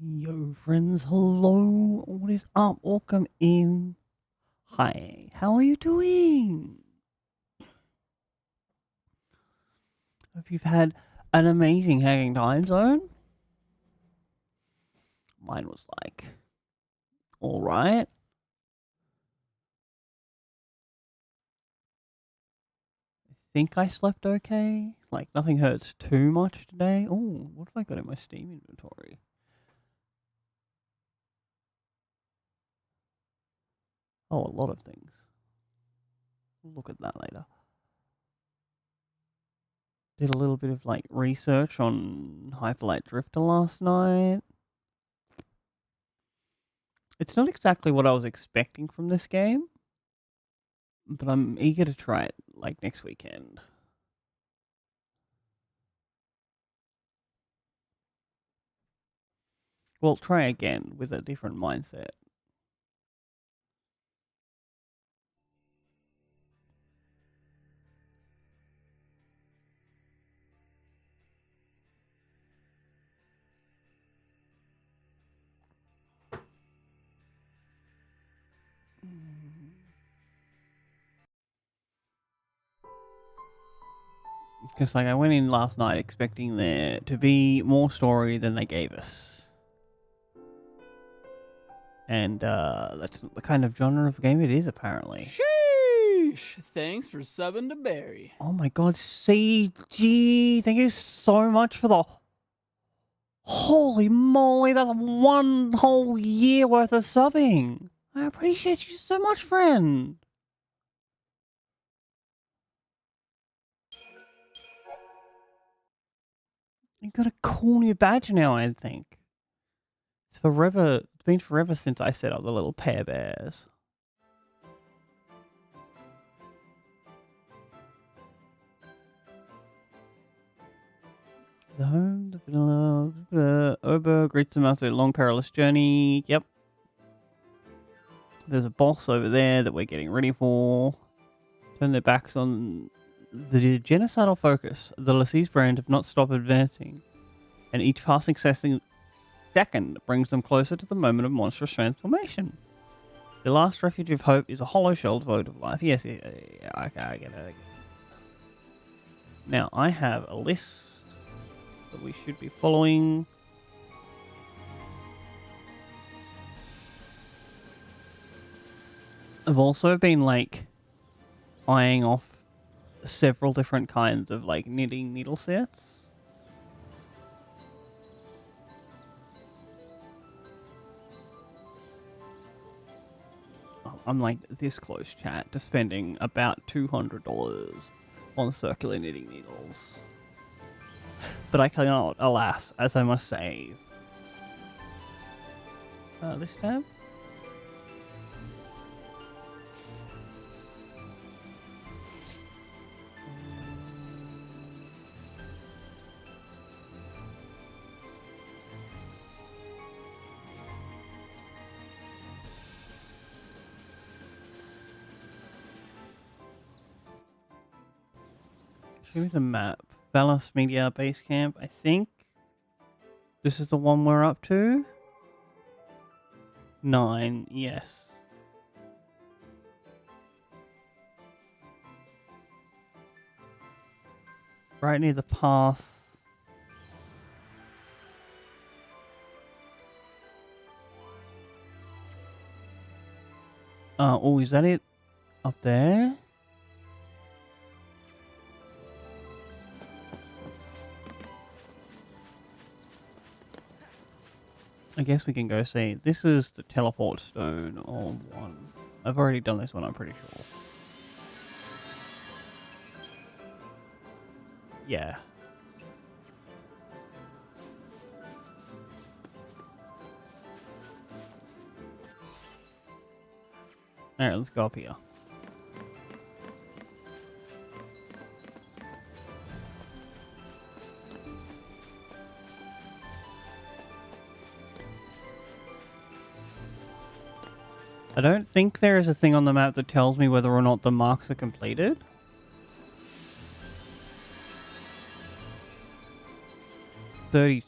Yo, friends, hello. What is up? Welcome in. Hi, how are you doing? Hope you've had an amazing hacking time zone. Mine was like, alright. I think I slept okay. Like, nothing hurts too much today. Oh, what have I got in my Steam inventory? Oh, a lot of things. We'll look at that later. Did a little bit of like research on Hyperlight Drifter last night. It's not exactly what I was expecting from this game, but I'm eager to try it like next weekend. Well, try again with a different mindset. Because like I went in last night expecting there to be more story than they gave us, and that's not the kind of genre of game it is apparently. Sheesh! Thanks for subbing to Barry. Oh my god, CG! Thank you so much for the. Holy moly, that's one whole year worth of subbing. I appreciate you so much, friend. You got a cool new badge now, I think. It's forever. It's been forever since I set up the little pair bears. The home, the villa, Ober greets them after a long perilous journey. Yep. There's a boss over there that we're getting ready for. Turn their backs on the genocidal focus. The Lassie's brand have not stopped advancing, and each passing second brings them closer to the moment of monstrous transformation. The last refuge of hope is a hollow shell devoid of life. Yes, yeah, okay, I get it. Now, I have a list that we should be following. I've also been, like, eyeing off several different kinds of, like, knitting needle sets. I'm like this close, chat, to spending about $200 on circular knitting needles. But I cannot, alas, as I must save. This tab? Show me the map. Valos Media Base Camp, I think. This is the one we're up to. 9, yes. Right near the path. Oh, is that it? Up there? I guess we can go see. This is the teleport stone or one. I've already done this one, I'm pretty sure. Yeah. Alright, let's go up here. I don't think there is a thing on the map that tells me whether or not the marks are completed. $32.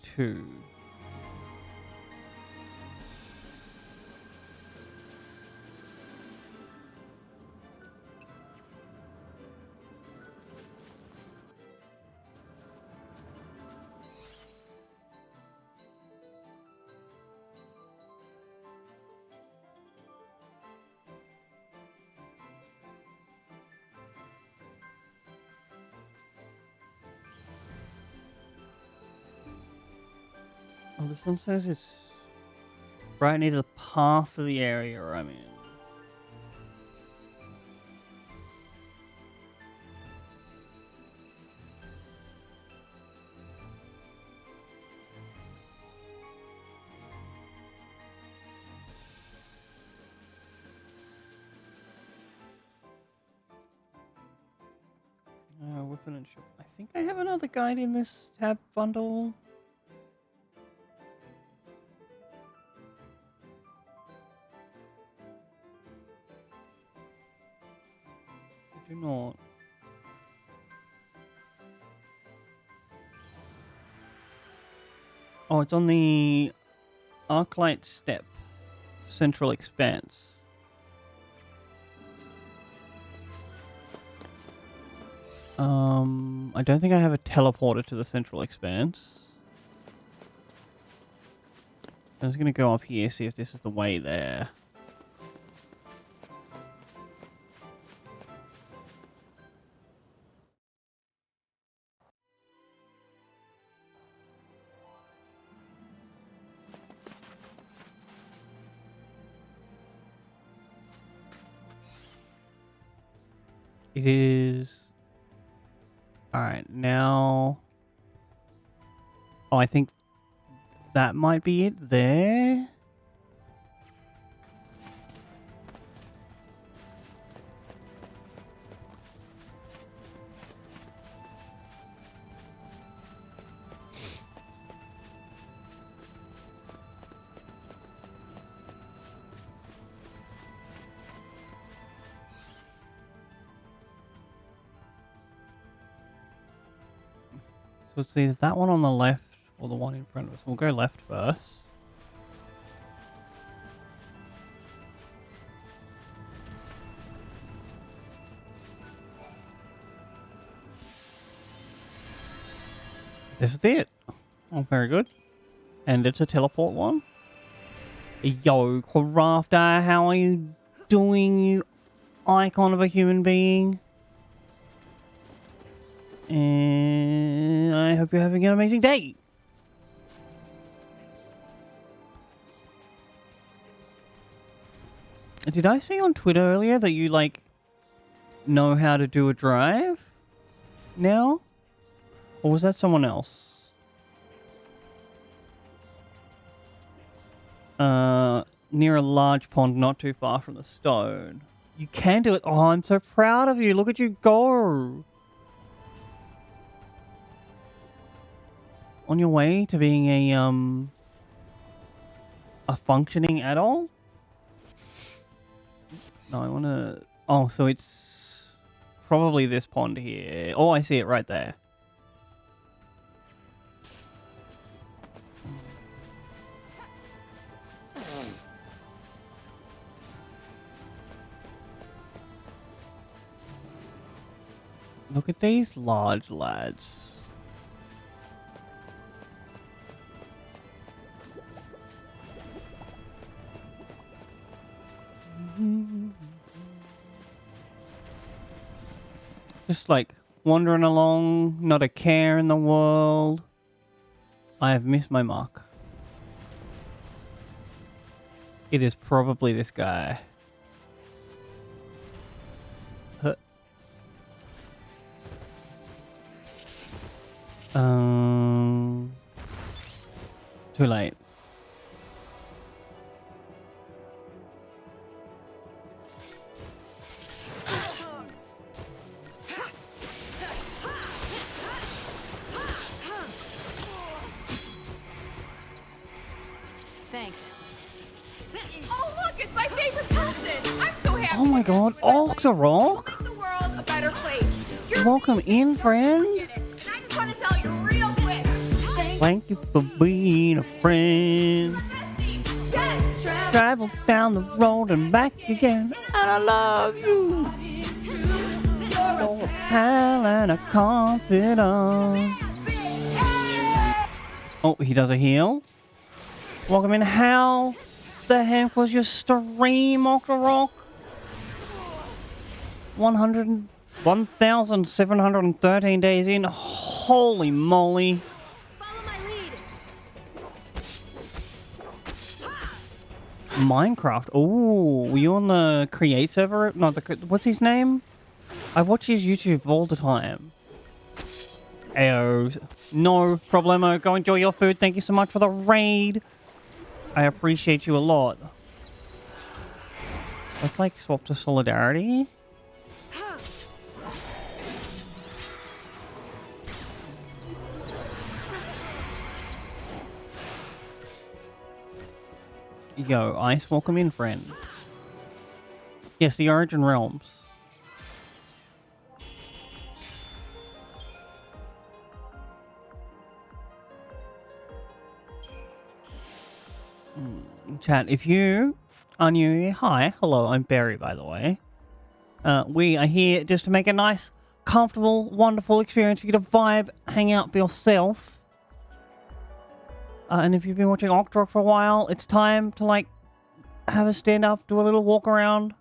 Oh, this one says it's right near the path of the area I'm in. Weapon and shop. I think I have another guide in this tab bundle. I do not. Oh, it's on the Arclight Step Central Expanse. I don't think I have a teleporter to the Central Expanse. I'm just gonna go up here, see if this is the way there. It is... Alright, now... Oh, I think that might be it there. So it's either that one on the left or the one in front of us. We'll go left first. This is it. Oh, very good. And it's a teleport one. Yo, Crafter, how are you doing, you icon of a human being? And I hope you're having an amazing day. Did I see on Twitter earlier that you, like, know how to do a drive now? Or was that someone else? Near a large pond not too far from the stone. You can do it. Oh, I'm so proud of you. Look at you go. On your way to being a functioning adult? No, I want to... Oh, so it's probably this pond here. Oh, I see it right there. Look at these large lads. Just like wandering along, not a care in the world. I have missed my mark. It is probably this guy. Huh. Too late. Thanks. Oh look, it's my favorite person! I'm so happy. Oh my god, Octorok! Make the world a better place. You're Welcome in, friend. it. And I just want to tell you real quick. Thank you for being a friend. Yes, Travel down the road and back again, and I love you. You're a pal and a confidant. Oh, he does a heal. Welcome in. How the heck was your stream, Octorok? 1,713 days in. Holy moly. Follow my lead. Minecraft. Oh, were you on the Create server? Not the... What's his name? I watch his YouTube all the time. Ayo. No problemo. Go enjoy your food. Thank you so much for the raid. I appreciate you a lot. Let's like swap to Solidarity. Yo, Ice, welcome in, friend. Yes, the Origin Realms. Chat, if you are new here, hi, hello, I'm Barry, by the way. We are here just to make a nice, comfortable, wonderful experience for you to vibe, hang out by yourself. And if you've been watching Octorok for a while, it's time to, like, have a stand up, do a little walk around.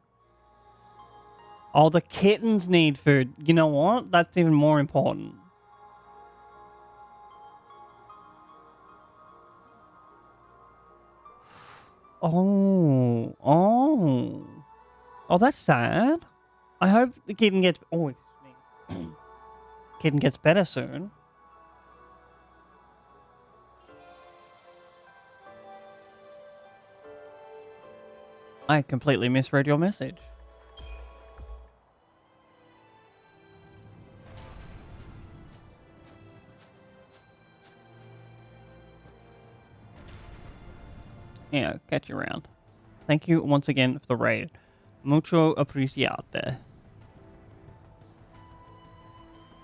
Oh, the kittens need food. You know what? That's even more important. Oh, that's sad. I hope the kitten gets... Oh, excuse me. Kitten gets better soon. I completely misread your message. Yeah, catch you around. Thank you once again for the raid. Mucho apreciate.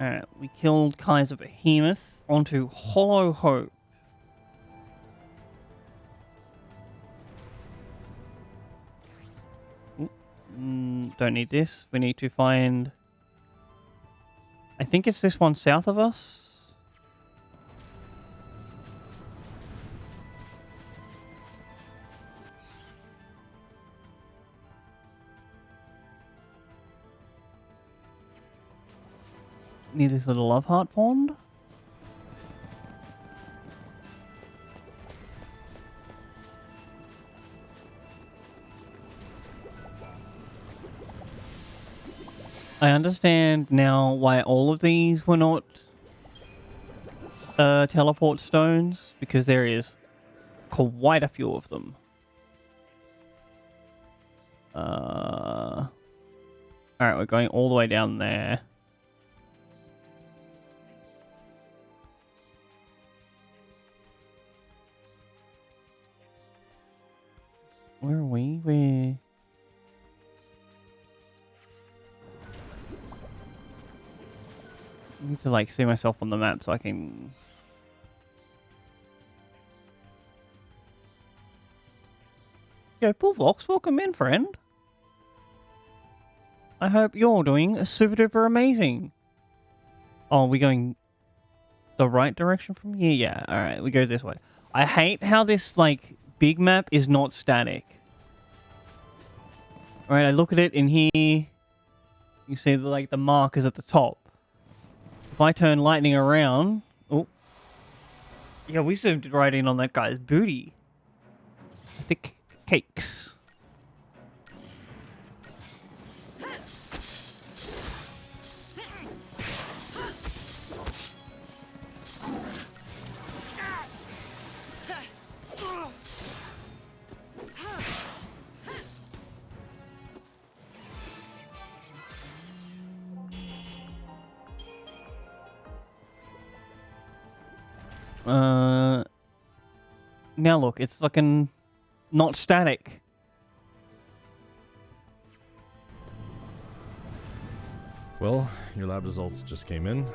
Alright, we killed Kaiser Behemoth. Onto Hollow Hope. Don't need this. We need to find... I think it's this one south of us. Near this little love heart pond. I understand now why all of these were not teleport stones, because there is quite a few of them. Alright, we're going all the way down there. Where are we? We're... I need to like see myself on the map so I can... Yo, Bullvox, welcome in, friend. I hope you're doing super duper amazing. Oh, are we going the right direction from here? Yeah, alright, we go this way. I hate how this, like, big map is not static. Alright, I look at it in here. You see, like, the mark is at the top. If I turn lightning around... Oh. Yeah, we zoomed right in on that guy's booty. Thick cakes. Now look, it's looking not static. Well, your lab results just came in.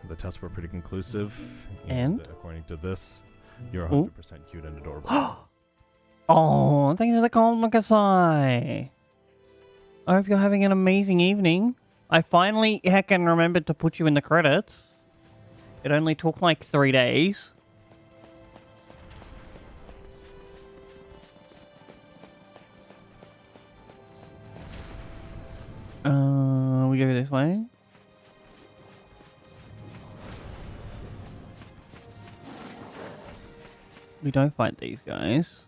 The tests were pretty conclusive. And? According to this, you're 100% cute and adorable. Oh, thanks for the compliment, Kasai. I hope you're having an amazing evening. I finally heckin' remembered to put you in the credits. It only took like 3 days. We go this way. We don't fight these guys.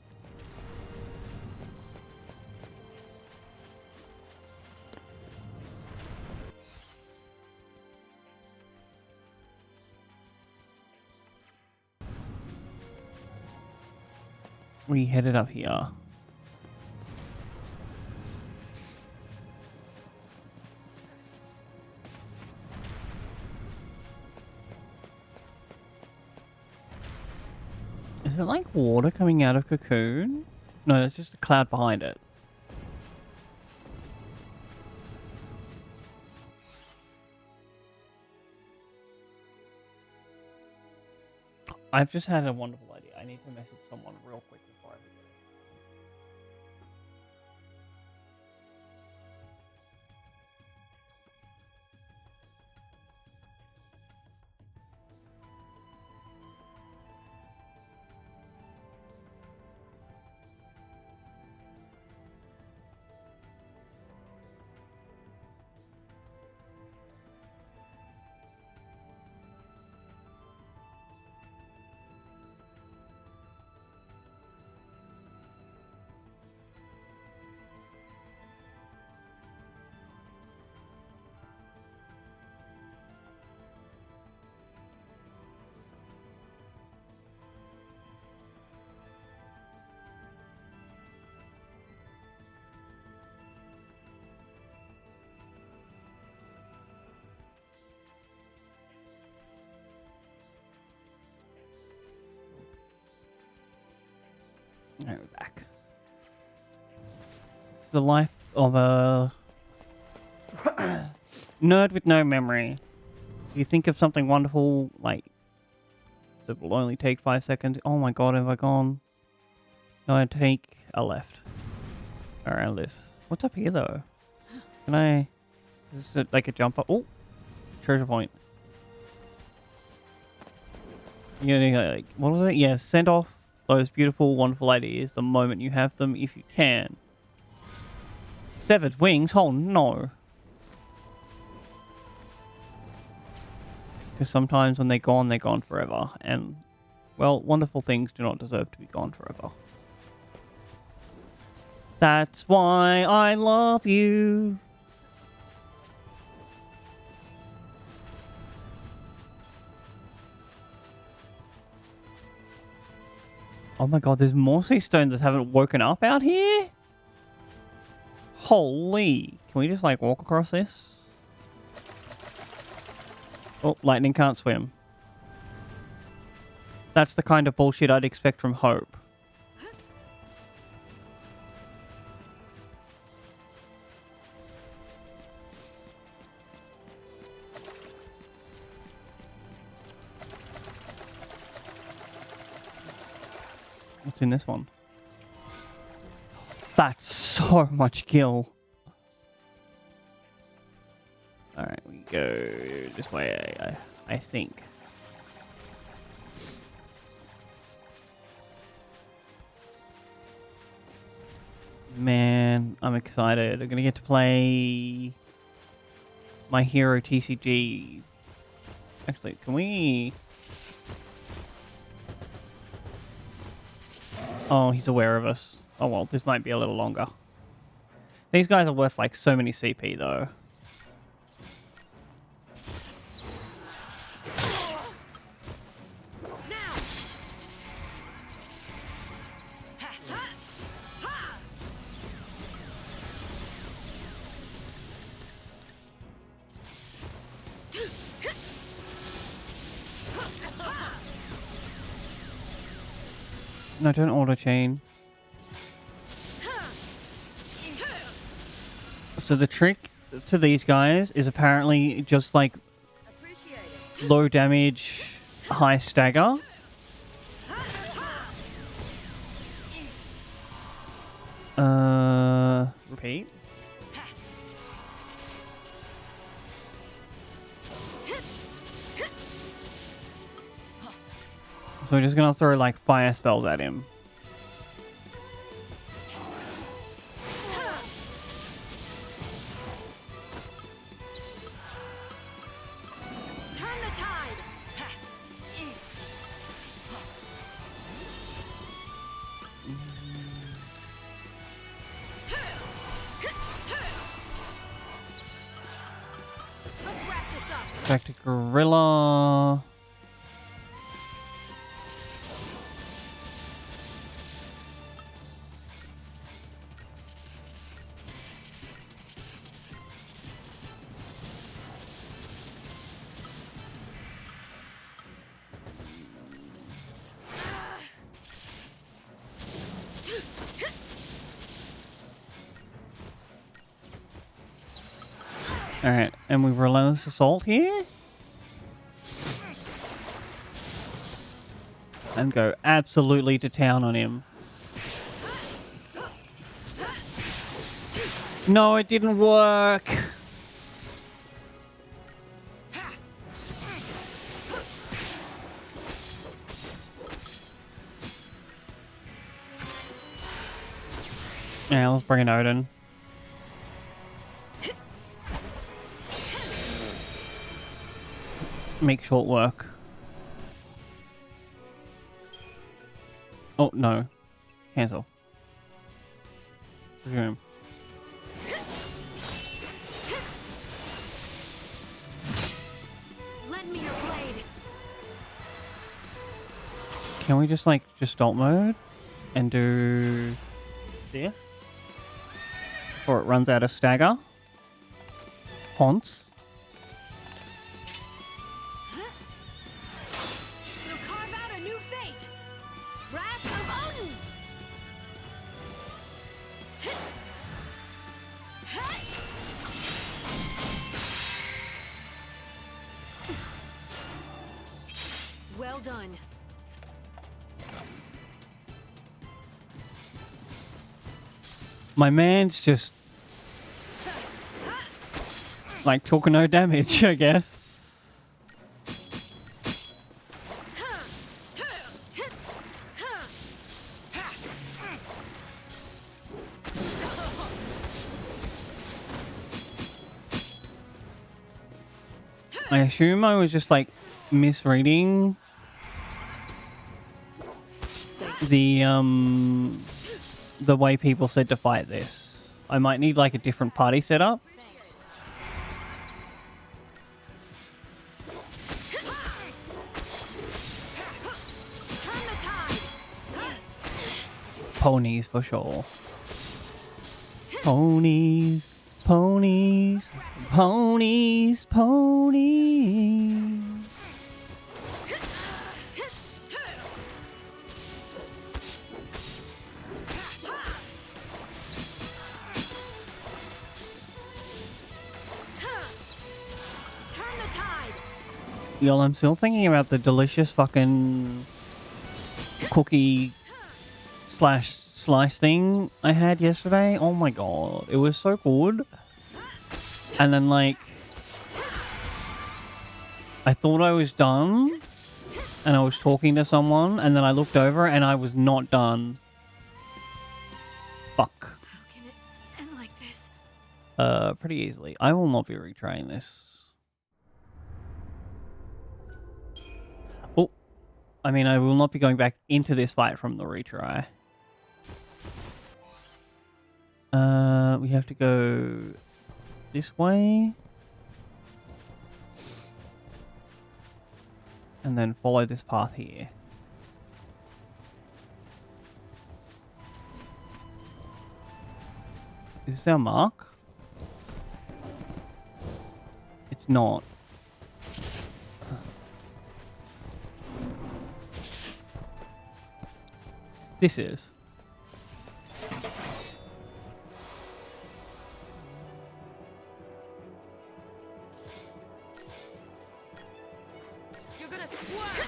We headed up here. Is it like water coming out of Cocoon? No, it's just a cloud behind it. I've just had a wonderful idea. I need to message someone real quick before I forget it. Now we're back. It's the life of a nerd with no memory. You think of something wonderful, like, that will only take 5 seconds. Oh my god, have I gone? No, I take a left. Around this. What's up here, though? Can I... Is it like a jump up? Oh! Treasure point. You know, like, what was it? Yeah, send off those beautiful, wonderful ideas the moment you have them, if you can. Severed wings? Oh no! Because sometimes when they're gone forever. And, well, wonderful things do not deserve to be gone forever. That's why I love you. Oh my god, there's more sea stones that haven't woken up out here? Holy. Can we just like walk across this? Oh, lightning can't swim. That's the kind of bullshit I'd expect from Hope. What's in this one? That's so much gil. Alright, we go this way, I think. Man, I'm excited. I'm gonna get to play my hero TCG. Actually, can we... Oh, he's aware of us. Oh well, this might be a little longer. These guys are worth like so many CP though. No, don't auto chain. So the trick to these guys is apparently just like low damage, high stagger. Repeat. So we're just gonna throw like fire spells at him. Turn the tide. Let's wrap this up. Back to Gorilla. Alright, and we've relentless assault here. And go absolutely to town on him. No, it didn't work. Yeah, let's bring in Odin. Make short work. Oh, no. Cancel. Resume. Lend me your blade. Can we just, like, just stop mode? And do this? Before it runs out of stagger? Haunts. We'll carve out a new fate. Wrath of Odin. Well done. My man's just like talking no damage, I guess. I assume I was just like misreading the way people said to fight this. I might need like a different party setup. Turn the tide. Ponies for sure. Ponies, ponies, ponies, ponies. Turn the tide. Y'all, I'm still thinking about the delicious fucking cookie slash slice thing I had yesterday. Oh my god, it was so good. And then like, I thought I was done, and I was talking to someone, and then I looked over and I was not done. Fuck. How can it end like this? Pretty easily. I will not be retrying this. Oh, I mean, I will not be going back into this fight from the retry. We have to go this way. And then follow this path here. Is this our mark? It's not. This is. You're gonna swerve.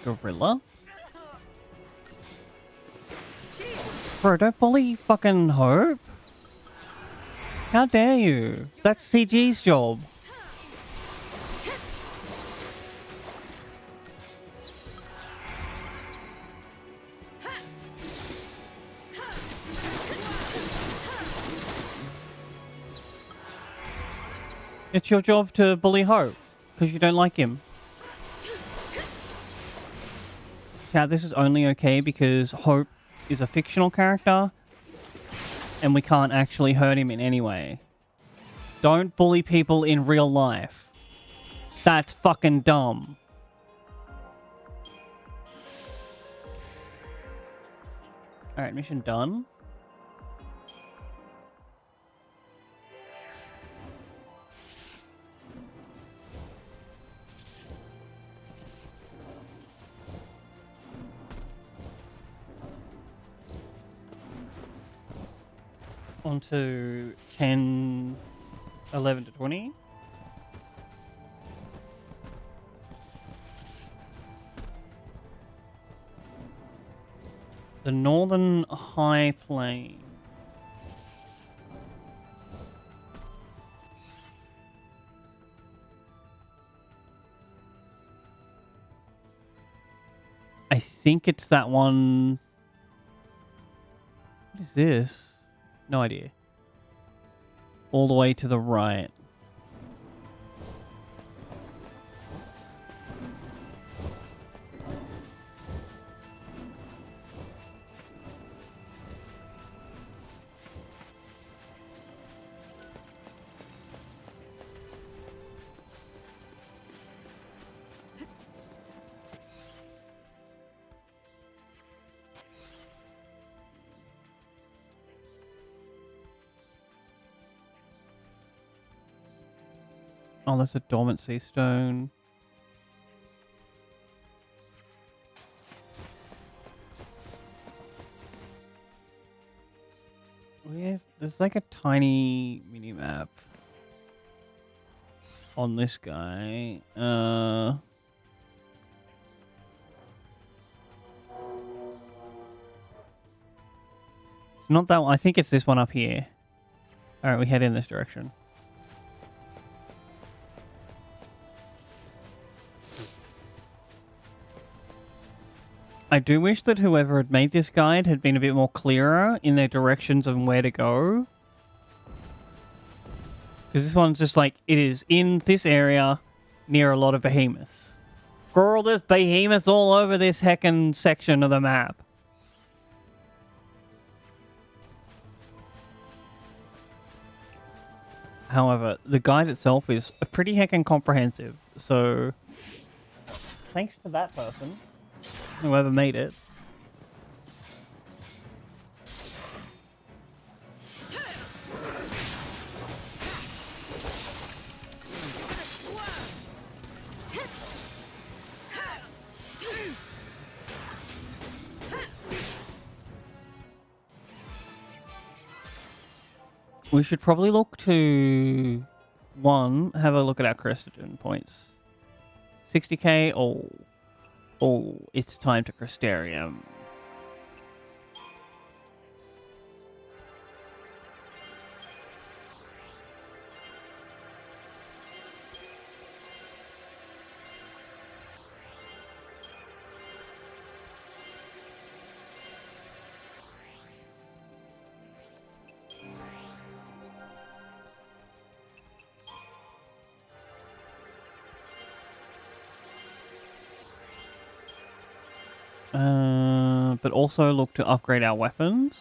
Gorilla? Bro, don't bully fucking Hope. How dare you? That's CG's job. It's your job to bully Hope, because you don't like him. Yeah, this is only okay because Hope is a fictional character, and we can't actually hurt him in any way. Don't bully people in real life. That's fucking dumb. Alright, mission done. On to 10, 11 to 20. The Northern High Plain. I think it's that one. What is this? No idea. All the way to the right. Oh, that's a dormant sea stone. There's like a tiny mini map on this guy. It's not that one. I think it's this one up here. All right, we head in this direction. I do wish that whoever had made this guide had been a bit more clearer in their directions and where to go. Because this one's just like, it is in this area near a lot of behemoths. Girl, there's behemoths all over this heckin' section of the map. However, the guide itself is pretty heckin' comprehensive. So, thanks to that person, whoever made it. We should probably look to, have a look at our Crestogen points. 60k, oh, it's time to Crestarium. But also look to upgrade our weapons.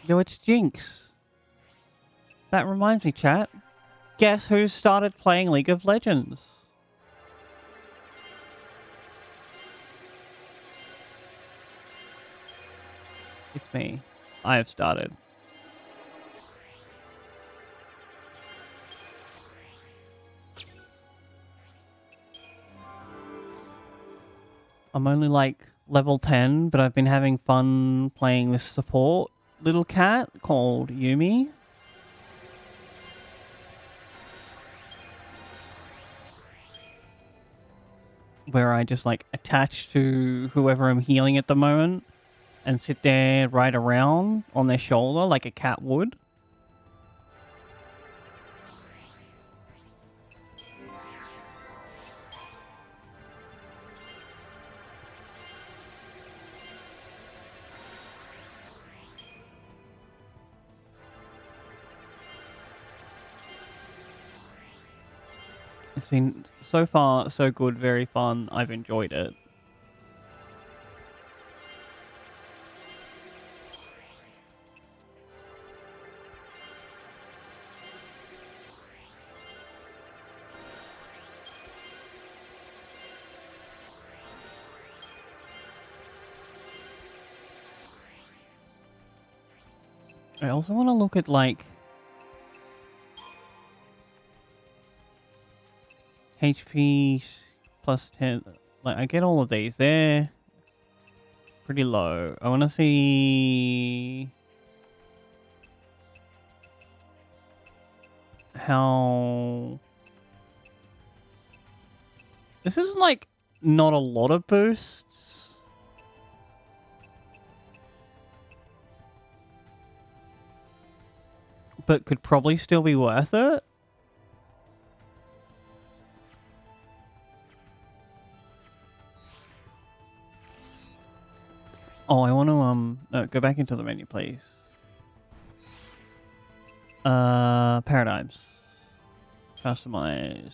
Yo, it's Jinx. That reminds me, chat. Guess who started playing League of Legends? It's me. I have started. I'm only like level 10, but I've been having fun playing this support little cat called Yumi. Where I just like attach to whoever I'm healing at the moment and sit there right around on their shoulder like a cat would. It's been so far so good, very fun. I've enjoyed it. I also want to look at like HP plus 10. Like I get all of these. They're pretty low. I want to see how this is like not a lot of boosts. But could probably still be worth it. Oh, I want to no, go back into the menu, please. Paradigms. Customize.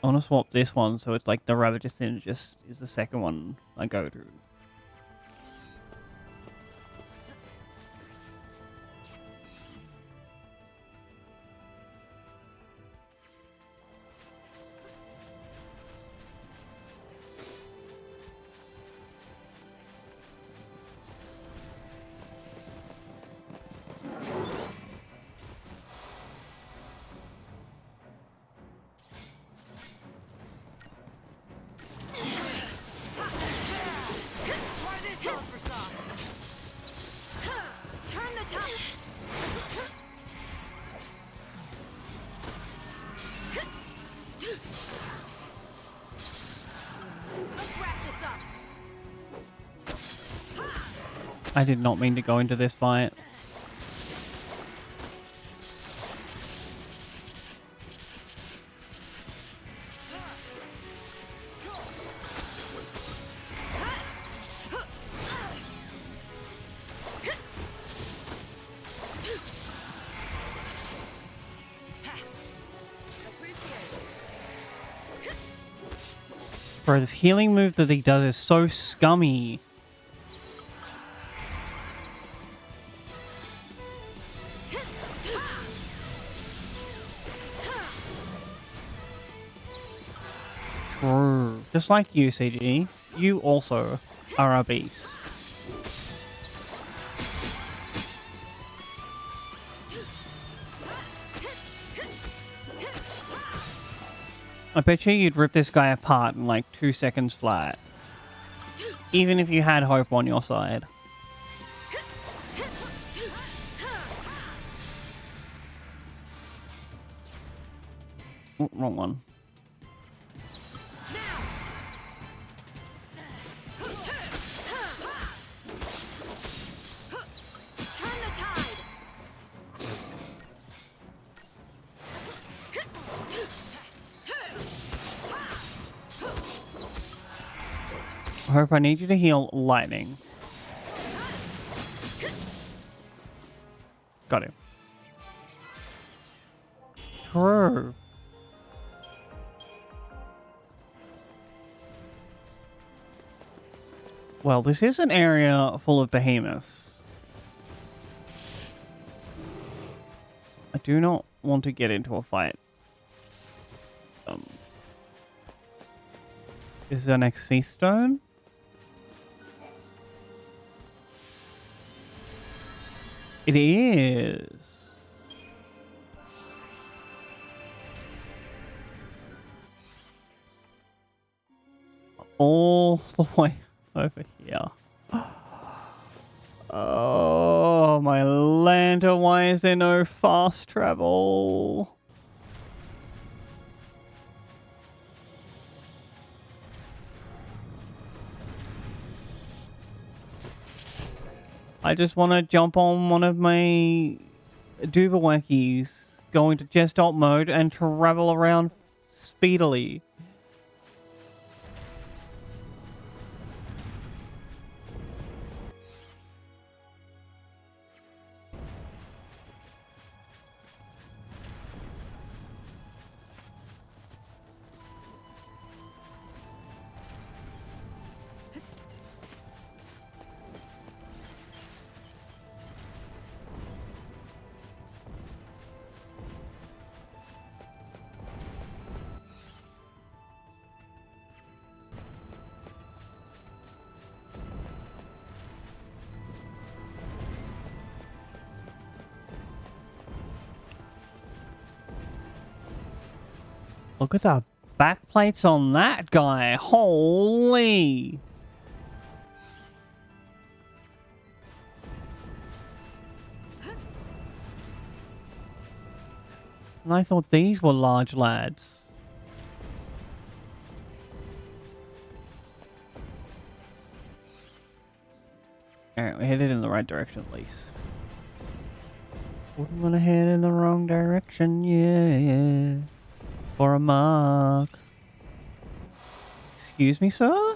I want to swap this one so it's like the Ravager Synergist is the second one I go to. I did not mean to go into this fight. Bro, this healing move that he does is so scummy. True. Just like you, CG, you also are a beast. I bet you'd rip this guy apart in like 2 seconds flat. Even if you had hope on your side. Oh, wrong one. Hope, I need you to heal lightning. Got him. True. Well, this is an area full of behemoths. I do not want to get into a fight. Is there an XIII stone? It is. All the way over here. Oh, my lanta, why is there no fast travel? I just want to jump on one of my Duberwackies, go into just alt mode and travel around speedily. Look at the back plates on that guy. Holy. And I thought these were large lads. Alright, we're headed in the right direction at least. Wouldn't want to head in the wrong direction, yeah. For a mark. Excuse me, sir?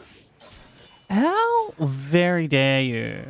How very dare you?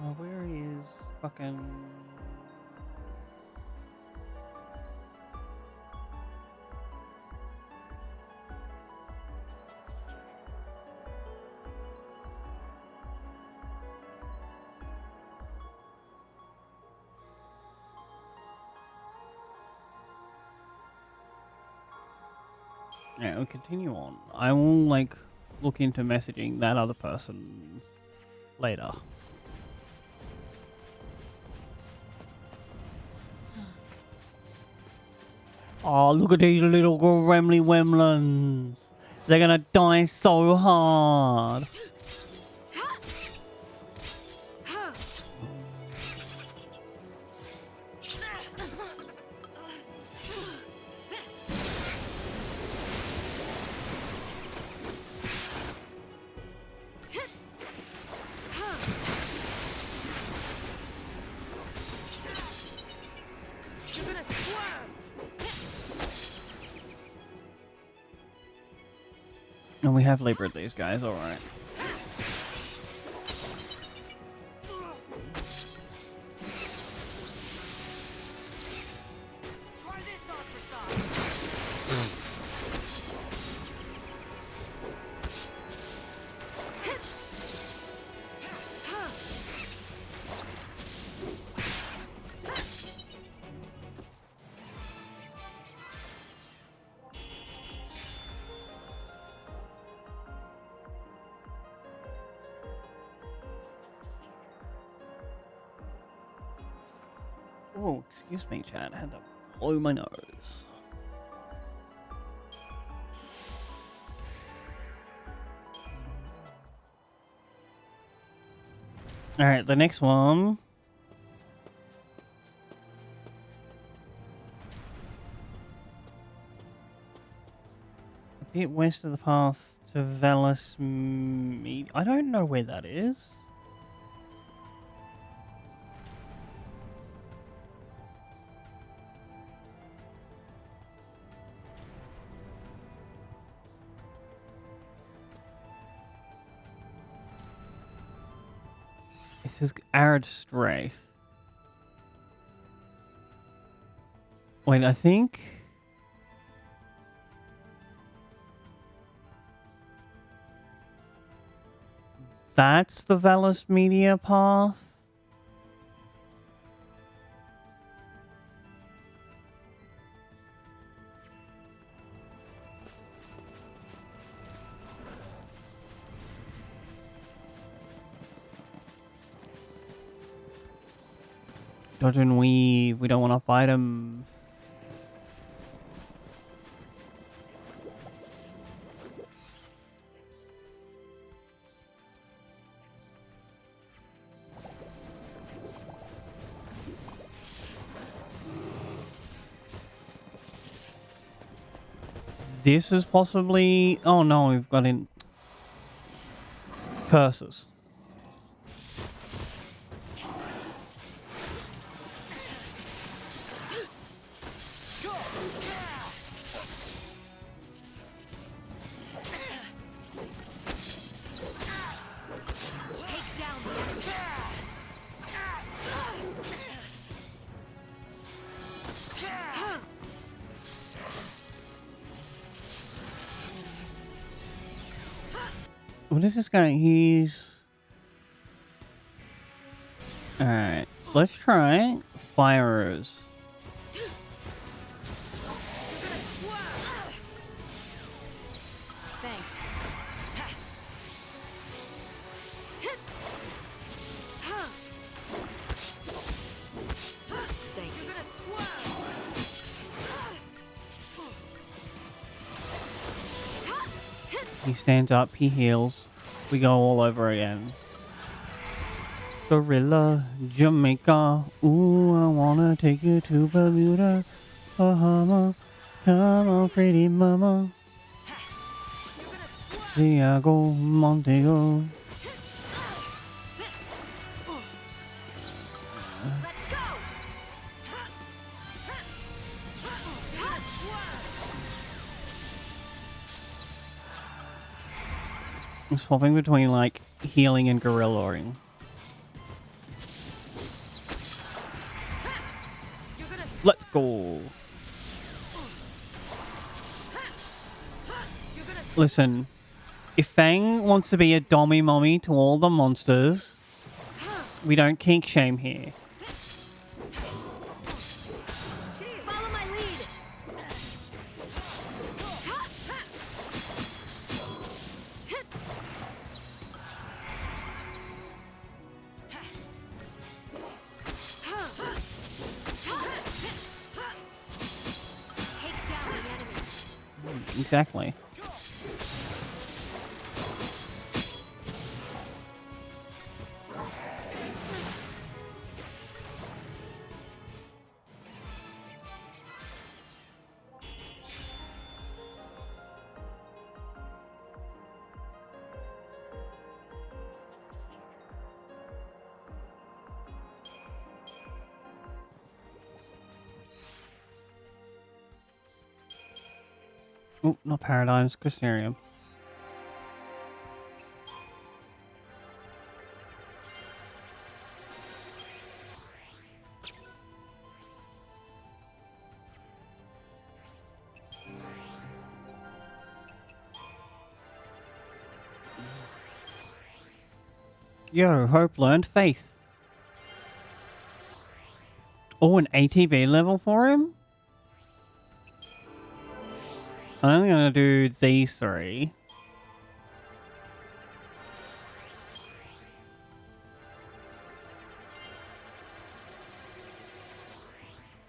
Oh, where is fucking... Yeah, we'll continue on. I will, like, look into messaging that other person later. Oh, look at these little gremly wemlins. They're gonna die so hard. And we have labored these guys, alright. Oh, excuse me, Chad. I had to blow my nose. Alright, the next one. A bit west of the path to Velas I don't know where that is. It says Arid Strafe. Wait, I think... That's the Velas Media path? Dodge and weave. We don't want to fight him. This is possibly... Oh no, we've got in... Curses. What is this guy? He's... Alright, let's try Fires. Thanks. Thank you. He stands up, he heals. We go all over again. Gorilla, Jamaica. Ooh, I wanna take you to Bermuda. Bahama. Come on, pretty mama. Diego, Montego. Let's go. I'm swapping between like healing and gorillaing. Let's go. Listen, if Fang wants to be a dommy mommy to all the monsters, we don't kink shame here. Follow my lead. Take down the enemy. Exactly. Oh, not Paradigms, Crystarium. Yo, Hope learned Faith. Oh, an ATB level for him? I'm only gonna do these three.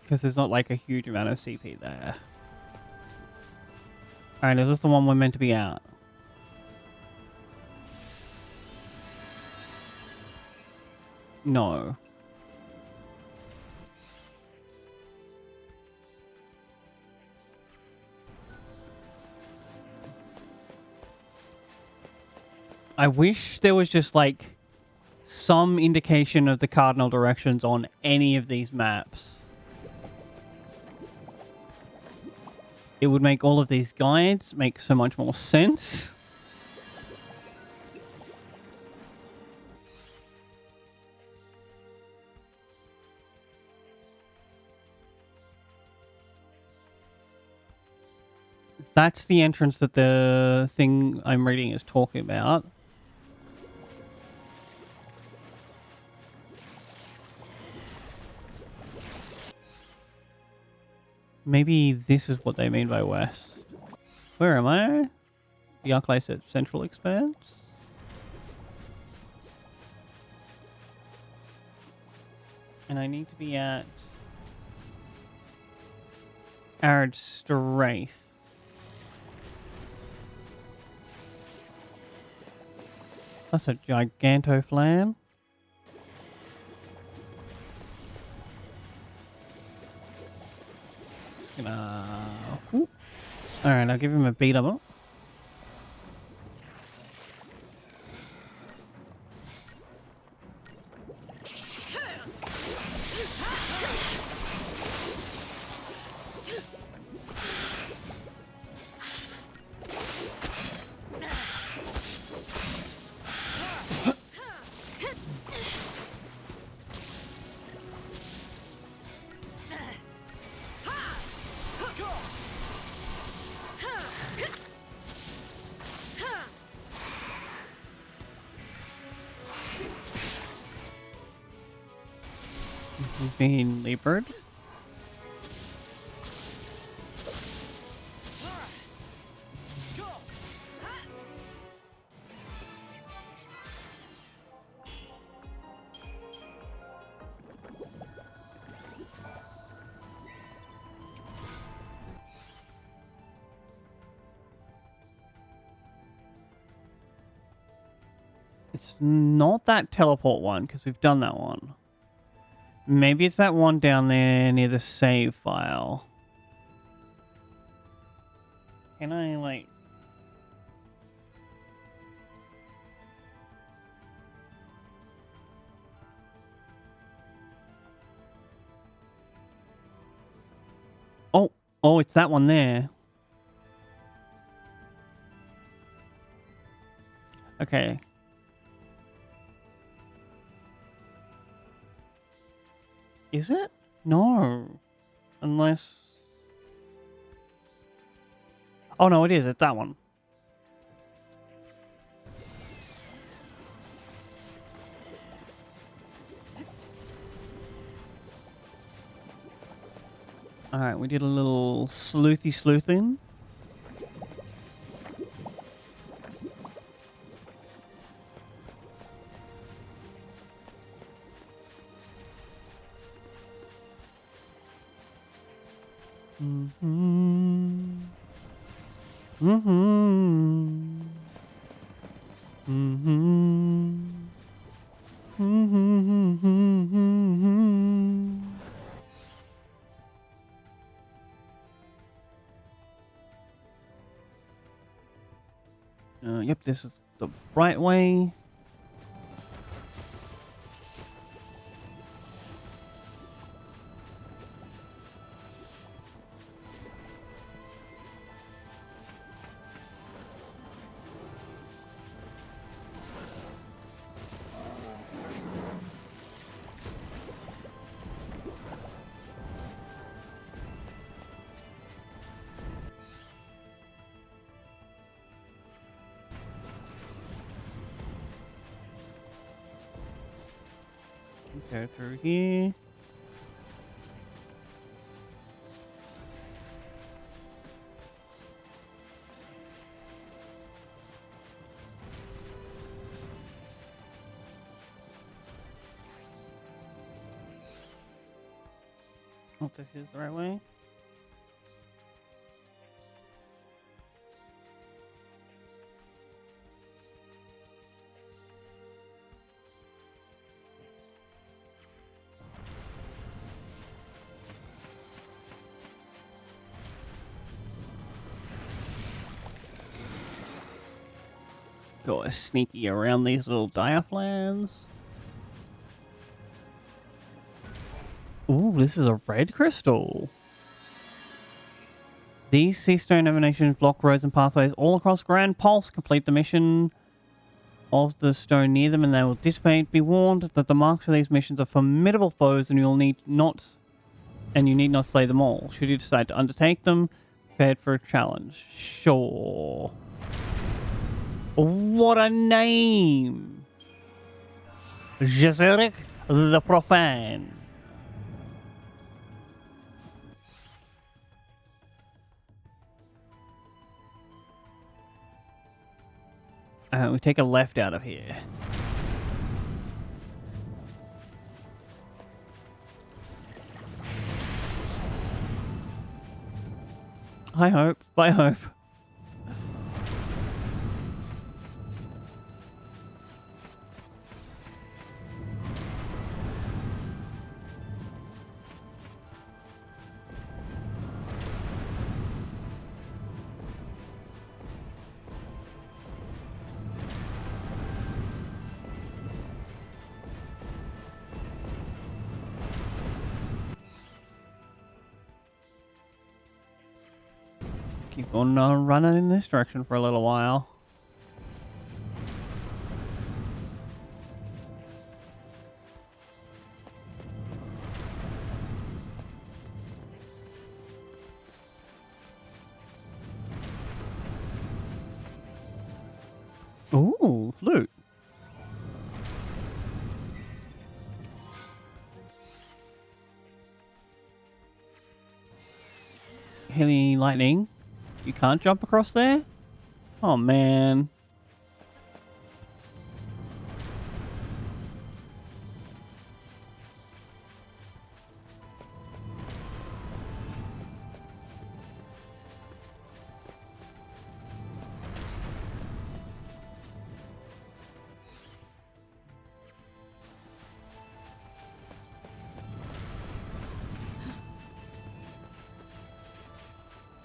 Because there's not like a huge amount of CP there. Alright, is this the one we're meant to be out? No. I wish there was just like some indication of the cardinal directions on any of these maps. It would make all of these guides make so much more sense. That's the entrance that the thing I'm reading is talking about. Maybe this is what they mean by west. Where am I? The Arclight at Central Expanse? And I need to be at Arid Straith. That's a gigantoflan. Alright, I'll give him a beat up. Being leopard. It's not that teleport one because we've done that one. Maybe it's that one down there near the save file. Can I, like... Oh, it's that one there. Okay. Is it? No. Unless... Oh no, it is. It's that one. Alright, we did a little sleuthing. Yep, this is the right way. Go through here. Hope this is the right way. Go sneaky around these little diaphlans. Ooh, this is a red crystal. These sea stone emanations block roads and pathways all across Grand Pulse. Complete the mission of the stone near them and they will dissipate. Be warned that the marks for these missions are formidable foes and you need not slay them all. Should you decide to undertake them, prepared for a challenge. Sure. What a name! Jezeric the Profane. We take a left out of here. Hi, Hope. Bye, Hope. Keep on running in this direction for a little while. Ooh, loot. Heavy lightning. You can't jump across there? Oh, man.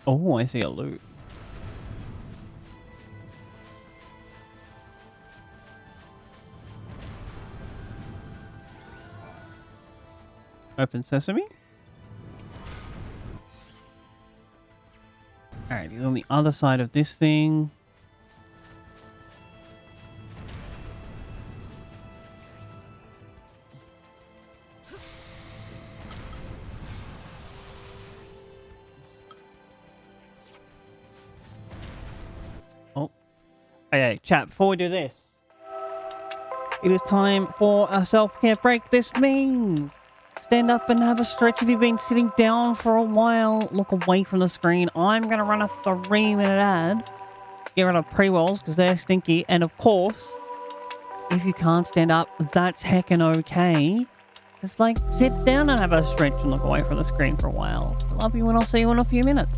Oh, I see a loot. Open sesame. Alright, he's on the other side of this thing. Oh. Okay, chat, before we do this, it is time for a self-care break. This means stand up and have a stretch if you've been sitting down for a while. Look away from the screen. I'm going to run a 3-minute ad. Get rid of pre-rolls because they're stinky. And of course, if you can't stand up, that's heckin' okay. Just like sit down and have a stretch and look away from the screen for a while. Love you and I'll see you in a few minutes.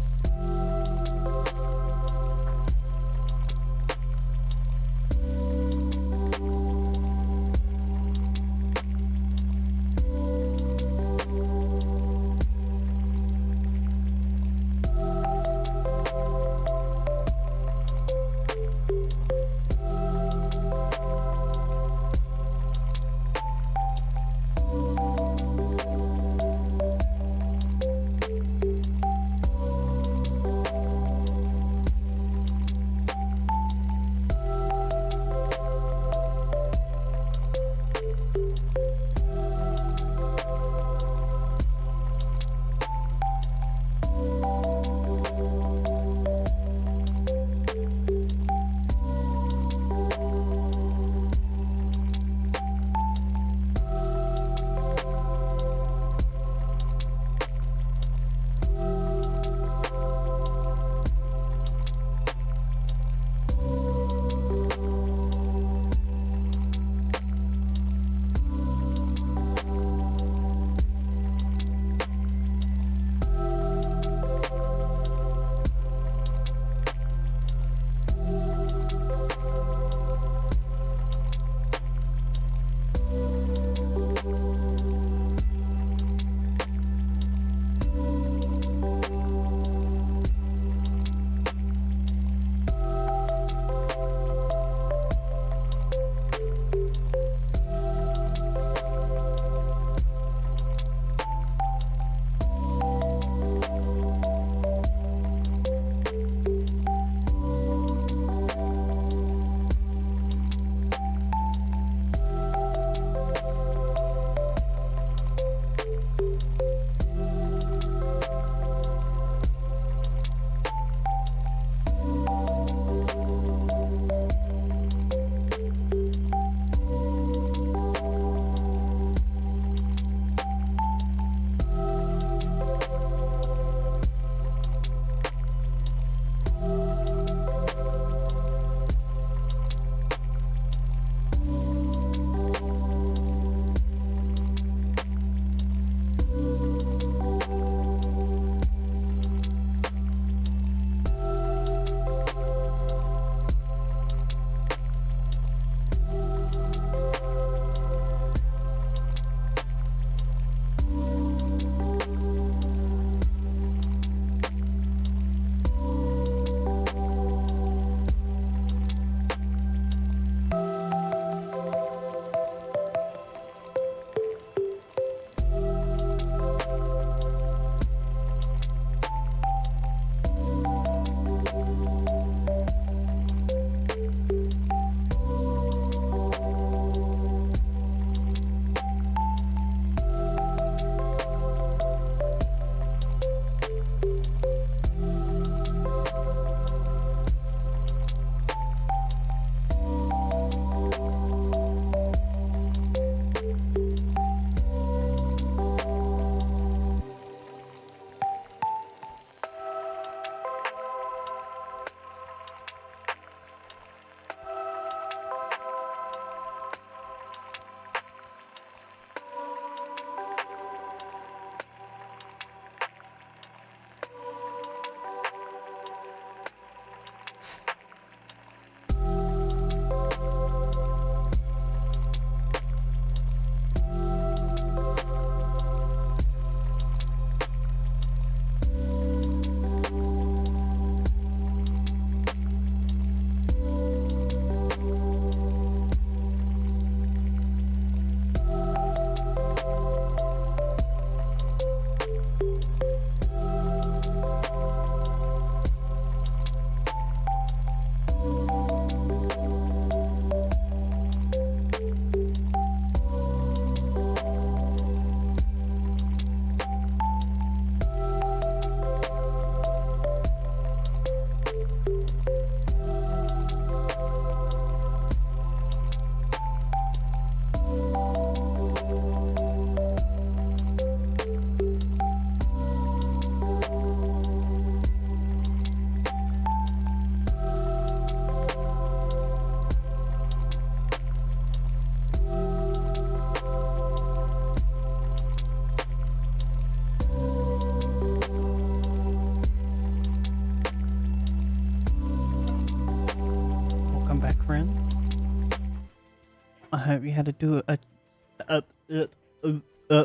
you how to do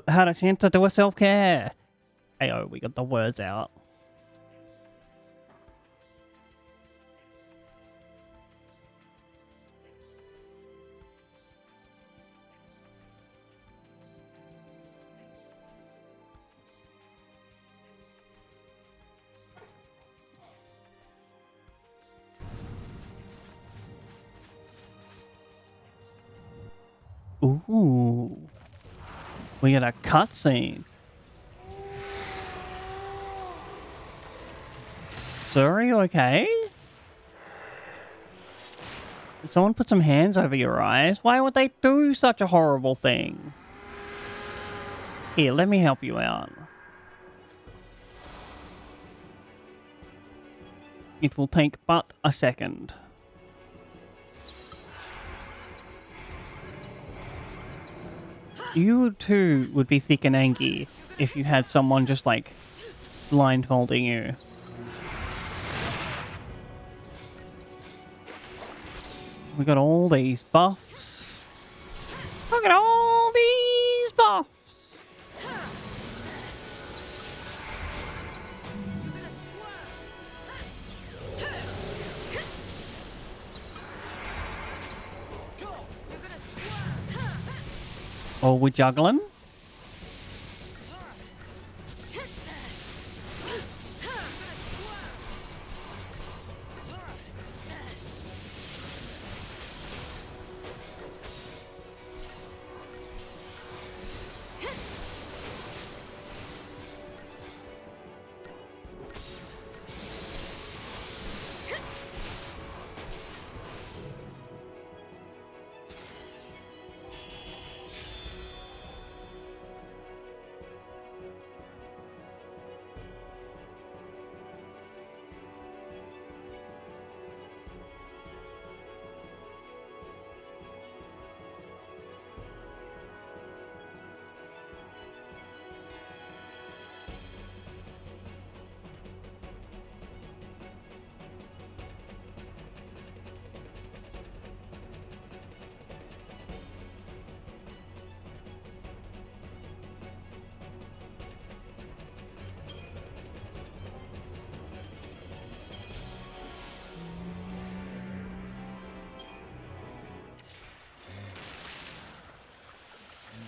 how to chance to do a self-care. Hey, oh, we got the words out. Ooh. We got a cutscene. Sir, are you okay? Did someone put some hands over your eyes? Why would they do such a horrible thing? Here, let me help you out. It will take but a second. You too would be thick and angry if you had someone just like blindfolding you. We got all these buffs. Look at all these buffs. Oh, we're juggling?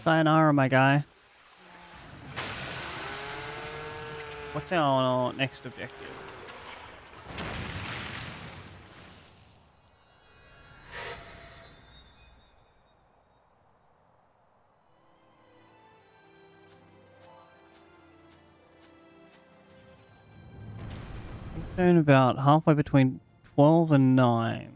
Sayonara, my guy. What's our next objective? Turn about halfway between 12 and 9.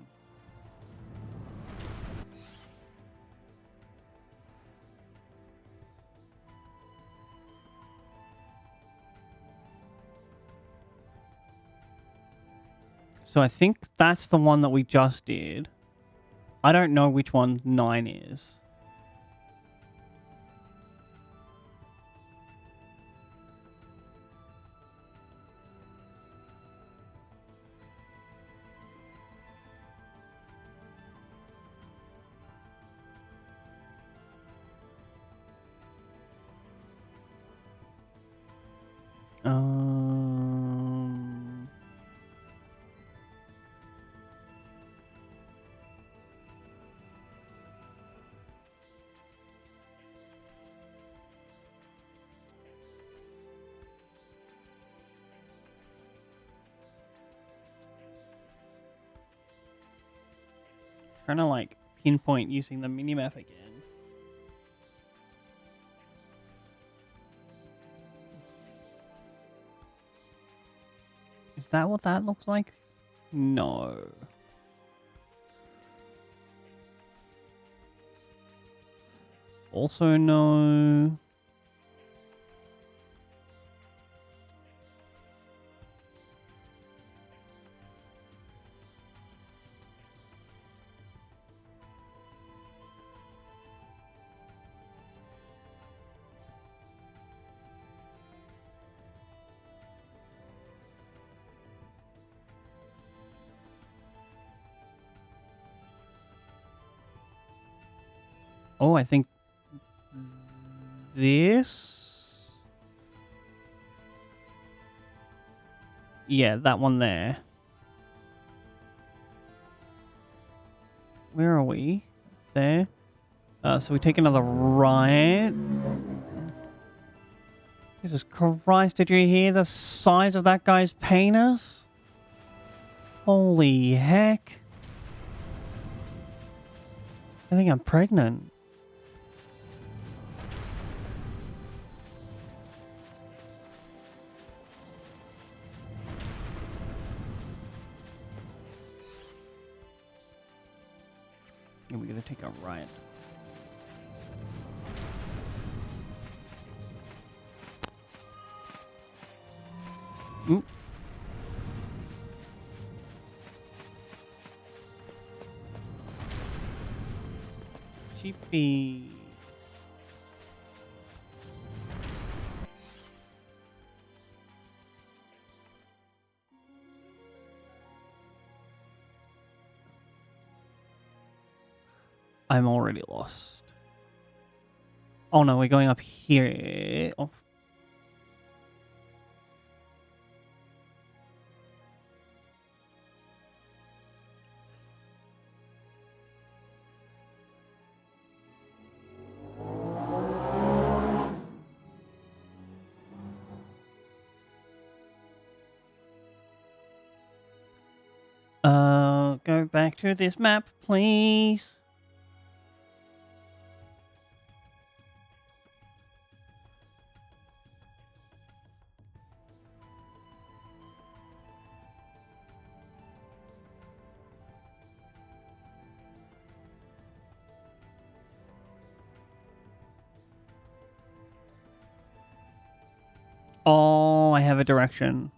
So I think that's the one that we just did. I don't know which one 9 is. Trying to like pinpoint using the minimap again. Is that what that looks like? No. Also no. Oh, I think this. Yeah, that one there. Where are we? There. So we take another right. Jesus Christ, did you hear the size of that guy's penis? Holy heck. I think I'm pregnant. And we're gonna take a right. Oop. Cheapy. I'm already lost. Oh no, we're going up here. Oh. Go back to this map, please. Oh, I have a direction.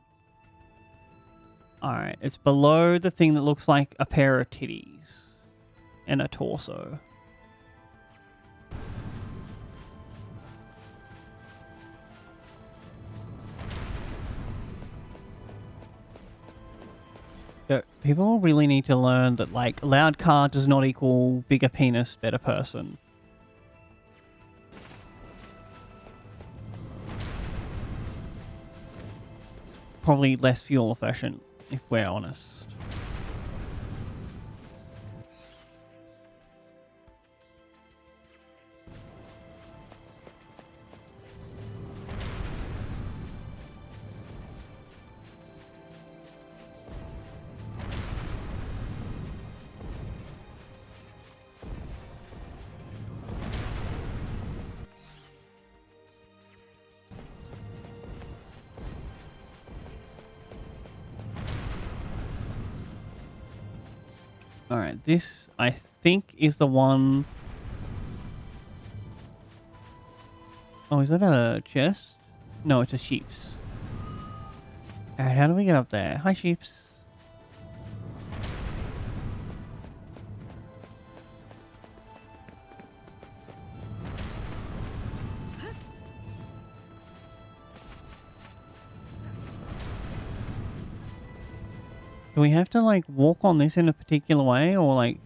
Alright, it's below the thing that looks like a pair of titties and a torso. People really need to learn that, like, loud car does not equal bigger penis, better person. Probably less fuel efficient, if we're honest. Alright, this, I think, is the one... Oh, is that a chest? No, it's a sheep's. Alright, how do we get up there? Hi, sheeps. Do we have to, like, walk on this in a particular way, or, like...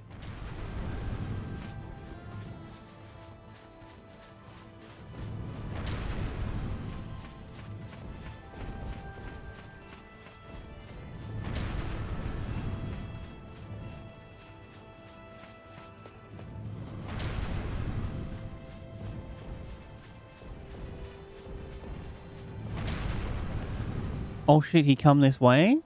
Oh shit, he come this way?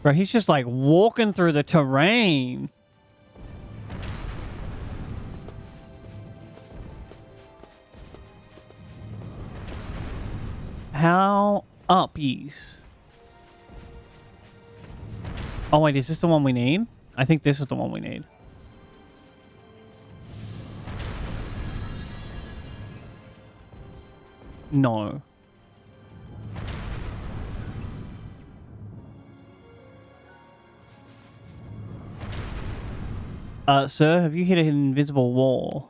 Bro, he's just like walking through the terrain. How uppies? Oh wait, is this the one we need? I think this is the one we need. No. Sir, have you hit an invisible wall?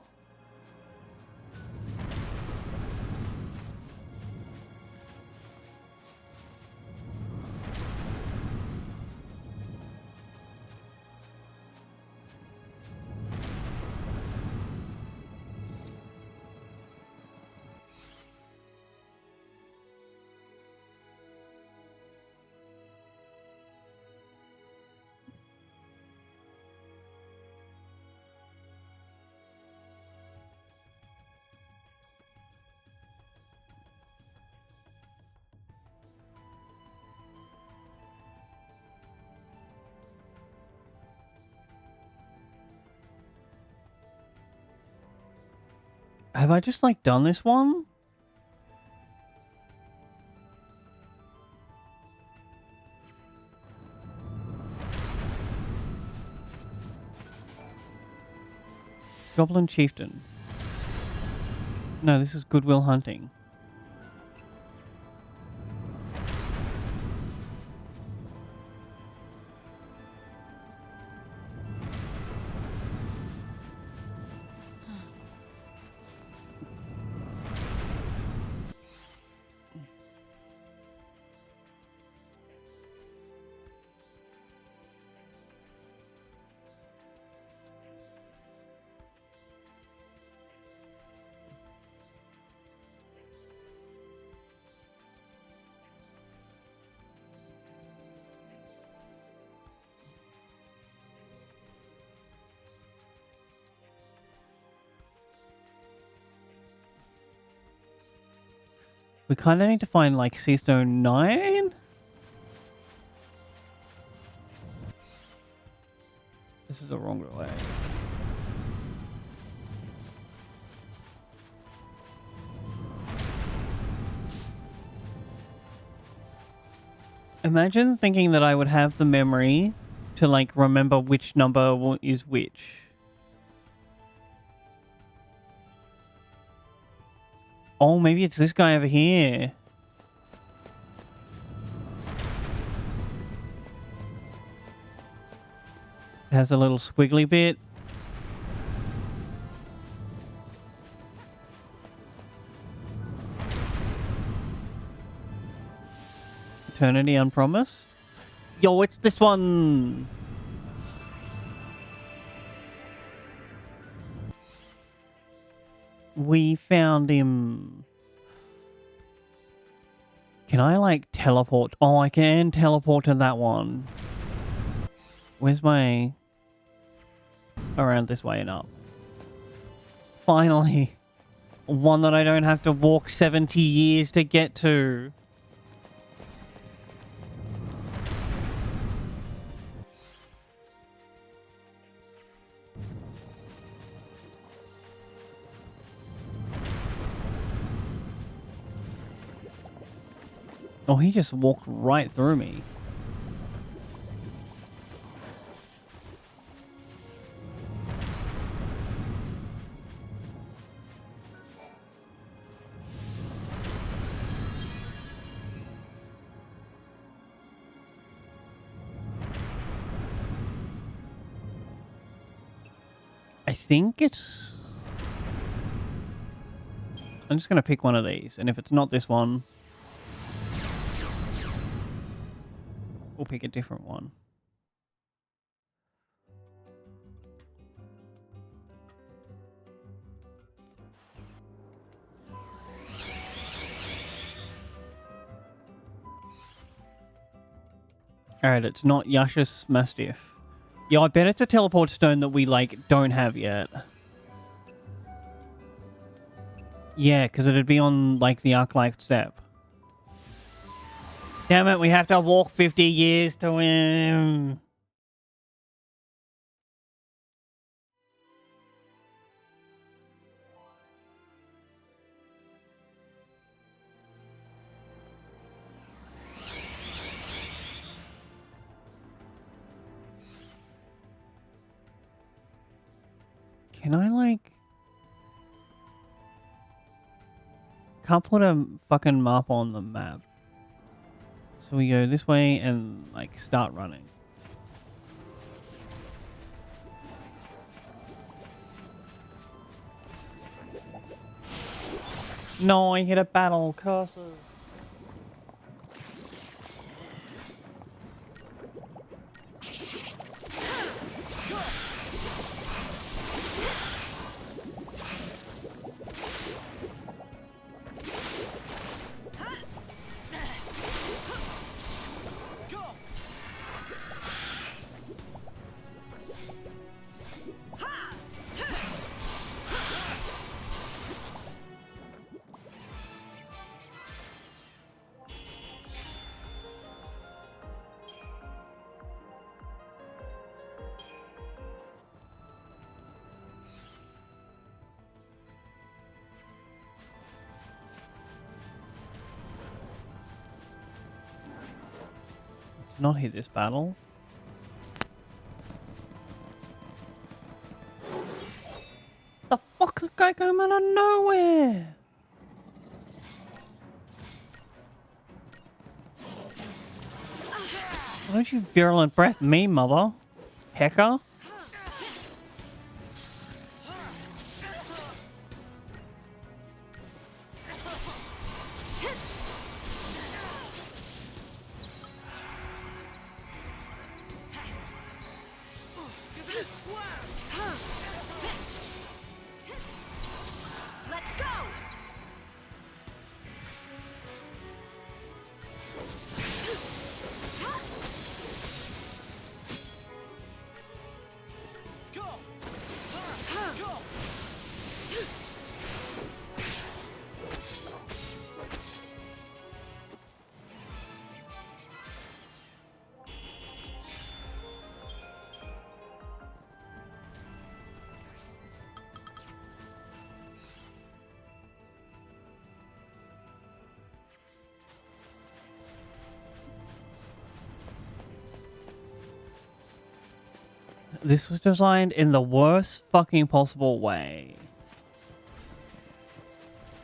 Have I just like done this one? Goblin Chieftain. No, this is Goodwill Hunting. We kind of need to find like XIII. This is the wrong way. Imagine thinking that I would have the memory to like remember which number is which. Oh, maybe it's this guy over here. It has a little squiggly bit. Eternity Unpromised. Yo, it's this one. We found him. Can I like teleport? Oh, I can teleport to that one. Where's my... Around this way and up. Finally. One that I don't have to walk 70 years to get to. Oh, he just walked right through me. I think it's... I'm just going to pick one of these, and if it's not this one, we'll pick a different one. Alright, it's not Yasha's Mastiff. Yeah, I bet it's a teleport stone that we, like, don't have yet. Yeah, because it'd be on, like, the Arc-like step. Damn it, we have to walk 50 years to him. Can I, like... Can't put a fucking map on the map. So we go this way and, like, start running. No, I hit a battle curses. not hit this battle. The fuck, the guy came out of nowhere. Why don't you virulent breath me, mother? Hecker? Let's go! This was designed in the worst fucking possible way.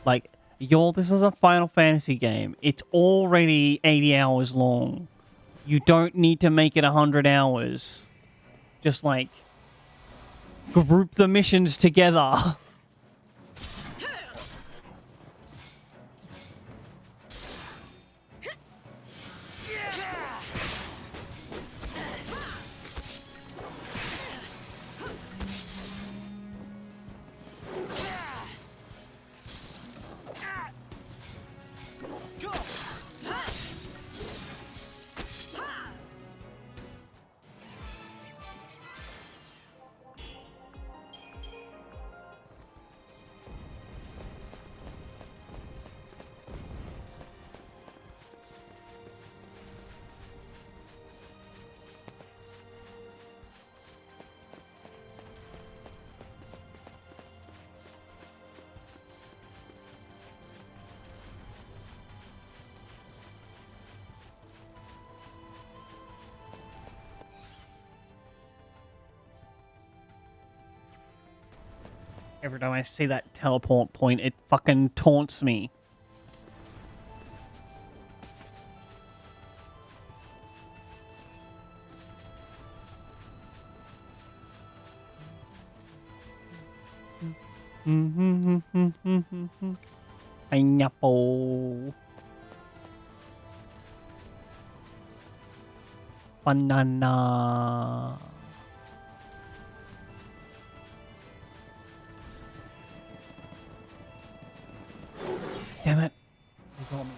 Like, this is a Final Fantasy game. It's already 80 hours long. You don't need to make it 100 hours. Just, like, group the missions together. Every time I see that teleport point, it fucking taunts me. Pineapple. Banana. Damn it. They got me.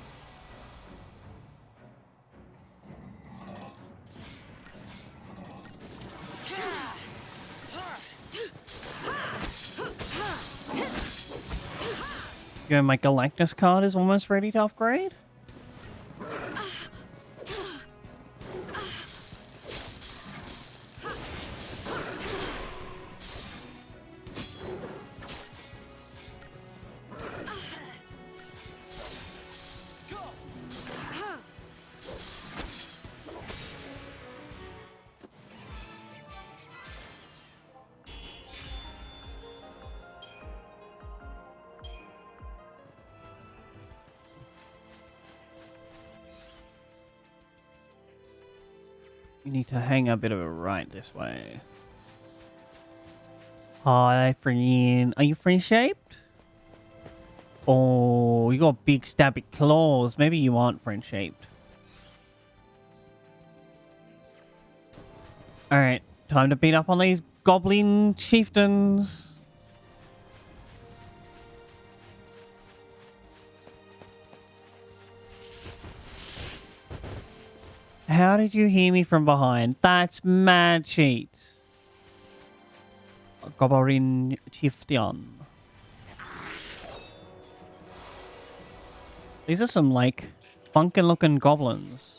Yeah, my Galactus card is almost ready to upgrade. You need to hang a bit of a right this way. Hi, friend. Are you friend-shaped? Oh, you got big stabby claws. Maybe you aren't friend-shaped. Alright, time to beat up on these goblin chieftains. How did you hear me from behind? That's mad cheat. Goblin chieftain. These are some, like, funkin' looking goblins.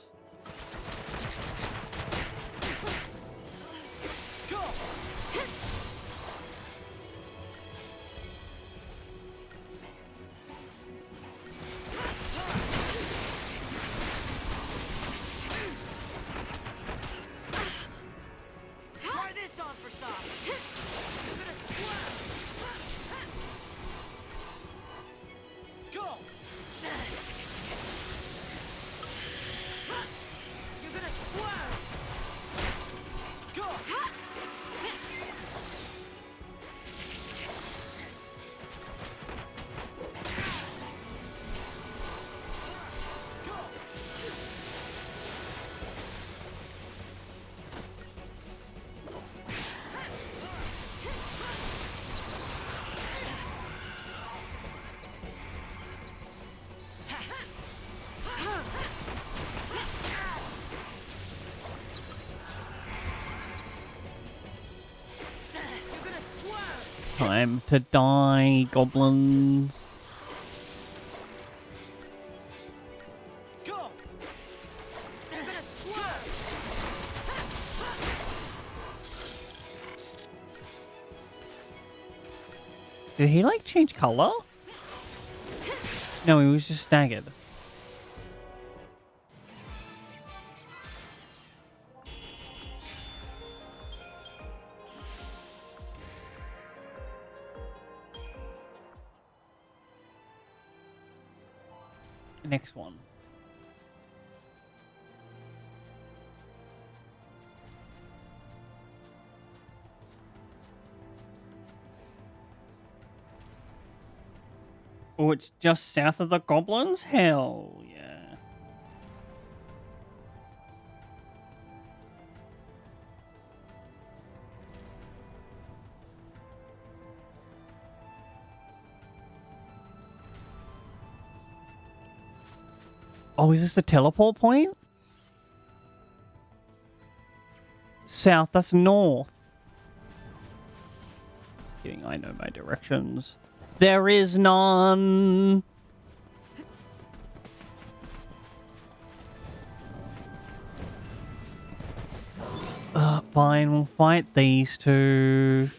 Time to die, goblins. Go. You're gonna swerve. Did he like change color? No, he was just staggered. Next one. Oh, it's just south of the goblins? Hell yeah. Oh, is this the teleport point? South, that's north. Just kidding, I know my directions. There is none. Fine, we'll fight these two.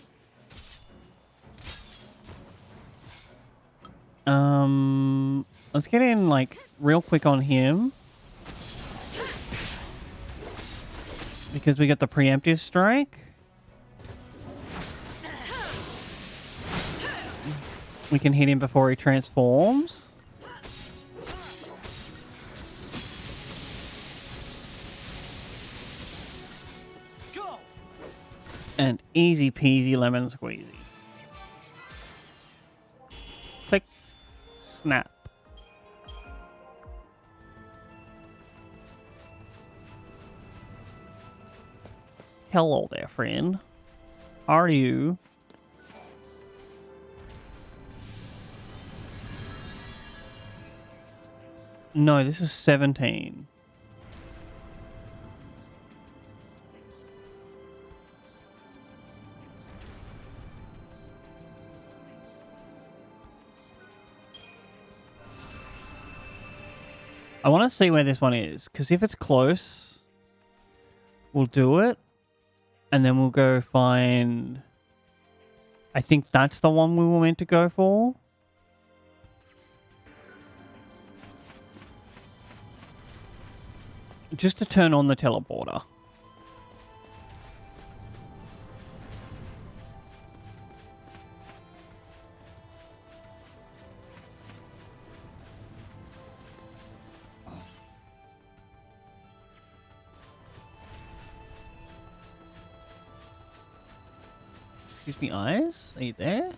Let's get in, like, real quick on him. Because we got the preemptive strike. We can hit him before he transforms. Go. And easy peasy lemon squeezy. Click. Snap. Hello there, friend. How are you? No, this is 17. I want to see where this one is, because if it's close, we'll do it. And then we'll go find... I think that's the one we were meant to go for. Just to turn on the teleporter. Excuse me, eyes? Are you there?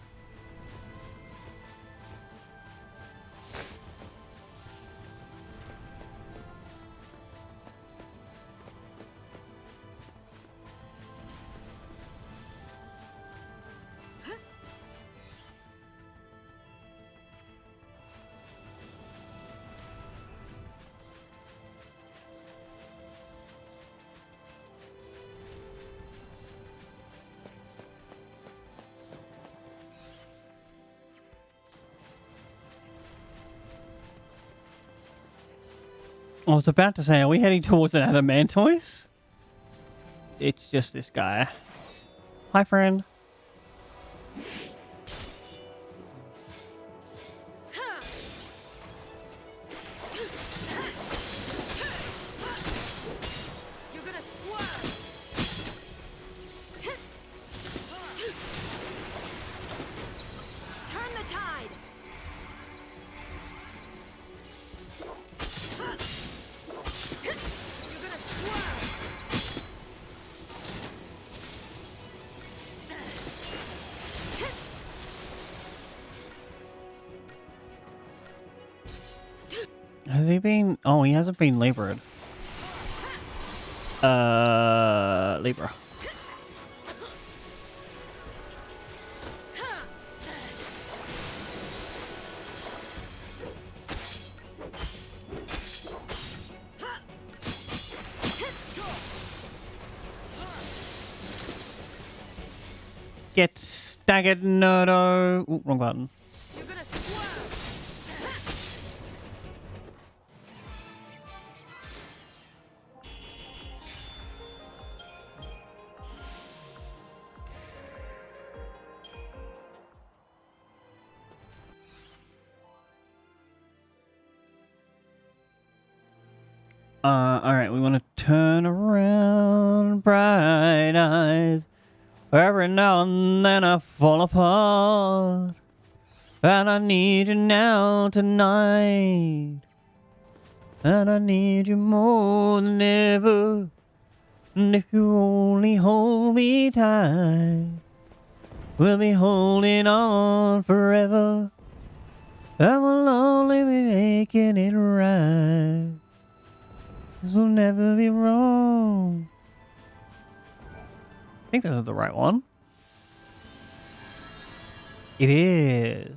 I was about to say, are we heading towards an Adamantoise? It's just this guy. Hi, friend. You're gonna swerve. Turn the tide. You're gonna swerve. Has he been... Oh, he hasn't been Libra. Libra. Get Daggett Nerdo. Ooh, wrong button. You're gonna swerve. Alright, we want to turn around, bright eyes. Every now and then I fall apart. And I need you now tonight. And I need you more than ever. And if you only hold me tight, we'll be holding on forever. And we'll only be making it right. This will never be wrong. I think this is the right one. It is.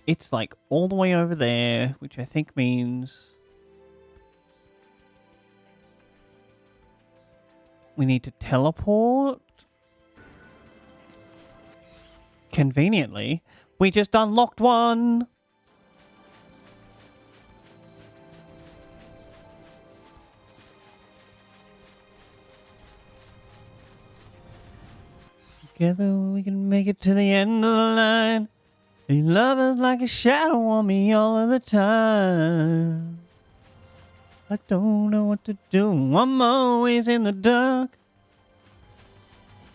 It's like all the way over there, which I think means we need to teleport. Conveniently, we just unlocked one. Together we can make it to the end of the line. Your love is like a shadow on me all of the time. I don't know what to do. I'm always in the dark.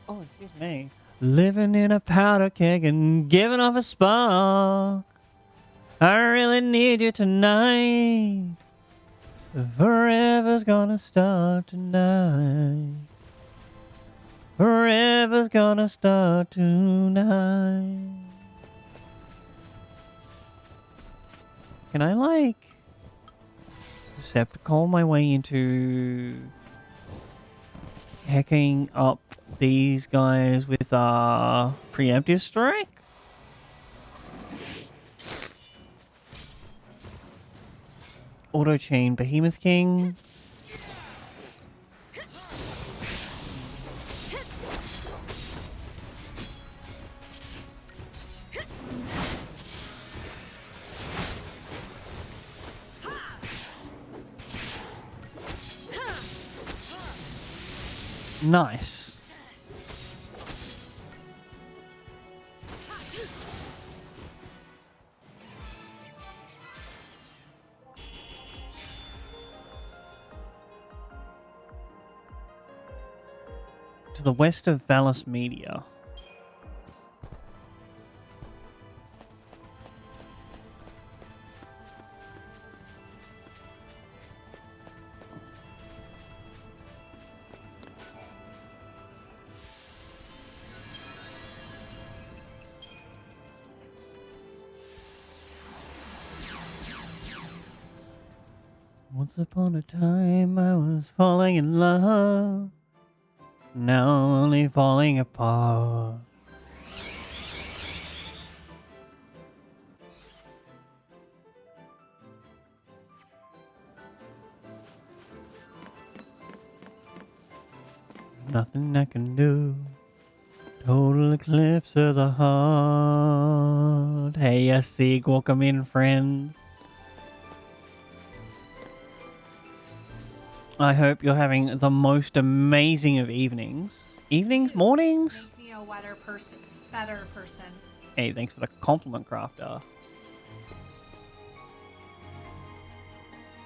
Oh, excuse me. Living in a powder keg and giving off a spark. I really need you tonight. Forever's gonna start tonight. Forever's gonna start tonight. Can I, like, Decepticon my way into hacking up these guys with preemptive strike? Auto chain Behemoth King. Nice. To the west of Valus Media. Once upon a time I was falling in love. Now I'm only falling apart. Nothing I can do. Total eclipse of the heart. Hey, yes, Sieg, welcome in, friend. I hope you're having the most amazing of evenings. Evenings? Mornings? Make me a better person. Hey, thanks for the compliment, Crafter.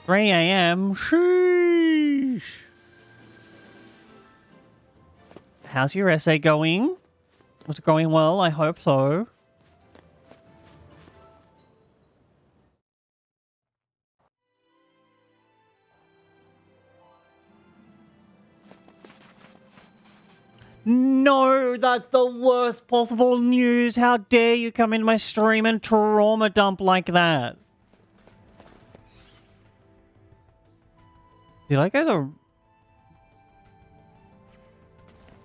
3 a.m. Sheesh. How's your essay going? Was it going well? I hope so. No, that's the worst possible news. How dare you come into my stream and trauma dump like that? Did I go to...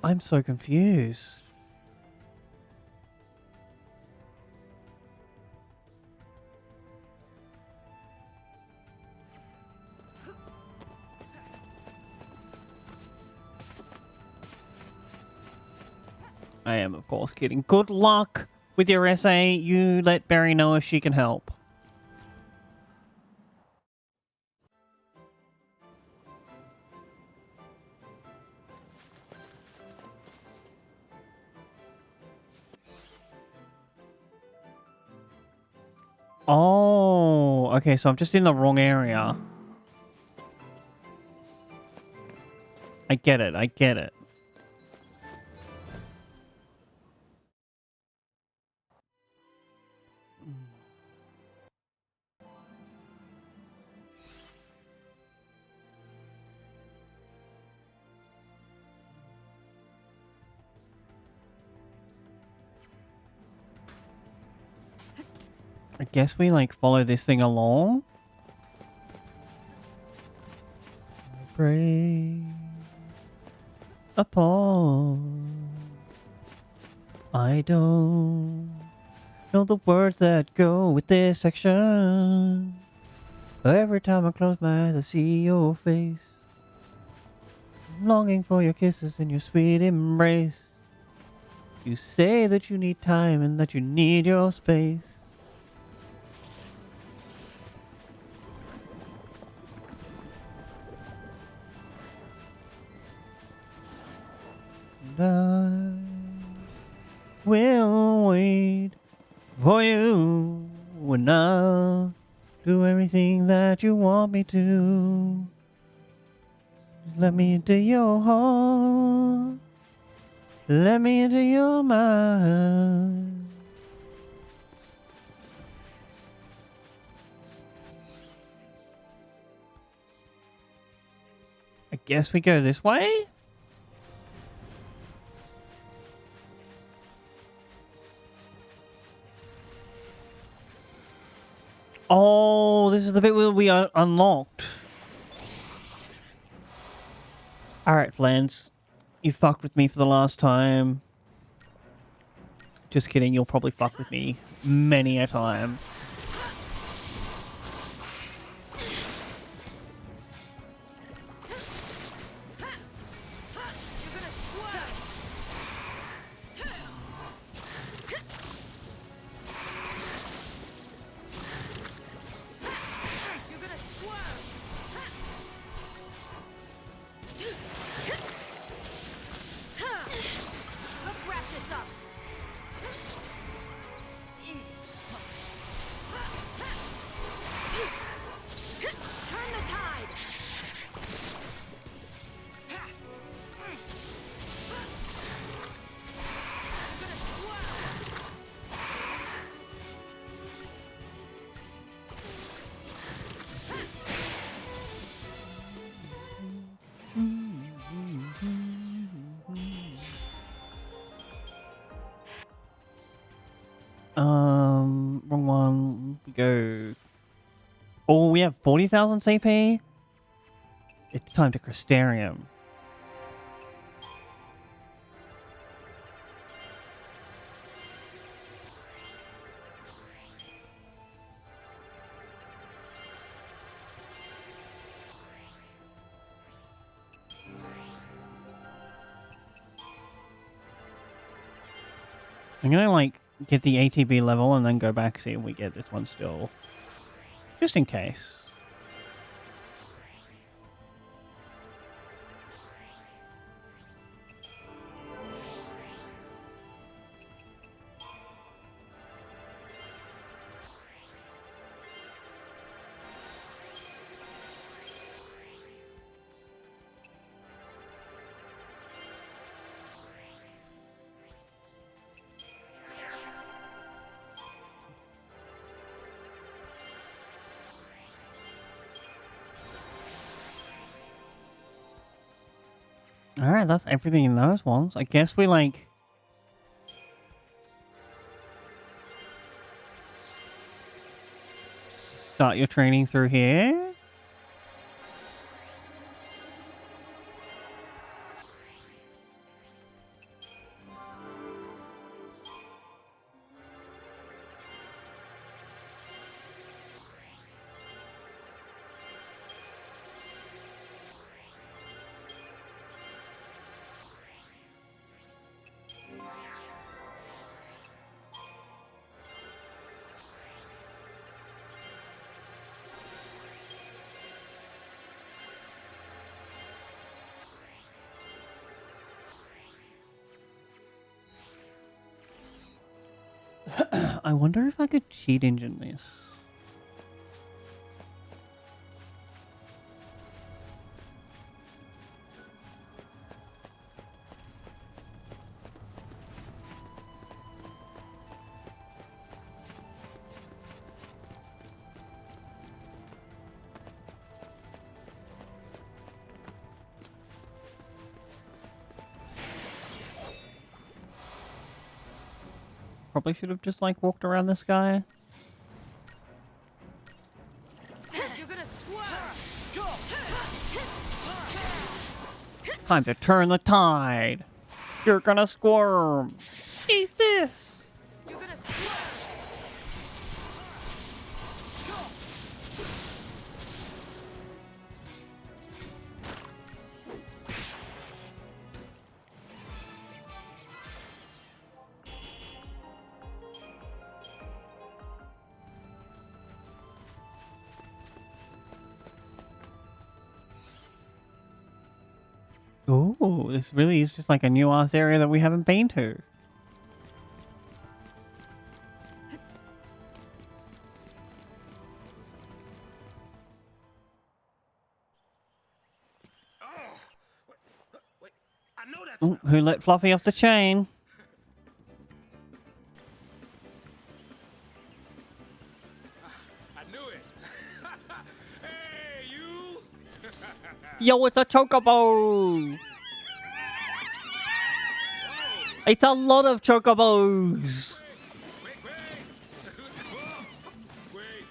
I'm so confused. I am, of course, kidding. Good luck with your essay. You let Barry know if she can help. Oh, okay, so I'm just in the wrong area. I get it, I get it. I guess we, like, follow this thing along. Break apart. I don't know the words that go with this section. But every time I close my eyes, I see your face. I'm longing for your kisses and your sweet embrace. You say that you need time and that you need your space. And I will wait for you, and I'll do everything that you want me to. Let me into your heart. Let me into your mind. I guess we go this way? Oh, this is the bit where we are unlocked. Alright, Flans. You fucked with me for the last time. Just kidding, you'll probably fuck with me many a time. Let's wrap this up. Turn the tide. Wrong one. We go. Oh, we have 40,000 CP. It's time to Crystarium. I'm gonna like get the ATB level and then go back see if we get this one still. Just in case. Alright, that's everything in those ones. I guess we like... start your training through here? I wonder if I could cheat engine this. Probably should have just like walked around this guy. You're gonna swerve. Time to turn the tide. You're gonna squirm. Eat this. You're gonna swerve. Oh, this really is just like a new ass area that we haven't been to. Wait, I know that's Ooh, who let Fluffy off the chain? I knew it. Hey, you! Yo, it's a chocobo! It's a lot of chocobos! Wait! Wait! Hey,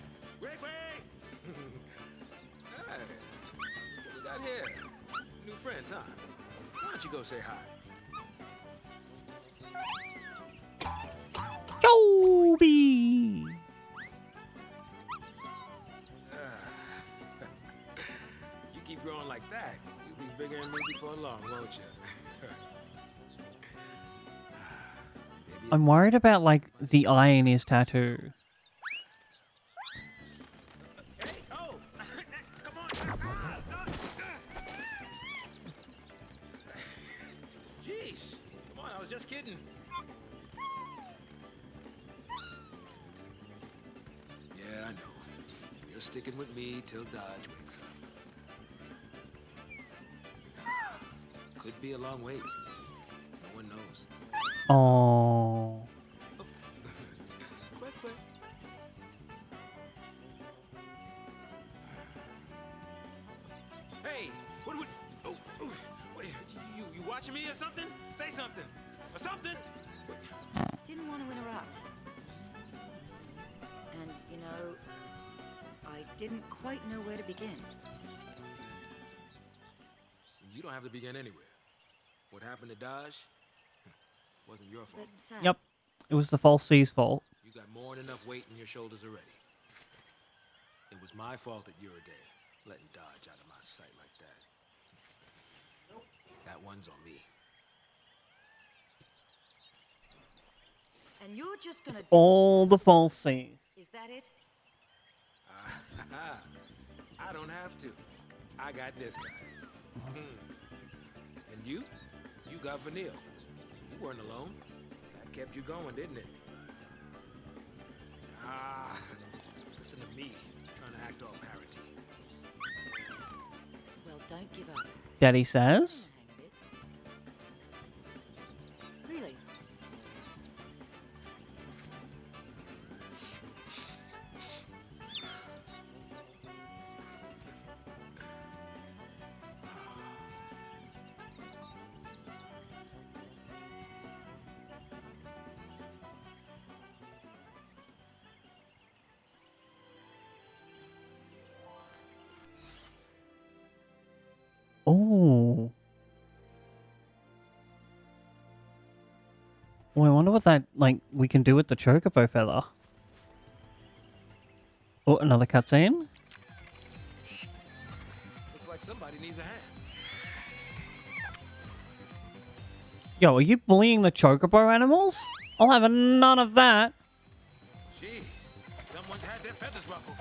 what we got here? New friends, huh? Why don't you go say hi? Joby! You keep growing like that, you'll be bigger than me before long, won't you? Maybe I'm worried about like the eye in his tattoo. Hey, oh! Come on! Jeez! Come on, I was just kidding. Yeah, I know. You're sticking with me till Dodge wakes up. Could be a long wait. No one knows. Oh. Quick. Hey, what would? Oh, wait, you watching me or something? Say something, or something. Didn't want to interrupt. And, you know, I didn't quite know where to begin. You don't have to begin anywhere. What happened to Dodge? Wasn't your fault. But Saz, Yep. It was the false C's fault. You got more than enough weight in your shoulders already. It was my fault at your day, letting Dodge out of my sight like that. That one's on me. and you're just gonna do... All the false C's. Is that it? I don't have to. I got this guy. And you? You got Vanille. You weren't alone. That kept you going, didn't it? Listen to me, trying to act all parenty. Well, don't give up. Daddy says. Hang a bit. Really? Oh. Well, I wonder what that, like, we can do with the chocobo feather. Oh, another cutscene. Looks like somebody needs a hand. Yo, are you bullying the chocobo animals? I'll have none of that. Jeez, someone's had their feathers ruffled.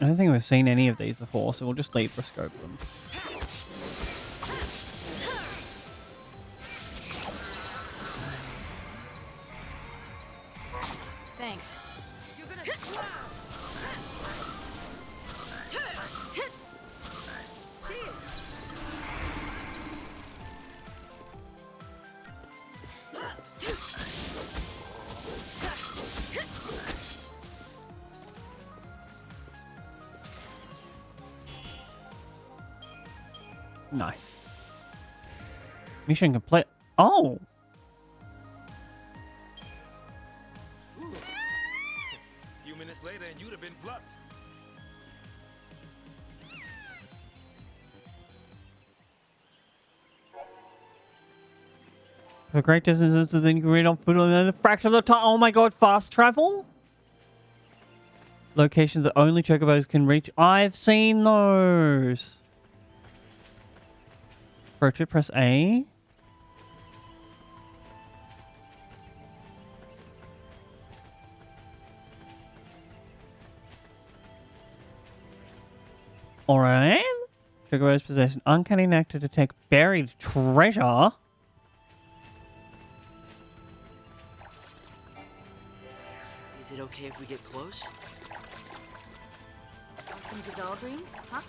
I don't think we've seen any of these before, so we'll just Libra scope them. Thanks. You're gonna. Nice. Mission complete. Oh! A few minutes later, and you'd have been plucked. For great distances, then you can read on foot on the fraction of the time. Oh my god, fast travel? Locations that only chocobos can reach. I've seen those. Approach it, press A. Alright. Chocobo's possession. Uncanny knack to detect buried treasure. Is it okay if we get close? Want some gazelle greens? Huh?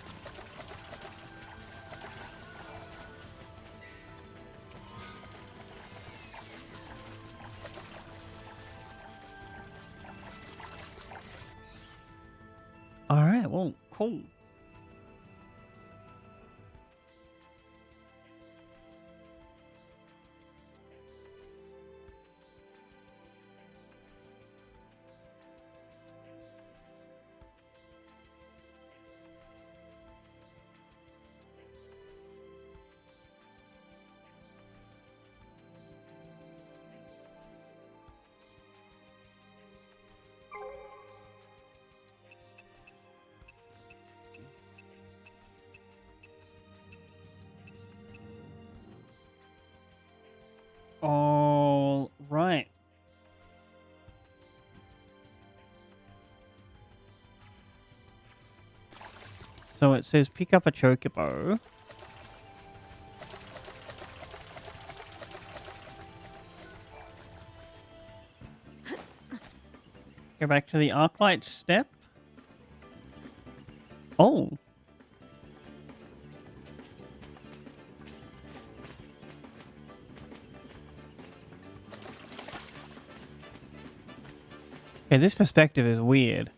Alright, well, cool. All right. So it says pick up a chocobo. Go back to the Arclight step. Oh. Okay, this perspective is weird.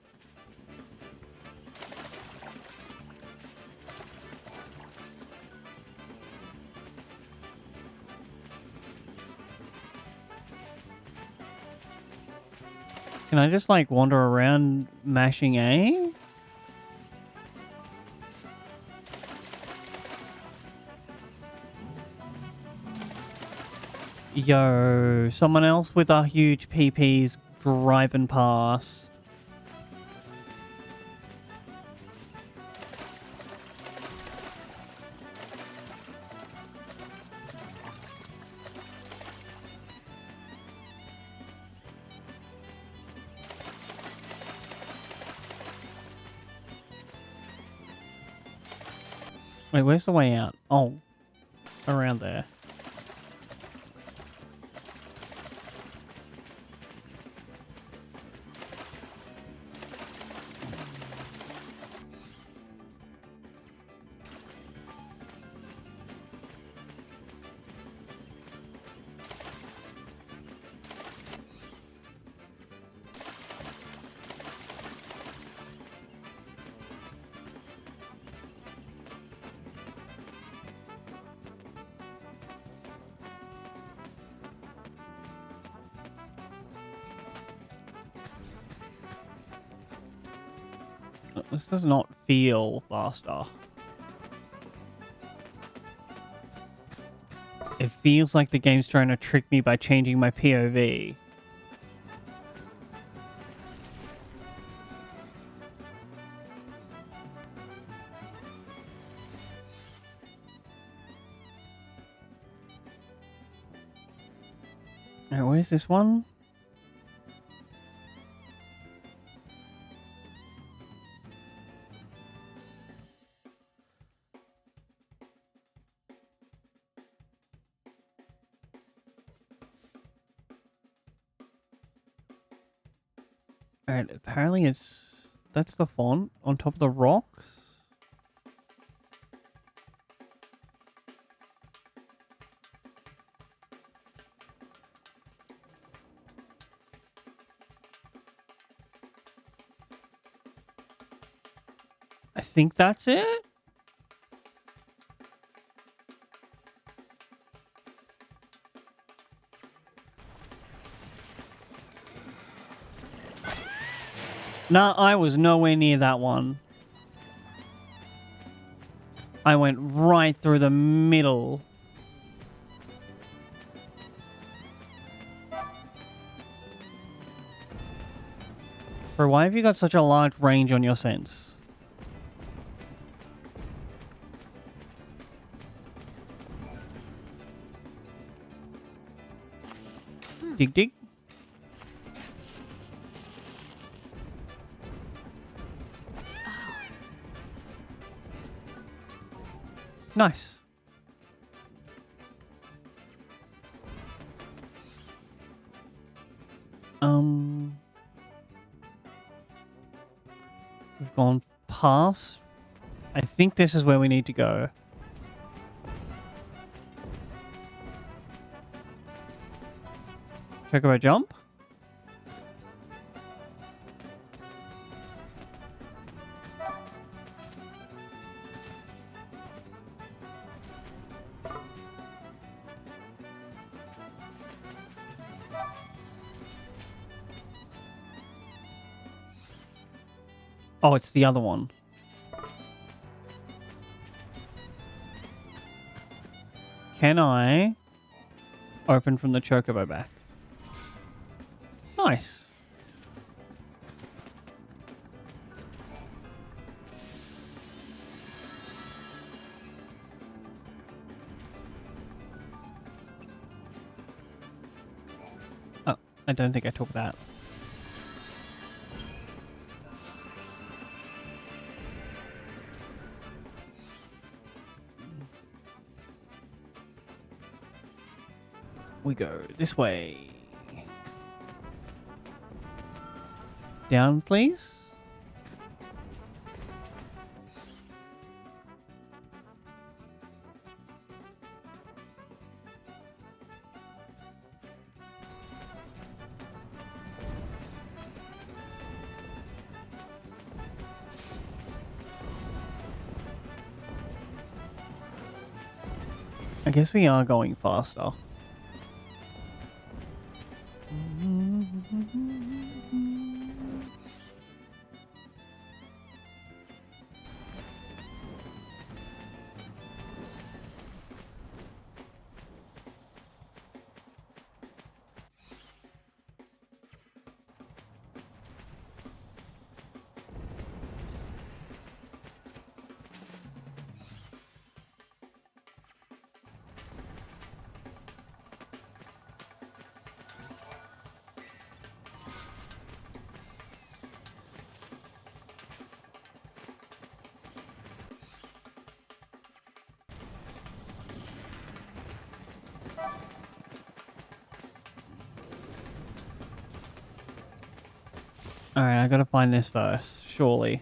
Can I just like wander around mashing A? Yo, someone else with a huge PP's driving past. Wait, where's the way out? Oh, around there. This does not feel faster. It feels like the game's trying to trick me by changing my POV. Now, where's this one? Alright, apparently that's the font on top of the rocks. I think that's it. No, I was nowhere near that one. I went right through the middle. Bro, why have you got such a large range on your sense? Dig dig. Nice. We've gone past. I think this is where we need to go. Chocobo jump. Oh, it's the other one. Can I open from the chocobo back? Nice. Oh, I don't think I took that. We go this way. Down, please. I guess we are going faster. Alright, I gotta find this first, surely.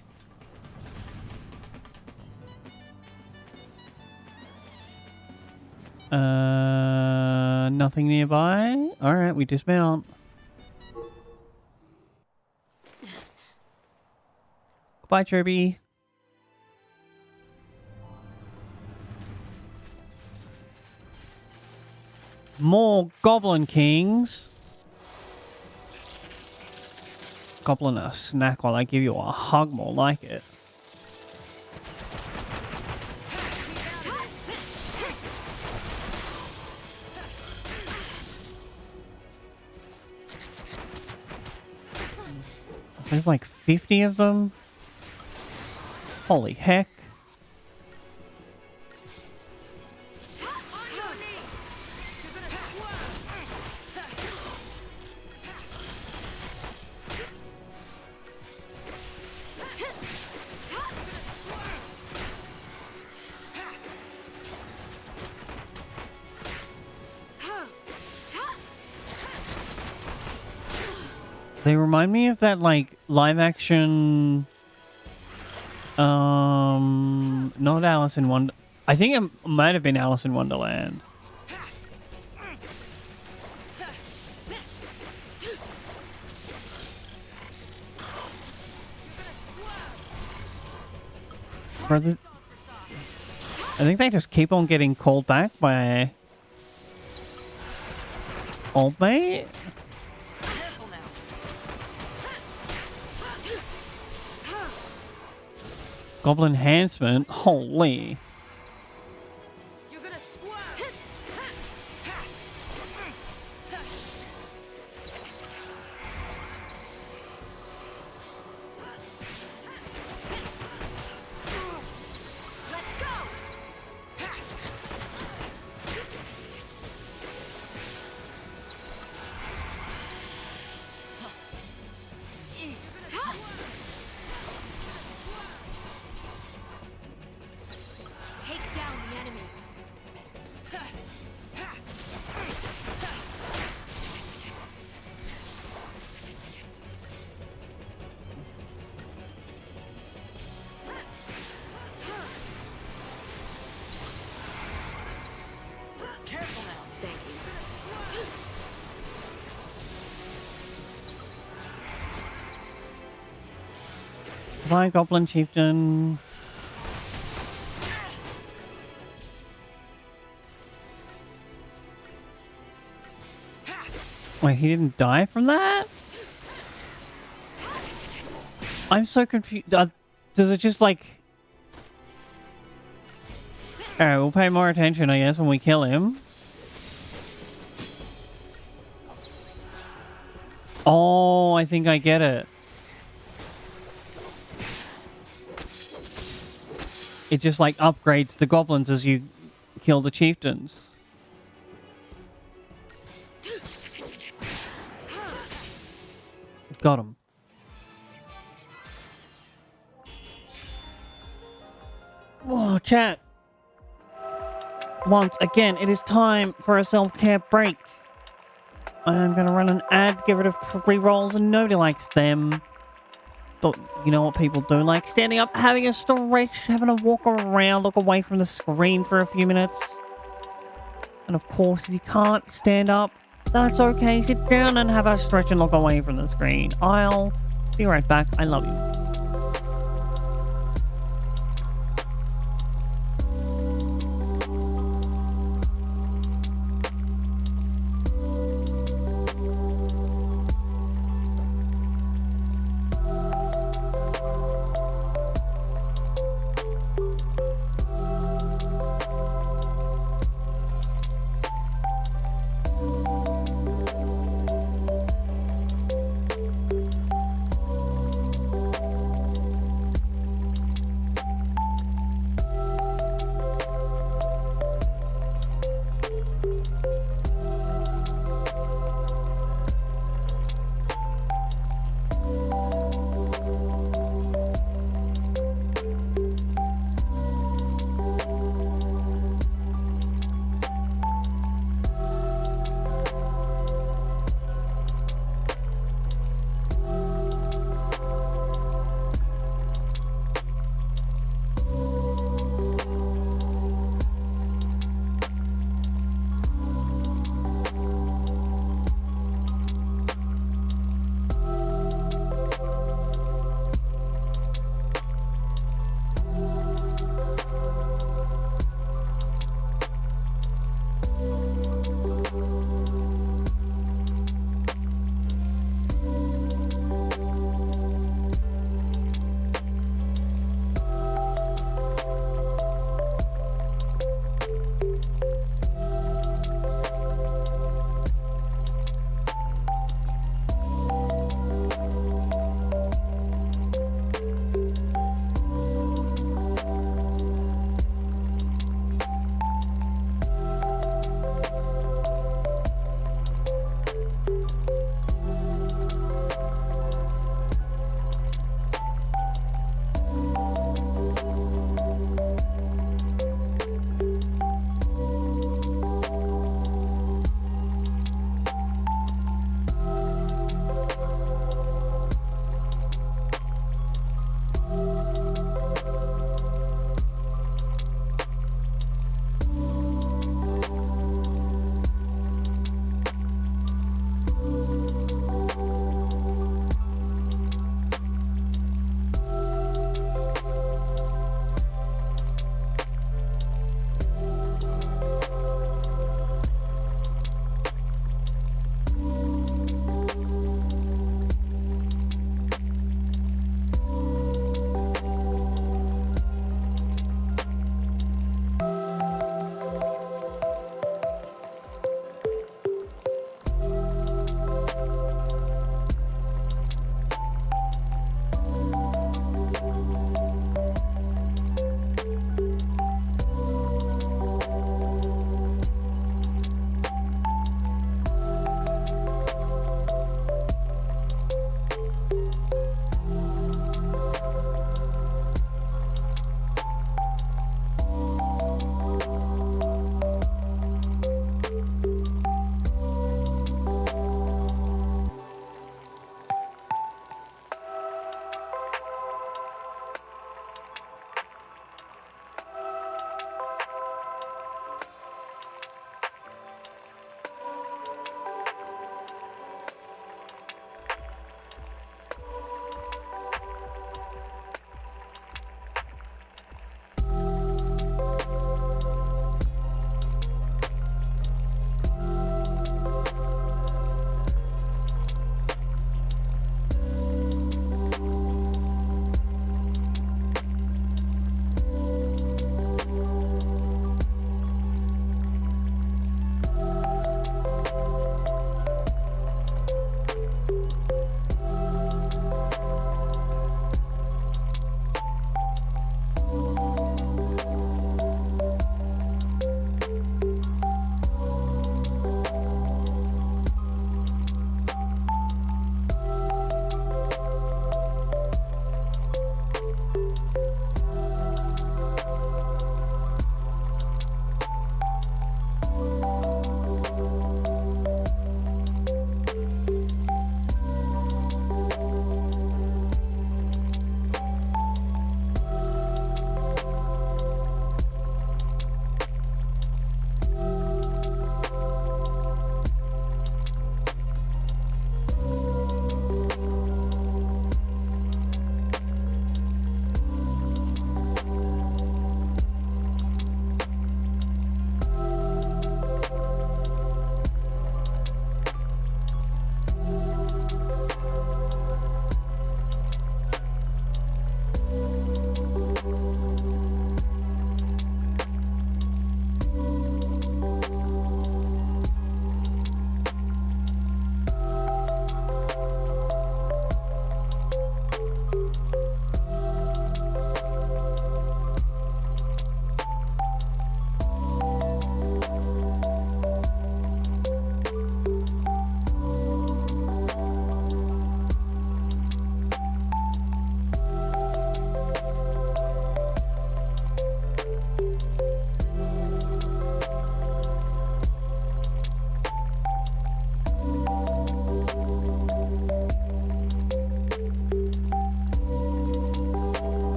Nothing nearby? Alright, we dismount. Goodbye, Chirpy. More Goblin Kings. Goblin a snack while I give you a hug, more like it. There's like 50 of them. Holy heck. They remind me of that, like, live action... Not Alice in Wonder... I think it might have been Alice in Wonderland. Brother... I think they just keep on getting called back by... Old mate? Careful now. Goblin Enhancement? Holy. You're gonna squirm. Let's go. Take down the enemy. Careful now. Thank you. Bye, Goblin Chieftain. Wait, he didn't die from that? I'm so confused. Does it just like... Alright, we'll pay more attention, I guess, when we kill him. Oh, I think I get it. It just like upgrades the goblins as you kill the chieftains. Got him. Whoa, chat. Once again, it is time for a self-care break. I am going to run an ad, get rid of re-rolls, and nobody likes them. But you know what people do like? Standing up, having a stretch, having a walk around, look away from the screen for a few minutes. And of course, if you can't stand up, that's okay. Sit down and have a stretch and look away from the screen. I'll be right back. I love you.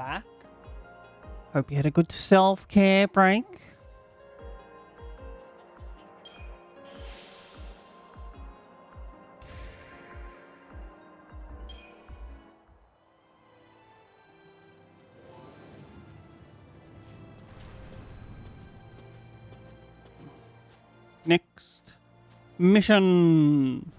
back. Hope you had a good self-care break. Next mission.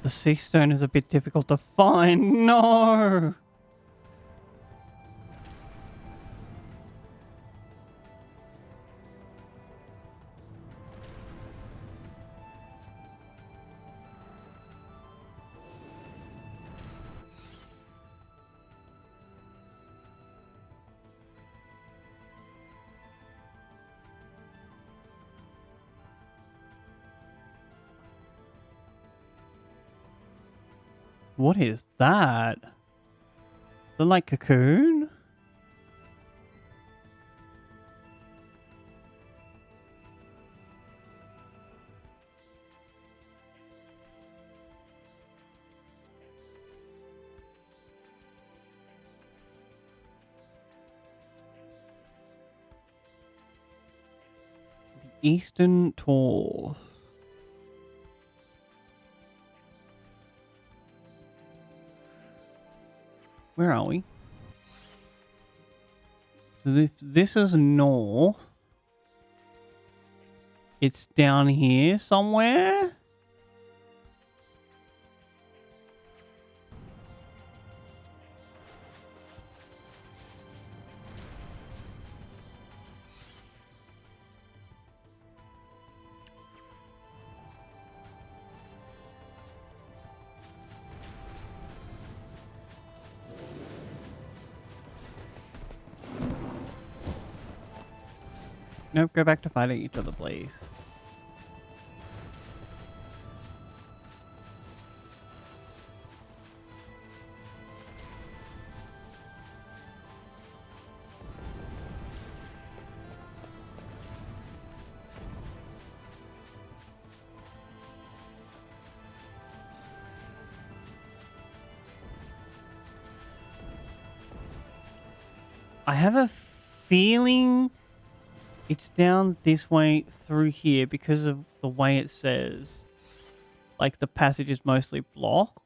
The sea stone is a bit difficult to find. No. What is that? Is it like cocoon? The Eastern Tour. Where are we? So this is north. It's down here somewhere. Nope, go back to fighting each other, please. I have a feeling it's down this way through here because of the way it says. Like the passage is mostly blocked.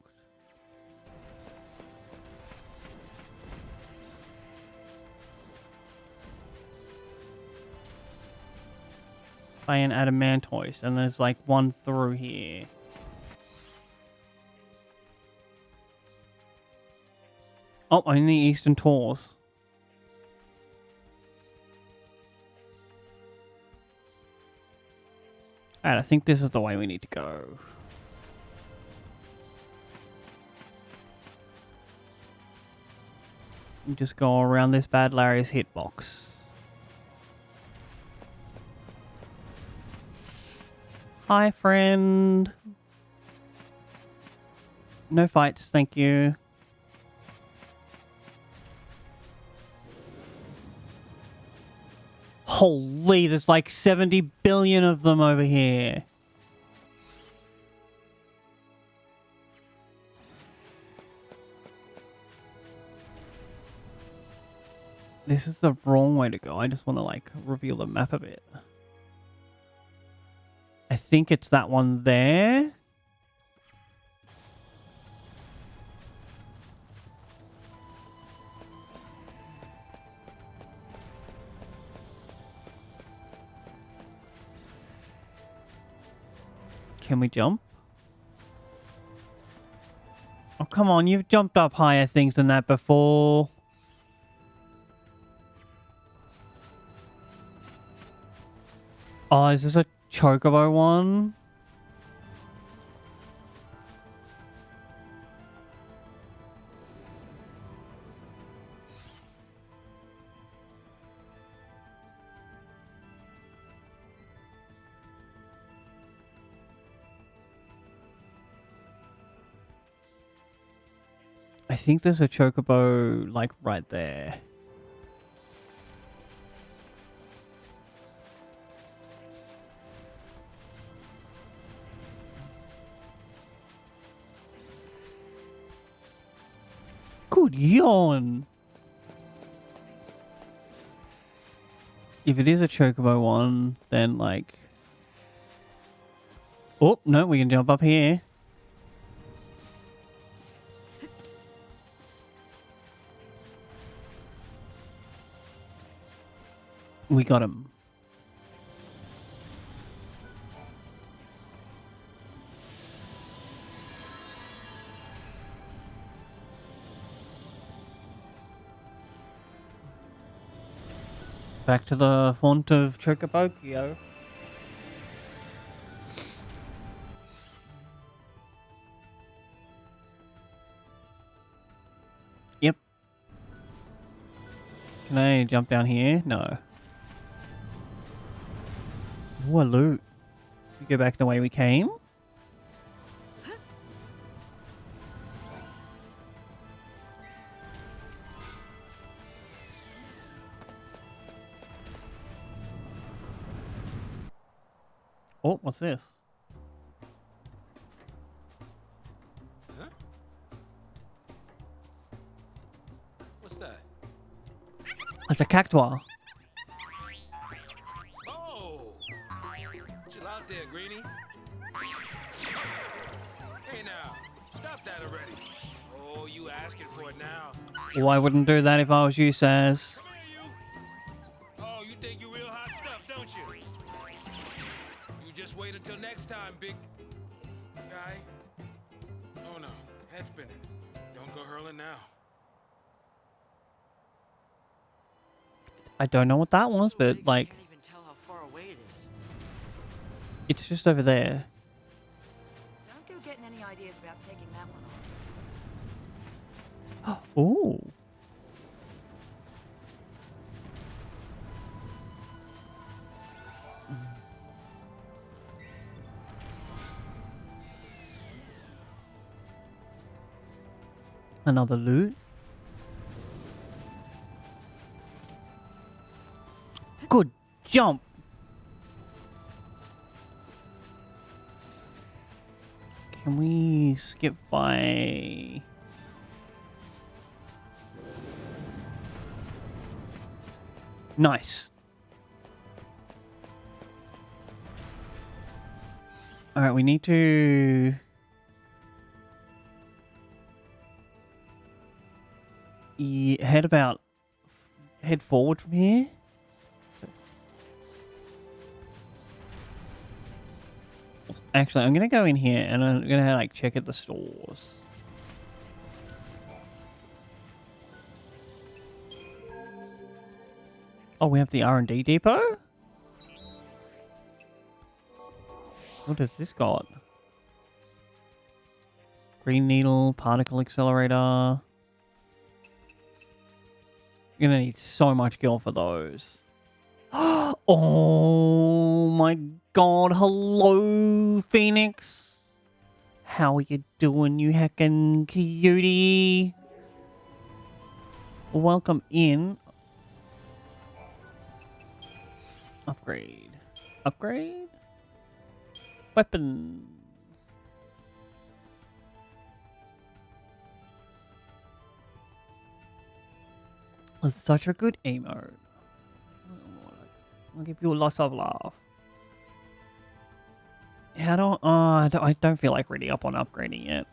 By an adamantoise, and there's like one through here. Oh, I'm in the Eastern Tours. Alright, I think this is the way we need to go. Just go around this bad Larry's hitbox. Hi, friend. No fights, thank you. Holy, there's like 70 billion of them over here. This is the wrong way to go. I just want to like reveal the map a bit. I think it's that one there. Can we jump? Oh, come on. You've jumped up higher things than that before. Oh, is this a chocobo one? I think there's a chocobo, like, right there. Good yawn. If it is a chocobo one, then like... Oh, no, we can jump up here. We got him. Back to the font of Chocobokio. Yep. Can I jump down here? No. Ooh, a loot. We go back the way we came. Oh, what's this? Huh? What's that? It's a cactuar. Oh! Chill out there, Greenie. Hey now, stop that already. Oh, you asking for it now. Well, I wouldn't do that if I was you, Saz. Come here, you. Oh, you think you real hot stuff, don't you? You just wait until next time, big guy. Oh no, head spinning. Don't go hurling now. I don't know what that was, So but big, like, I can't even tell how far away it is. it's just over there. Don't go getting any ideas about taking that one off. Ooh. Another loot. Good jump. Can we skip by... Nice. All right, we need to... head forward from here. Actually, I'm gonna go in here and I'm gonna like check at the stores. Oh, we have the R&D depot? What does this got? Green needle, particle accelerator. You're gonna need so much gil for those. Oh my god, hello, Phoenix. How are you doing, you heckin' cutie? Welcome in. Upgrade. Upgrade? Weapon. It's such a good emote. I'll give you lots of love. How do I don't feel like reading up on upgrading yet.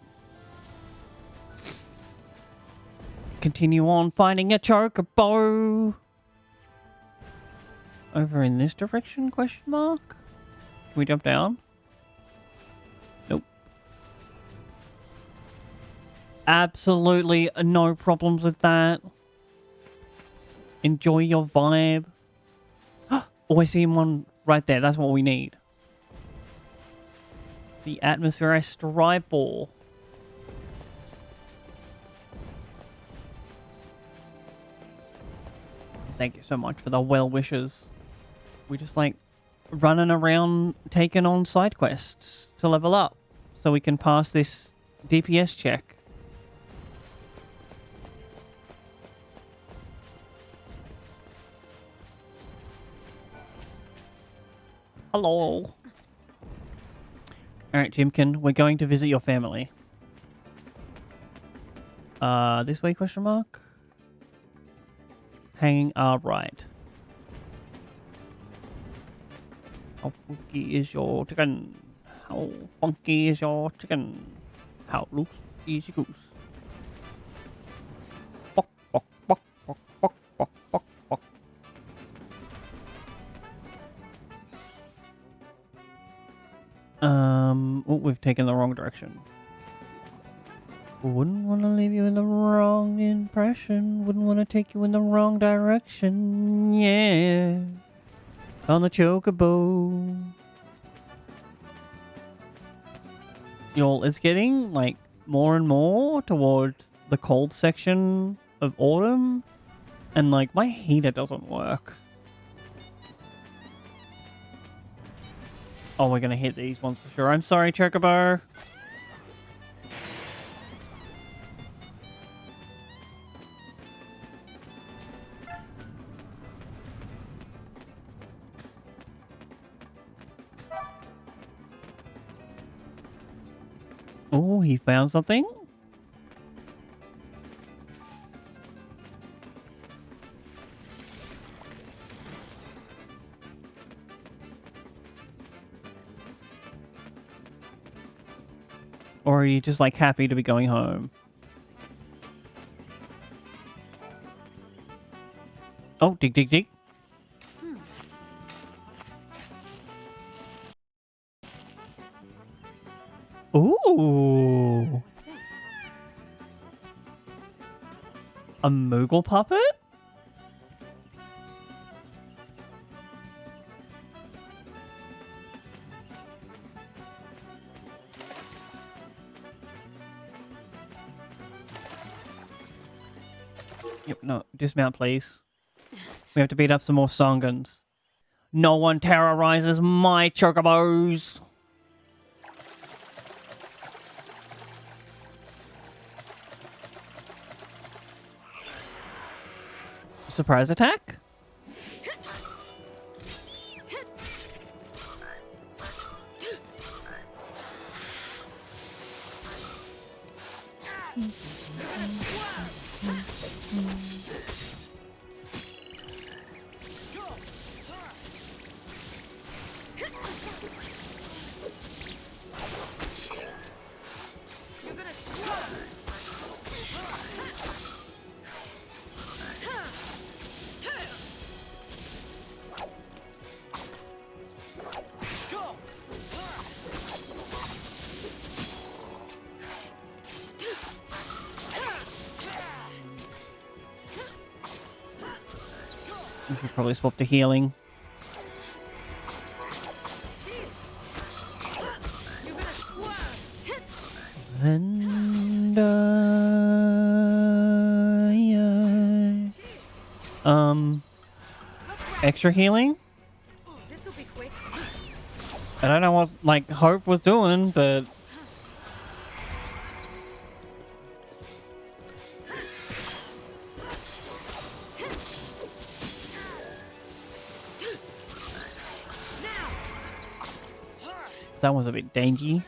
Continue on finding a chocobo. Over in this direction, question mark? Can we jump down? Nope. Absolutely no problems with that. Enjoy your vibe. Oh, I see one right there. That's what we need. The atmosphere I strive for. Thank you so much for the well wishes. We just like running around taking on side quests to level up so we can pass this DPS check. Hello. Alright, Jimkin, we're going to visit your family. This way, question mark? Hanging right. How funky is your chicken? How funky is your chicken? How loose is your goose? Bok, bok, bok, bok, bok, bok, bok, bok. Oh, we've taken the wrong direction. Wouldn't want to leave you in the wrong impression. Wouldn't want to take you in the wrong direction. Yeah. On the chocobo. Y'all, it's getting, like, more and more towards the cold section of autumn. And, like, my heater doesn't work. Oh, we're gonna hit these ones for sure. I'm sorry, Chocobo. Oh, he found something? Or are you just, like, happy to be going home? Oh, dig, dig, dig. Ooh. What's this? A Moogle puppet? Yep, no, dismount, please. We have to beat up some more Songans. No one terrorizes my chocobos! Surprise attack? We should probably swap to healing. And extra healing? This'll be quick. I don't know what, like, Hope was doing, but... That was a bit dangy.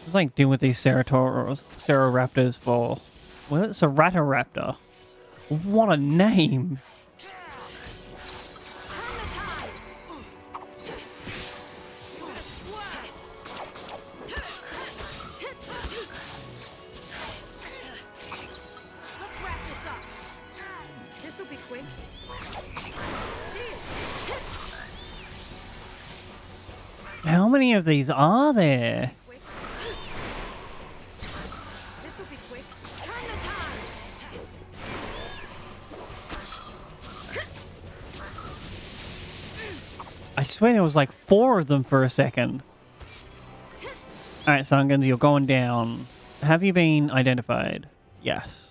It's like dealing with these Ceroraptors for... What? Ceratoraptor. What a name! This'll be quick. How many of these are there? This'll be quick. Turn the tide. I swear there was like 4 of them for a second. Alright, Sungans, you're going down. Have you been identified? Yes.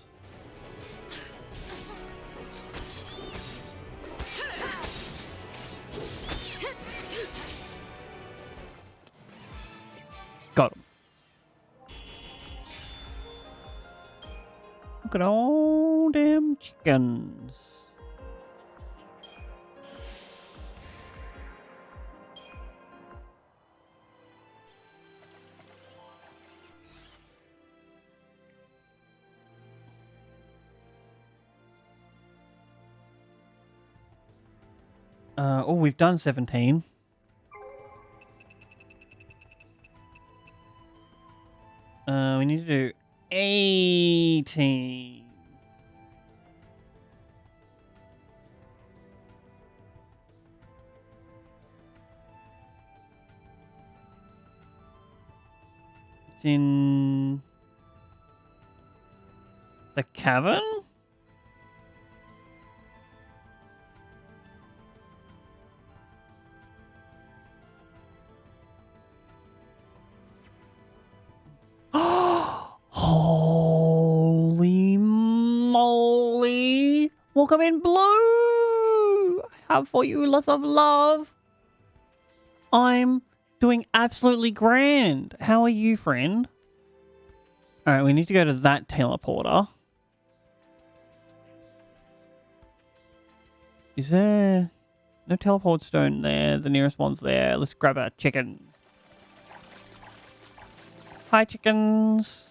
Got him. Look at all them chickens. Oh, we've done 17. We need to do 18. It's in the cavern? Holy moly! Welcome in, Blue! I have for you lots of love. I'm doing absolutely grand. How are you, friend? Alright, we need to go to that teleporter. Is there no teleport stone there? The nearest one's there. Let's grab a chicken. Hi, chickens.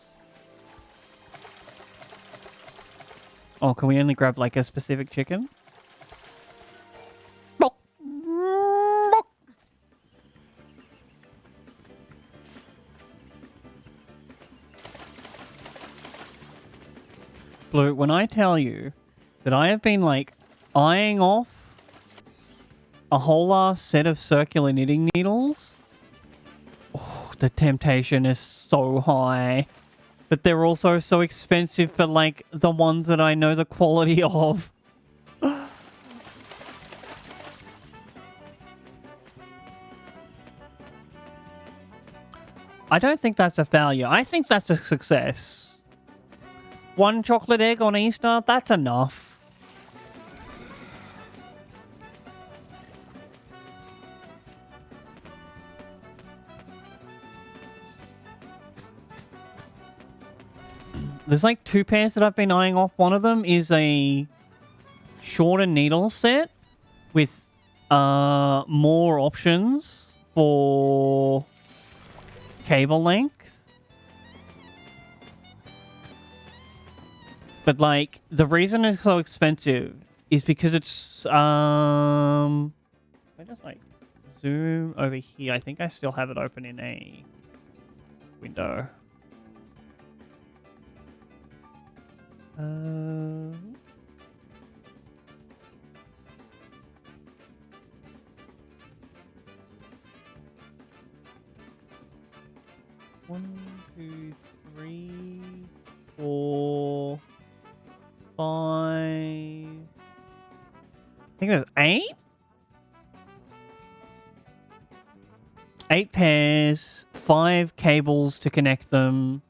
Oh, can we only grab like a specific chicken? Bonk. Bonk. Blue, when I tell you that I have been like eyeing off a whole ass set of circular knitting needles, oh, the temptation is so high. But they're also so expensive for like the ones that I know the quality of. I don't think that's a failure. I think that's a success. One chocolate egg on Easter, that's enough. There's like 2 pairs that I've been eyeing off. One of them is a shorter needle set with more options for cable length. But like the reason it's so expensive is because it's I just like zoom over here. I think I still have it open in a window. One, two, three, 4, 5. I think there's 8. 8 pairs, 5 cables to connect them.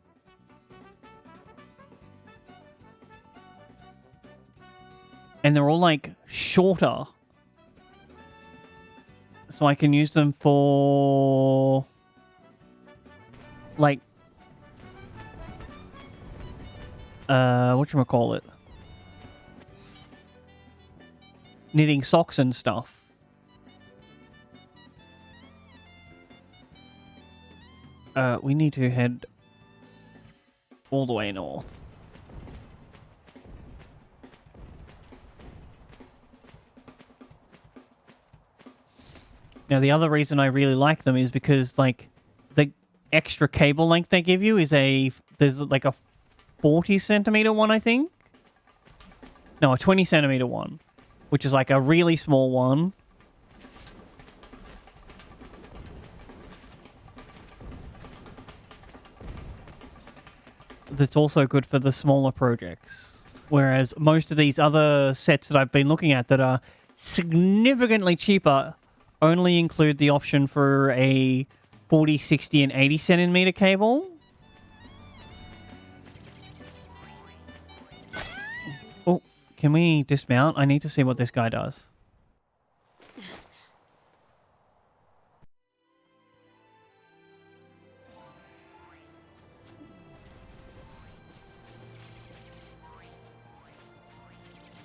And they're all like shorter. So I can use them for like whatchamacallit? Knitting socks and stuff. We need to head all the way north. Now, the other reason I really like them is because, like, the extra cable length they give you is there's like a 40 centimeter one, I think. No, a 20 centimeter one, which is like a really small one. That's also good for the smaller projects. Whereas most of these other sets that I've been looking at that are significantly cheaper only include the option for a 40, 60, and 80 centimeter cable. Oh, can we dismount? I need to see what this guy does.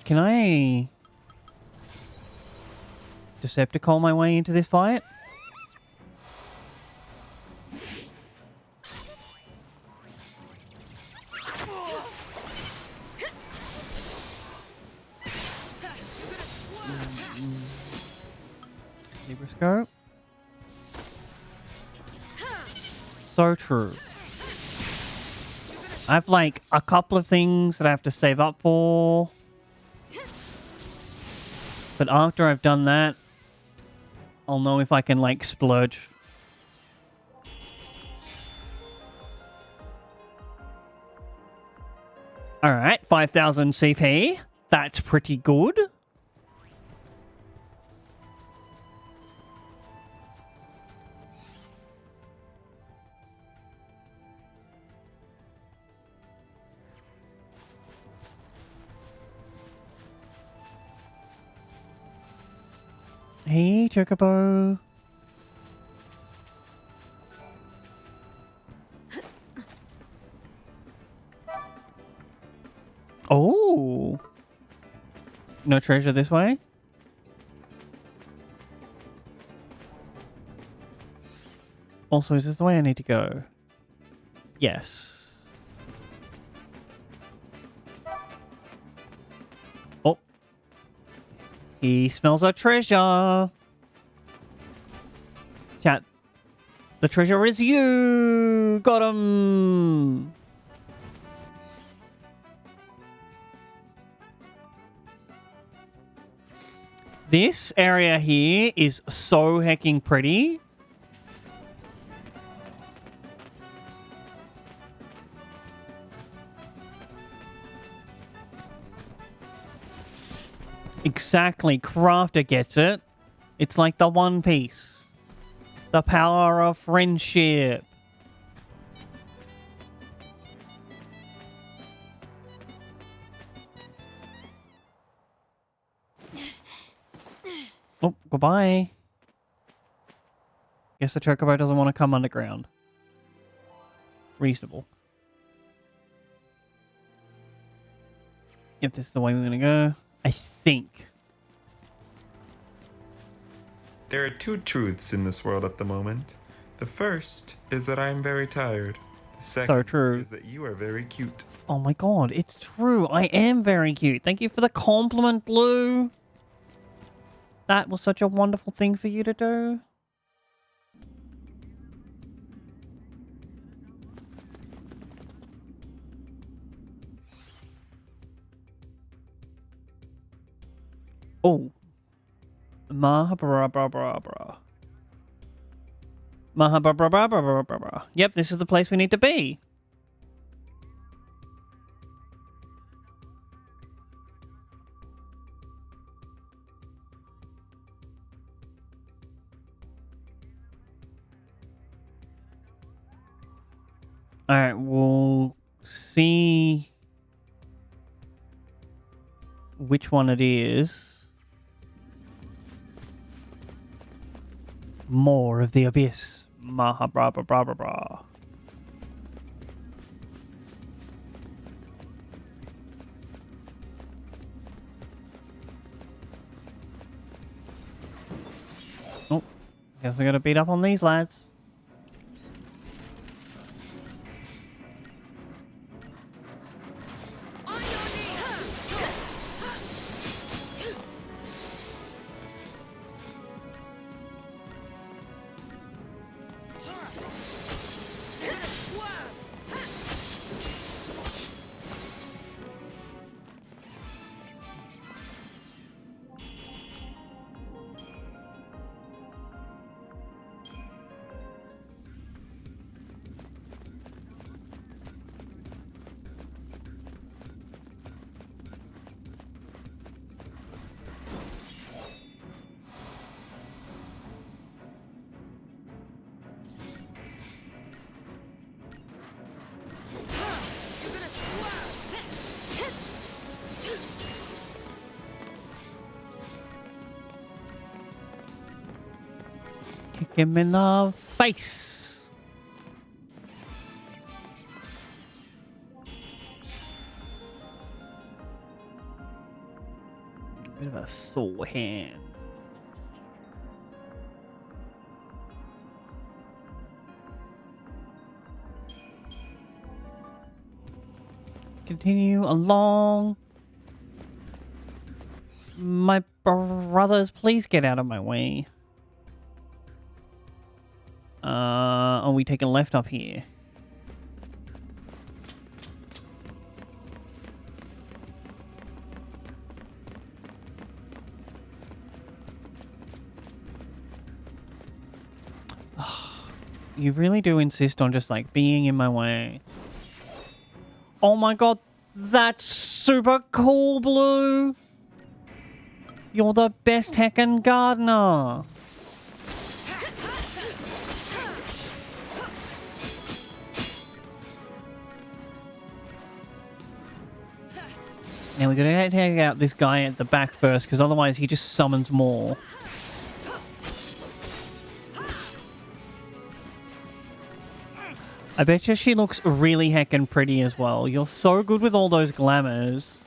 Can I Decepticon my way into this fight? go. So true. I have like a couple of things that I have to save up for. But after I've done that, I'll know if I can like splurge. Alright, 5,000 CP. That's pretty good. Hey, Chocobo. Oh. No treasure this way? Also, is this the way I need to go? Yes. Oh. He smells a treasure. Chat. The treasure is you. Got him. This area here is so hecking pretty. Exactly, Crafter gets it. It's like the One Piece. The power of friendship. Oh, goodbye. Guess the Chocobo doesn't want to come underground. Reasonable. Yep, this is the way we're going to go. I think. There are two truths in this world at the moment. The first is that I'm very tired. The second true. is that you are very cute. Oh my god, it's true. I am very cute. Thank you for the compliment, Blue. That was such a wonderful thing for you to do. Oh. Mahabra. Mahabra. Yep, this is the place we need to be. Alright, we'll see which one it is. More of the abyss. Mahabra. Oh, guess we gotta beat up on these lads. Kick him in the face. Bit of a sore hand. Continue along. My brothers, please get out of my way. Are we taking left up here? You really do insist on just like being in my way. Oh my god, that's super cool, Blue! You're the best heckin' gardener! Now we're gonna take out this guy at the back first, because otherwise he just summons more. I bet you she looks really heckin' pretty as well. You're so good with all those glamours.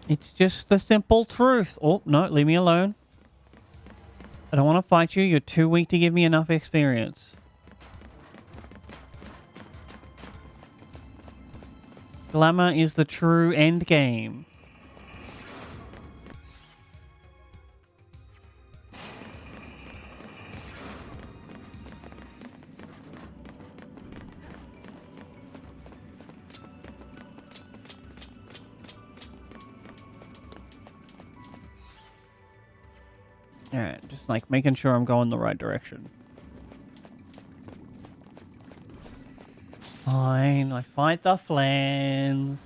It's just the simple truth. Oh, no, leave me alone. I don't want to fight you. You're too weak to give me enough experience. Glamour is the true end game. Alright, just like making sure I'm going the right direction. Fine, I fight the flans.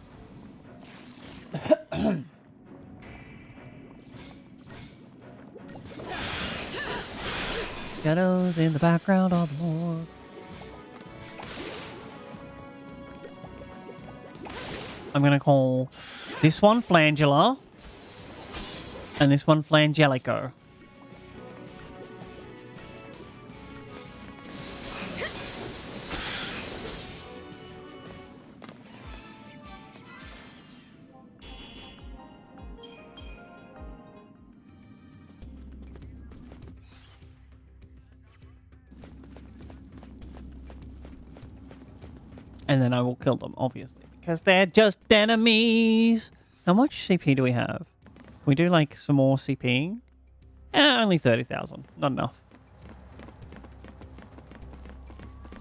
Shadows in the background of the morgue. I'm gonna call this one Flangela and this one Flangelico. And then I will kill them, obviously. Because they're just enemies! How much CP do we have? Can we do, like, some more CPing? Only 30,000. Not enough.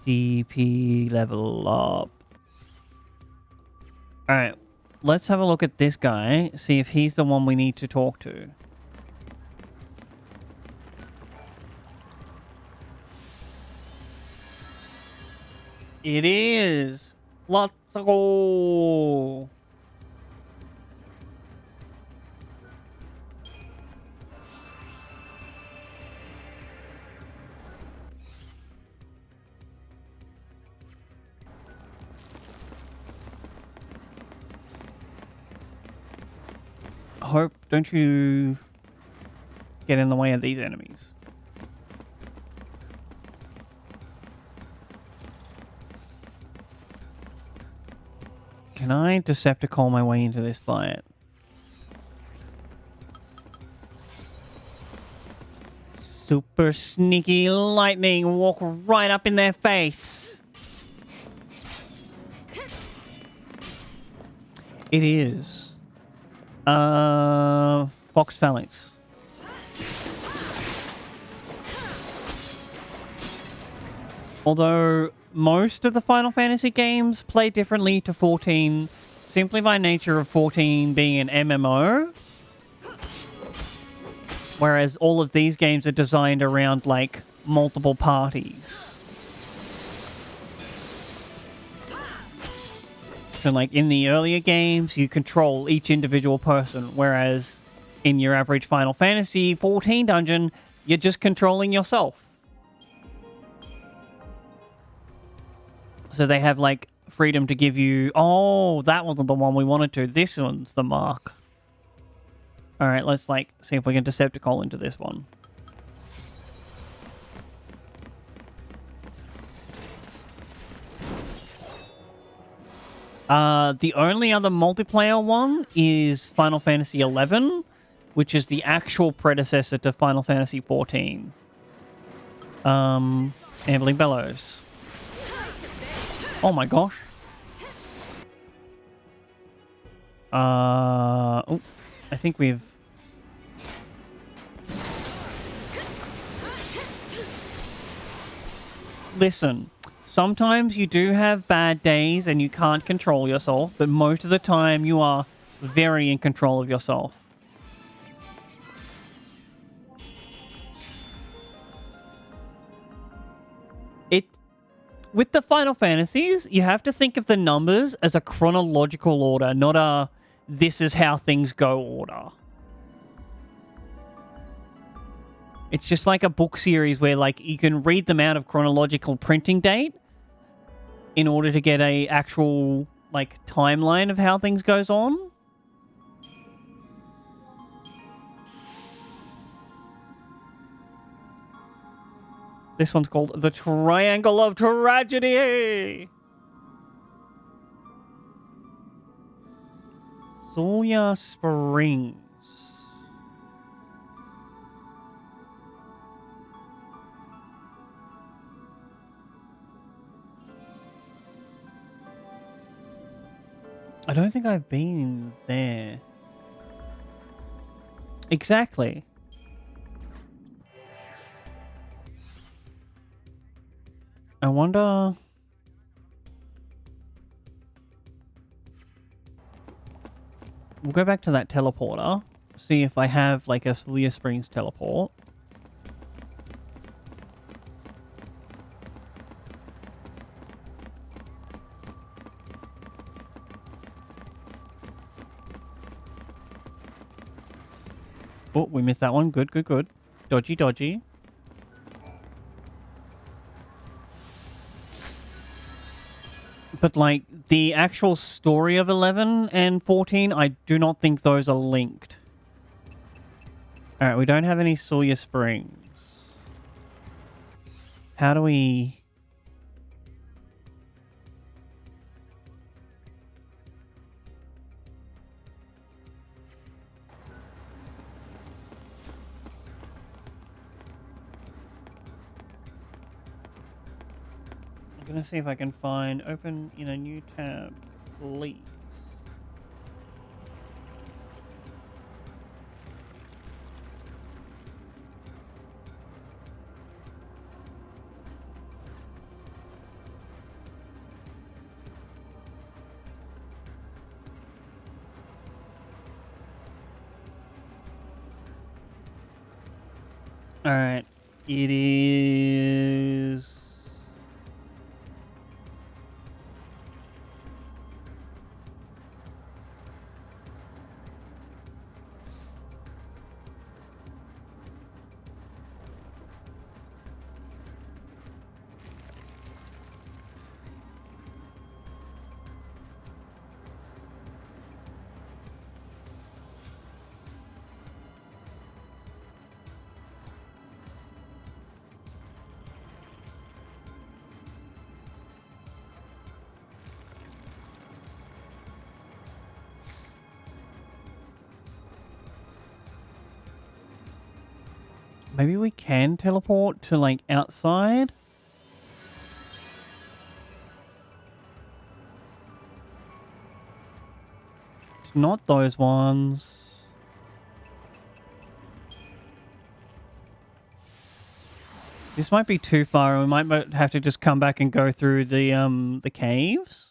CP level up. Alright. Let's have a look at this guy. See if he's the one we need to talk to. It is! Let's go! Hope, don't you get in the way of these enemies. Can I Decepticon my way into this fight? Super sneaky lightning, walk right up in their face. It is. Fox Phalanx. Although most of the Final Fantasy games play differently to 14 simply by nature of 14 being an MMO. Whereas all of these games are designed around, like, multiple parties. So, like, in the earlier games, you control each individual person, whereas in your average Final Fantasy 14 dungeon, you're just controlling yourself. So they have, like, freedom to give you... Oh, that wasn't the one we wanted to. This one's the mark. Alright, let's, like, see if we can Decepticon into this one. The only other multiplayer one is Final Fantasy XI, which is the actual predecessor to Final Fantasy XIV. Ambling Bellows. Oh my gosh. Oh, I think we've... Listen, sometimes you do have bad days and you can't control yourself, but most of the time you are very in control of yourself. With the Final Fantasies, you have to think of the numbers as a chronological order, not a this is how things go order. It's just like a book series where like you can read them out of chronological printing date in order to get a actual like timeline of how things goes on. This one's called The Triangle of Tragedy. Zoya Springs. I don't think I've been there. Exactly. I wonder... We'll go back to that teleporter. See if I have like a Celia Springs teleport. Oh, we missed that one. Good, good, good. Dodgy, dodgy. But, like, the actual story of 11 and 14, I do not think those are linked. Alright, we don't have any Sawyer Springs. How do we... I'm gonna see if I can find open in a new tab, please. Alright, it is... Maybe we can teleport to, like, outside? It's not those ones. This might be too far, and we might have to just come back and go through the caves.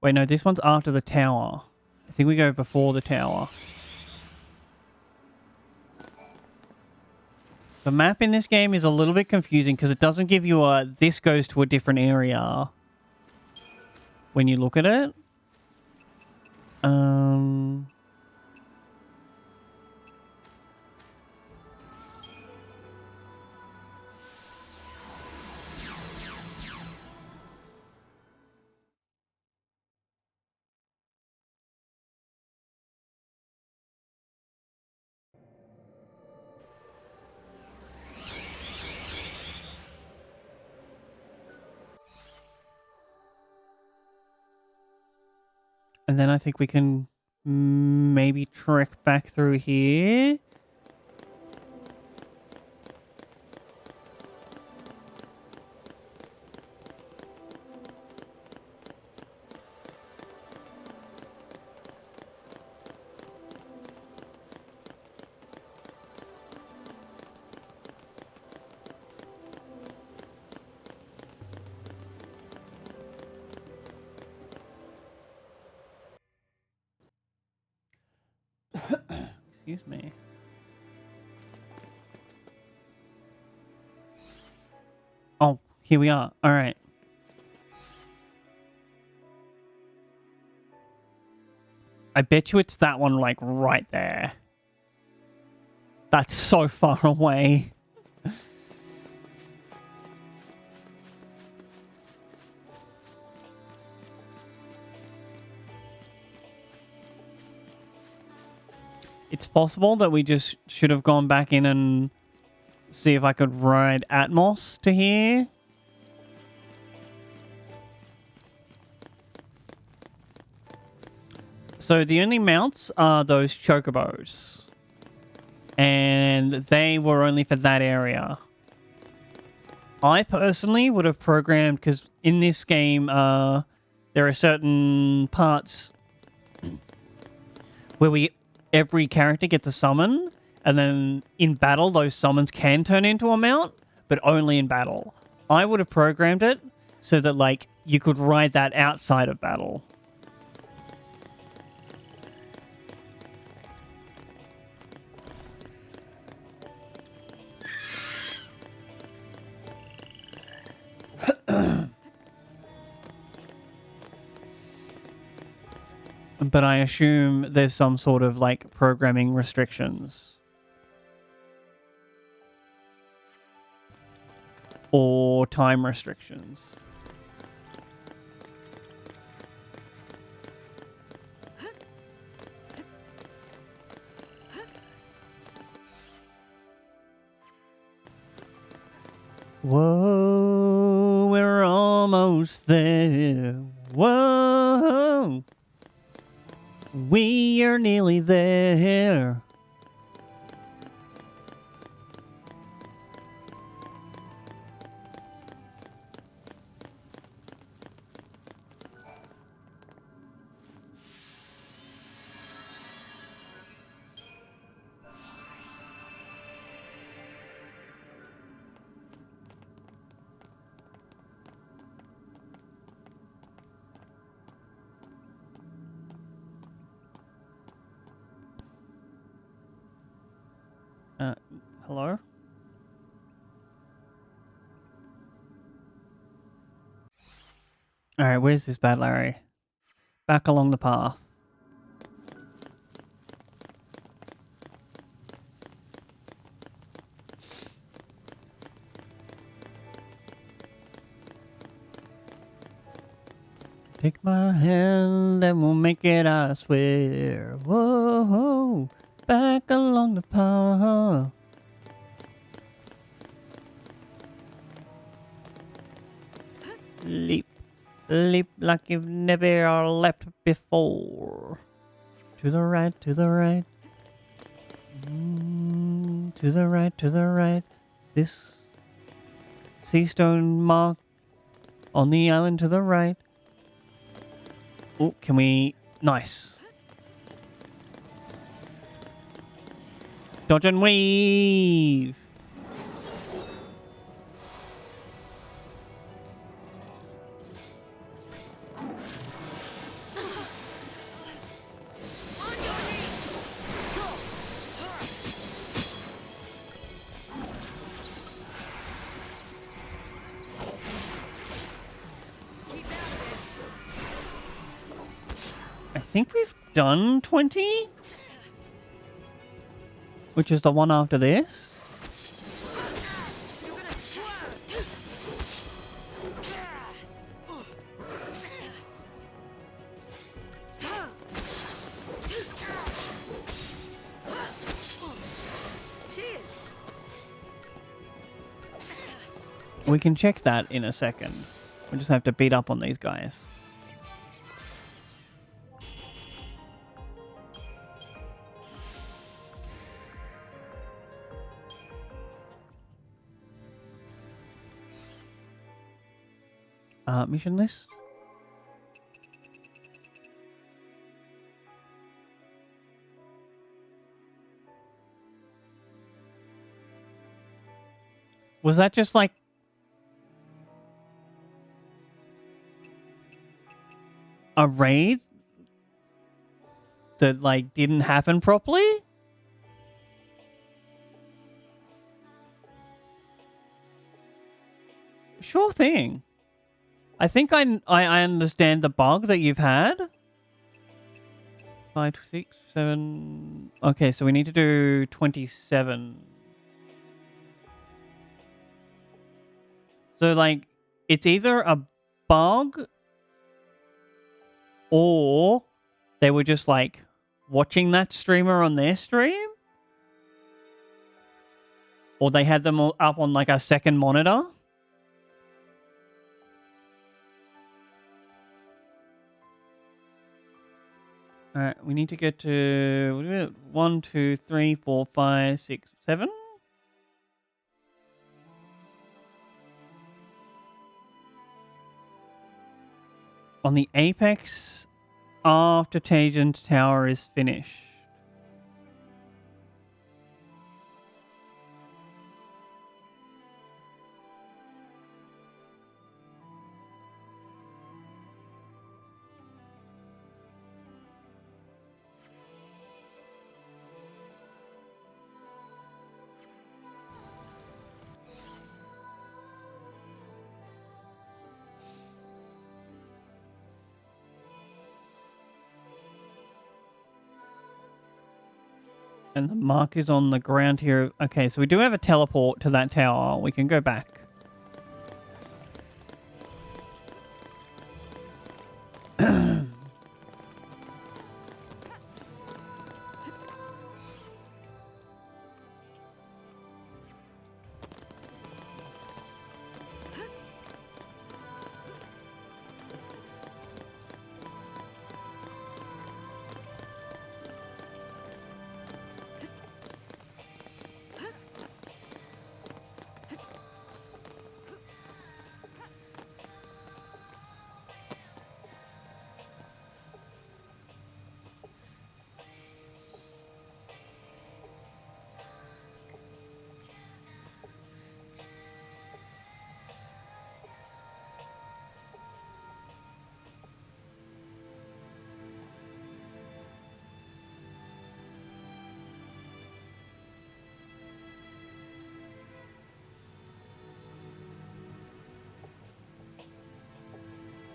Wait, no, this one's after the tower. I think we go before the tower. The map in this game is a little bit confusing because it doesn't give you a this goes to a different area when you look at it. And then I think we can maybe trek back through here. Excuse me. Oh, here we are. All right. I bet you it's that one, like, right there. That's so far away. It's possible that we just should have gone back in and see if I could ride Atmos to here. So the only mounts are those chocobos. And they were only for that area. I personally would have programmed, because in this game, there are certain parts where every character gets a summon, and then in battle, those summons can turn into a mount, but only in battle. I would have programmed it so that, like, you could ride that outside of battle. But I assume there's some sort of, like, programming restrictions. Or time restrictions. Whoa, we're almost there. Whoa. We are nearly there. Hello? Alright, where's this bad Larry? Back along the path. Take my hand and we'll make it, I swear. Whoa, back along the path. Leap, leap like you've never leapt before. To the right, to the right. To the right, to the right. This sea stone mark on the island to the right. Oh, can we... Nice. Dodge and weave. I think we've done 20? Which is the one after this? We can check that in a second. We just have to beat up on these guys. mission list. Was that just like a raid that like didn't happen properly? Sure thing. I think I understand the bug that you've had. 5, 6, 7. Okay, so we need to do 27. So like it's either a bug or they were just like watching that streamer on their stream, or they had them all up on like a second monitor. Alright, we need to get to 1, 2, 3, 4, 5, 6, 7. On the apex after Tajin's tower is finished. And the mark is on the ground here. Okay, so we do have a teleport to that tower. We can go back.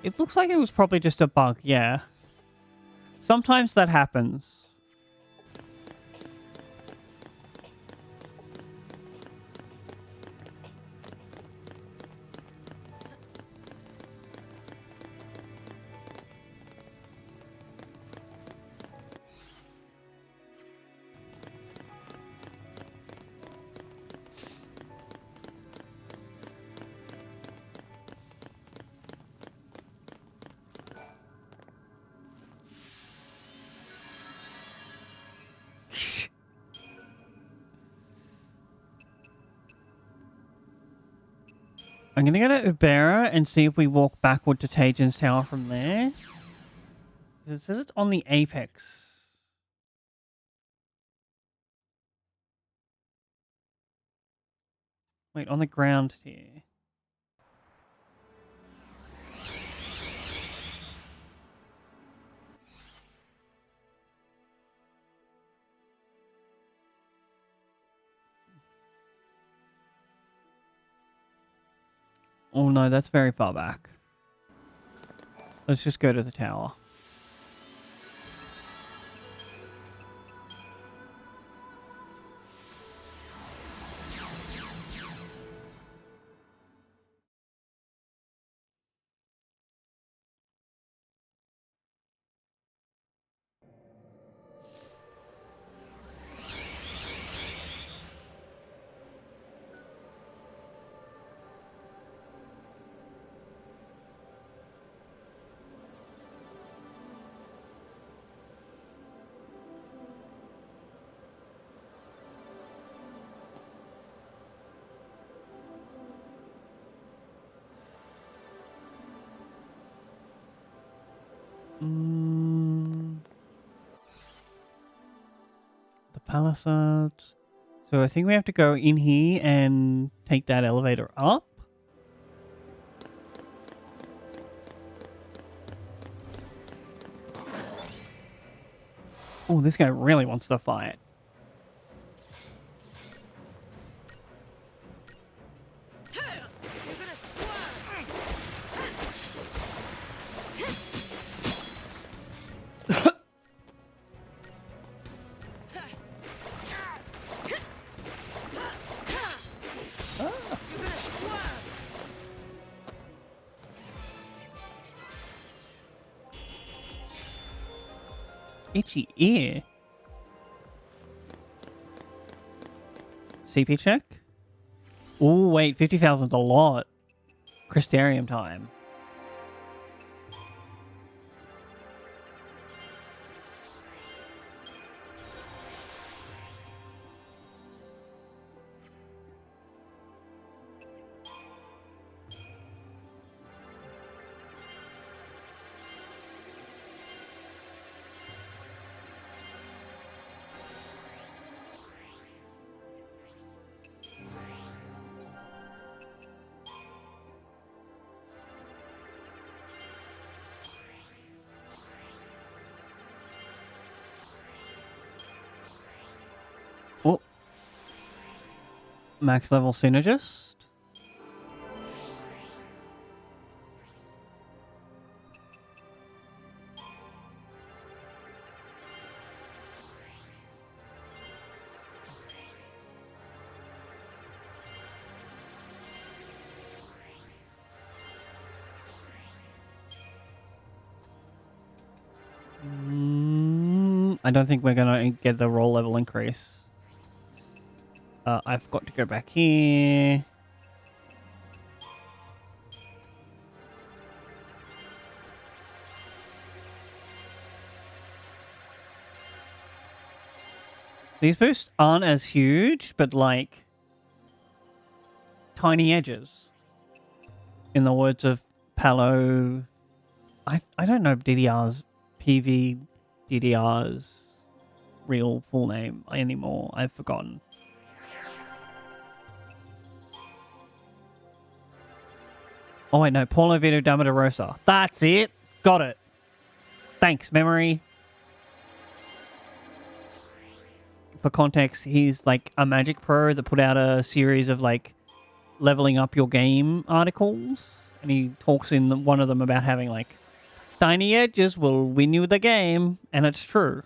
It looks like it was probably just a bug, yeah. Sometimes that happens. I'm gonna go to Ubera and see if we walk backward to Tajin's tower from there. It says it's on the apex. Wait, on the ground here. Oh no, that's very far back. Let's just go to the tower. The Palisades. So I think we have to go in here and take that elevator up. Oh, this guy really wants to fight. Itchy ear. CP check? Oh, wait, 50,000's a lot. Crystarium time. Oh. Max level synergist. I don't think we're gonna get the roll level increase. I've got to go back here. These boosts aren't as huge, but like tiny edges. In the words of Palo, I don't know DDR's PV DDR's real full name anymore. I've forgotten. Oh wait, no, Paulo Vito Damaderosa. That's it. Got it. Thanks, memory. For context, he's like a Magic Pro that put out a series of like leveling up your game articles, and he talks in one of them about having like tiny edges will win you the game, and it's true.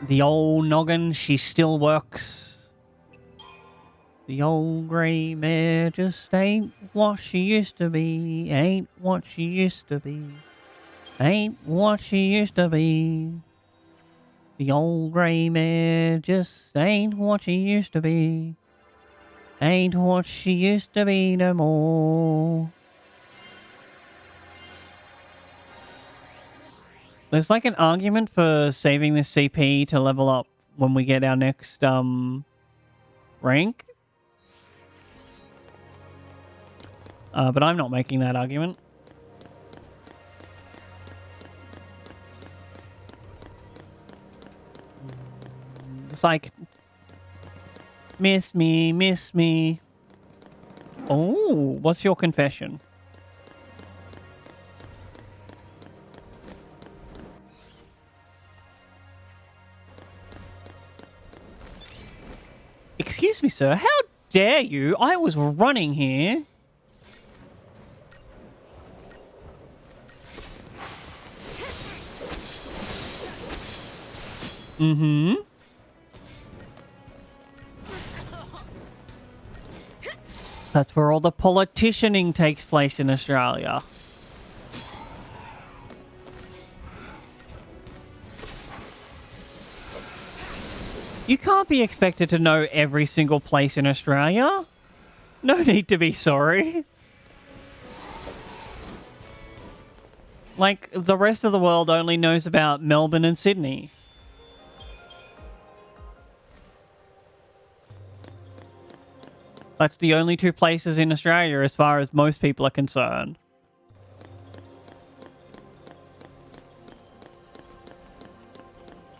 The old noggin, she still works. The old grey mare just ain't what she used to be. Ain't what she used to be. Ain't what she used to be. The old grey mare just ain't what she used to be. Ain't what she used to be no more. There's like an argument for saving this CP to level up when we get our next rank. But I'm not making that argument. It's like, miss me, miss me. Oh, what's your confession? Excuse me, sir. How dare you? I was running here. Mm-hmm. That's where all the politicianing takes place in Australia. You can't be expected to know every single place in Australia. No need to be sorry. Like, the rest of the world only knows about Melbourne and Sydney. That's the only two places in Australia as far as most people are concerned.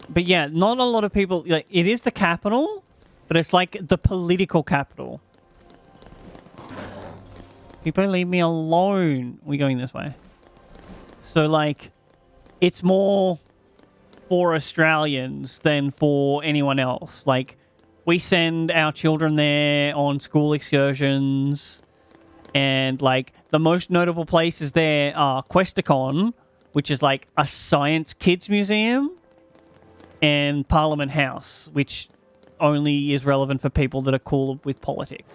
But yeah, not a lot of people... Like, it is the capital, but it's like the political capital. People leave me alone. We're going this way. So, like, it's more for Australians than for anyone else. Like, we send our children there on school excursions. And, like, the most notable places there are Questacon, which is, like, a science kids museum. And Parliament House, which only is relevant for people that are cool with politics.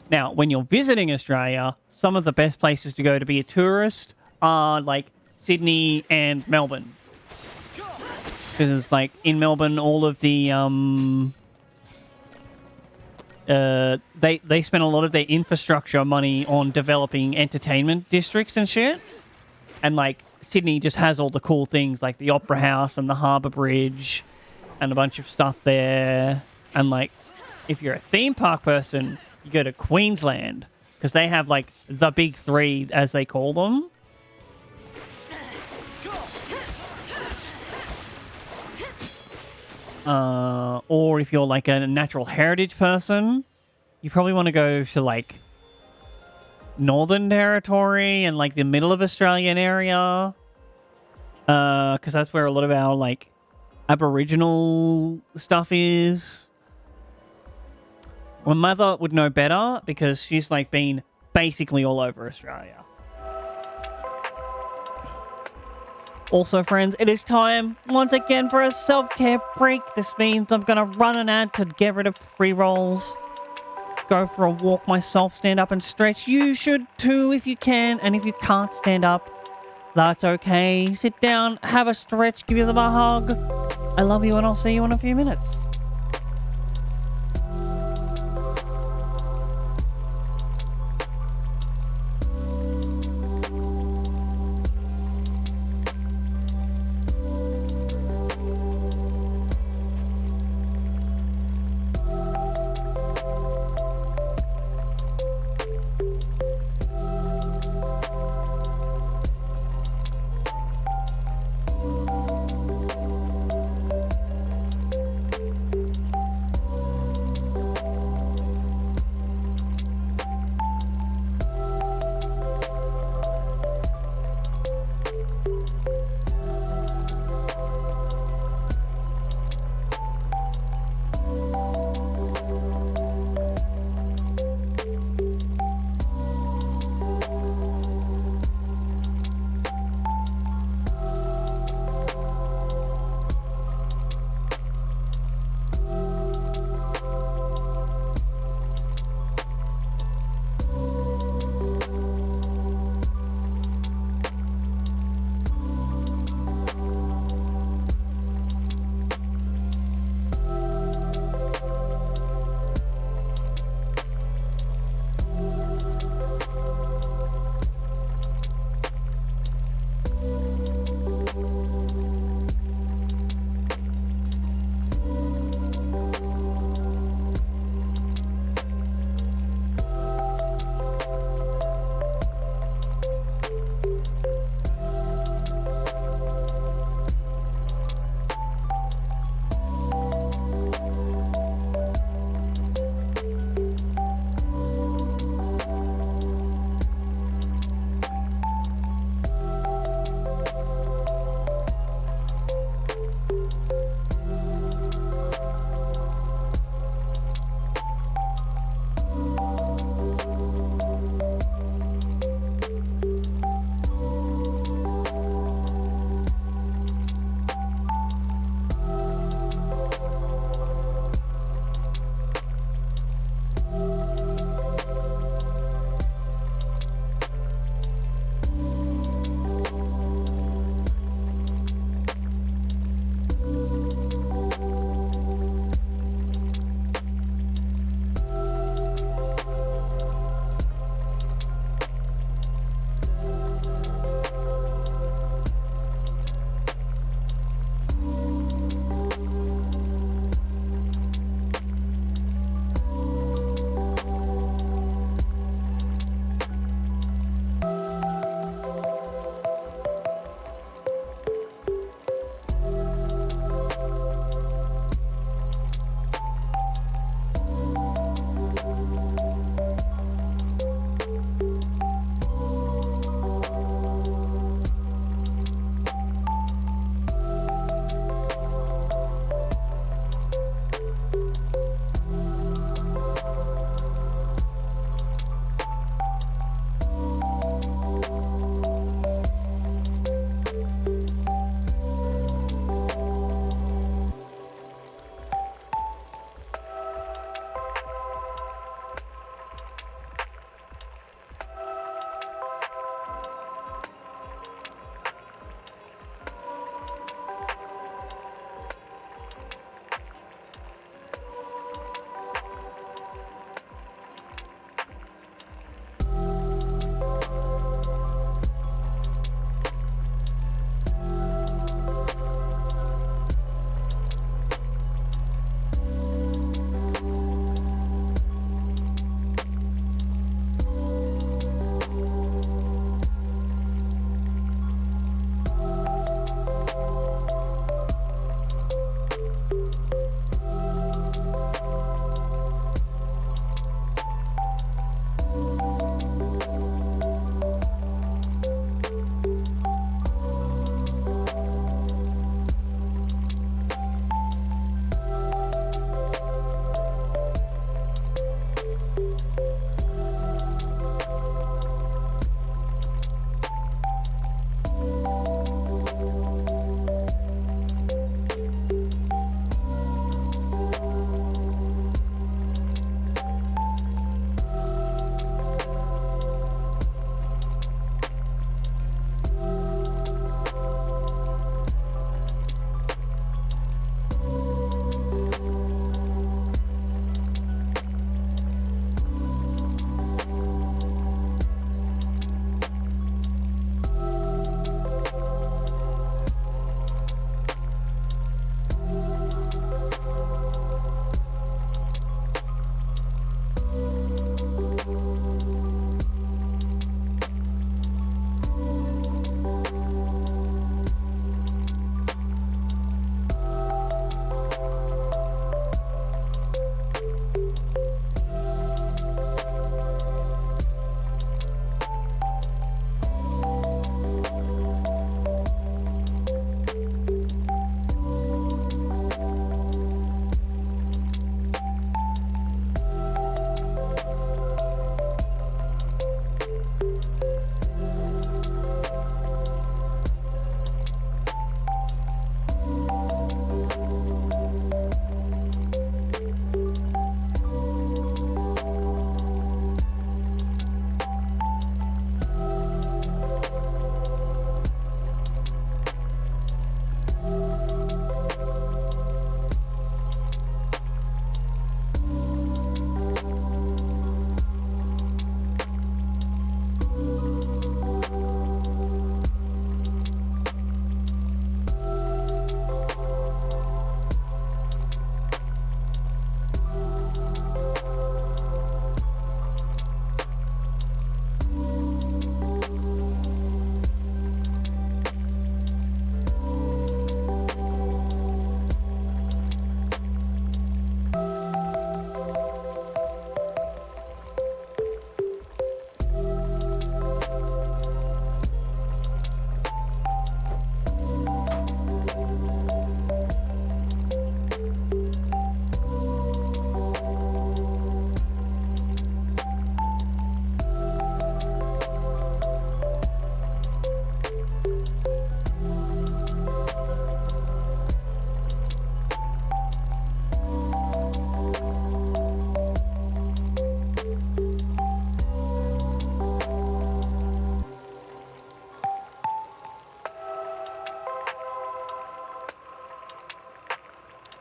Now, when you're visiting Australia, some of the best places to go to be a tourist are, like, Sydney and Melbourne. Because, like, in Melbourne, all of the, they spend a lot of their infrastructure money on developing entertainment districts and shit. And, like, Sydney just has all the cool things, like the Opera House and the Harbour Bridge and a bunch of stuff there. And, like, if you're a theme park person, you go to Queensland, because they have, like, the big three, as they call them. Or if you're, like, a natural heritage person, you probably want to go to, like, Northern Territory and, like, the middle of Australian area. Because that's where a lot of our, like, Aboriginal stuff is. My mother would know better because she's, like, been basically all over Australia. Also, friends, it is time once again for a self-care break. This means I'm going to run an ad to get rid of pre-rolls. Go for a walk myself, stand up and stretch. You should too if you can. And if you can't stand up, that's okay. Sit down, have a stretch, give them a hug. I love you and I'll see you in a few minutes.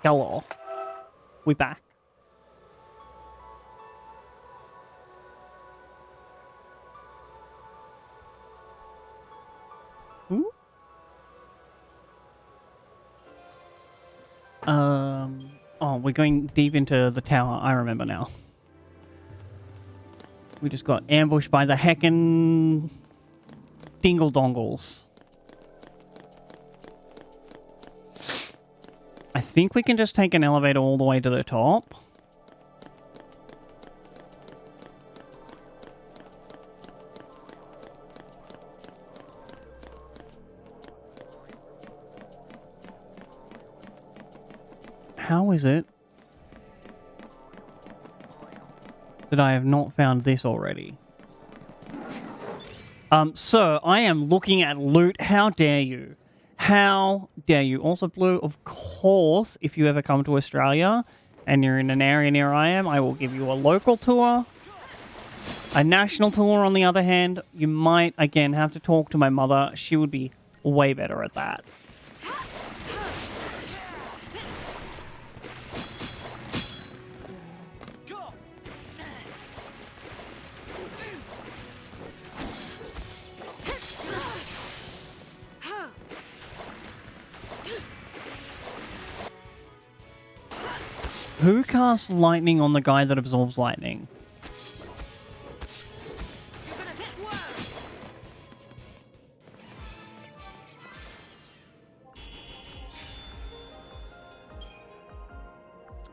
Hello. We back. Ooh. Oh, we're going deep into the tower. I remember now. We just got ambushed by the heckin' dingle dongles. I think we can just take an elevator all the way to the top. How is it that I have not found this already? Sir, I am looking at loot. How dare you? How dare you? Also, Blue, of course, if you ever come to Australia and you're in an area near I am, I will give you a local tour. A national tour, on the other hand, you might, again, have to talk to my mother. She would be way better at that. Who casts lightning on the guy that absorbs lightning?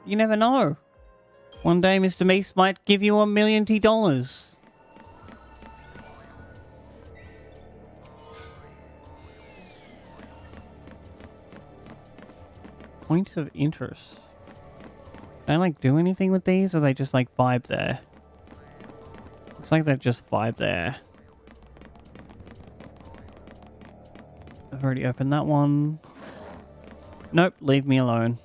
You never know. One day Mr. Meese might give you $1 million. Points of interest. Can I, like, do anything with these, or they just, like, vibe there? Looks like they just vibe there. I've already opened that one. Nope, leave me alone.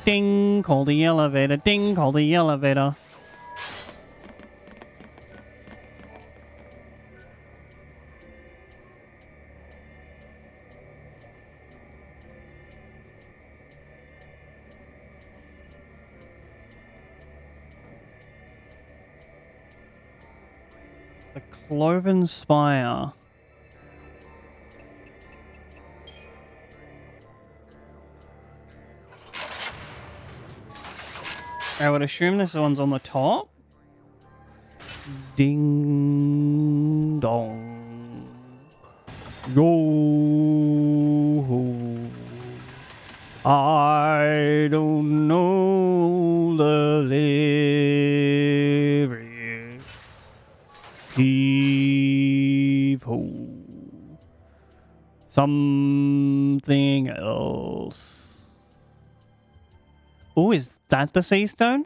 Ding, call the elevator. Ding, call the elevator. The Cloven Spire. I would assume this one's on the top. Ding dong. Yo. I don't know the lyrics. Heave ho. Something else. Oh, is that the sea stone?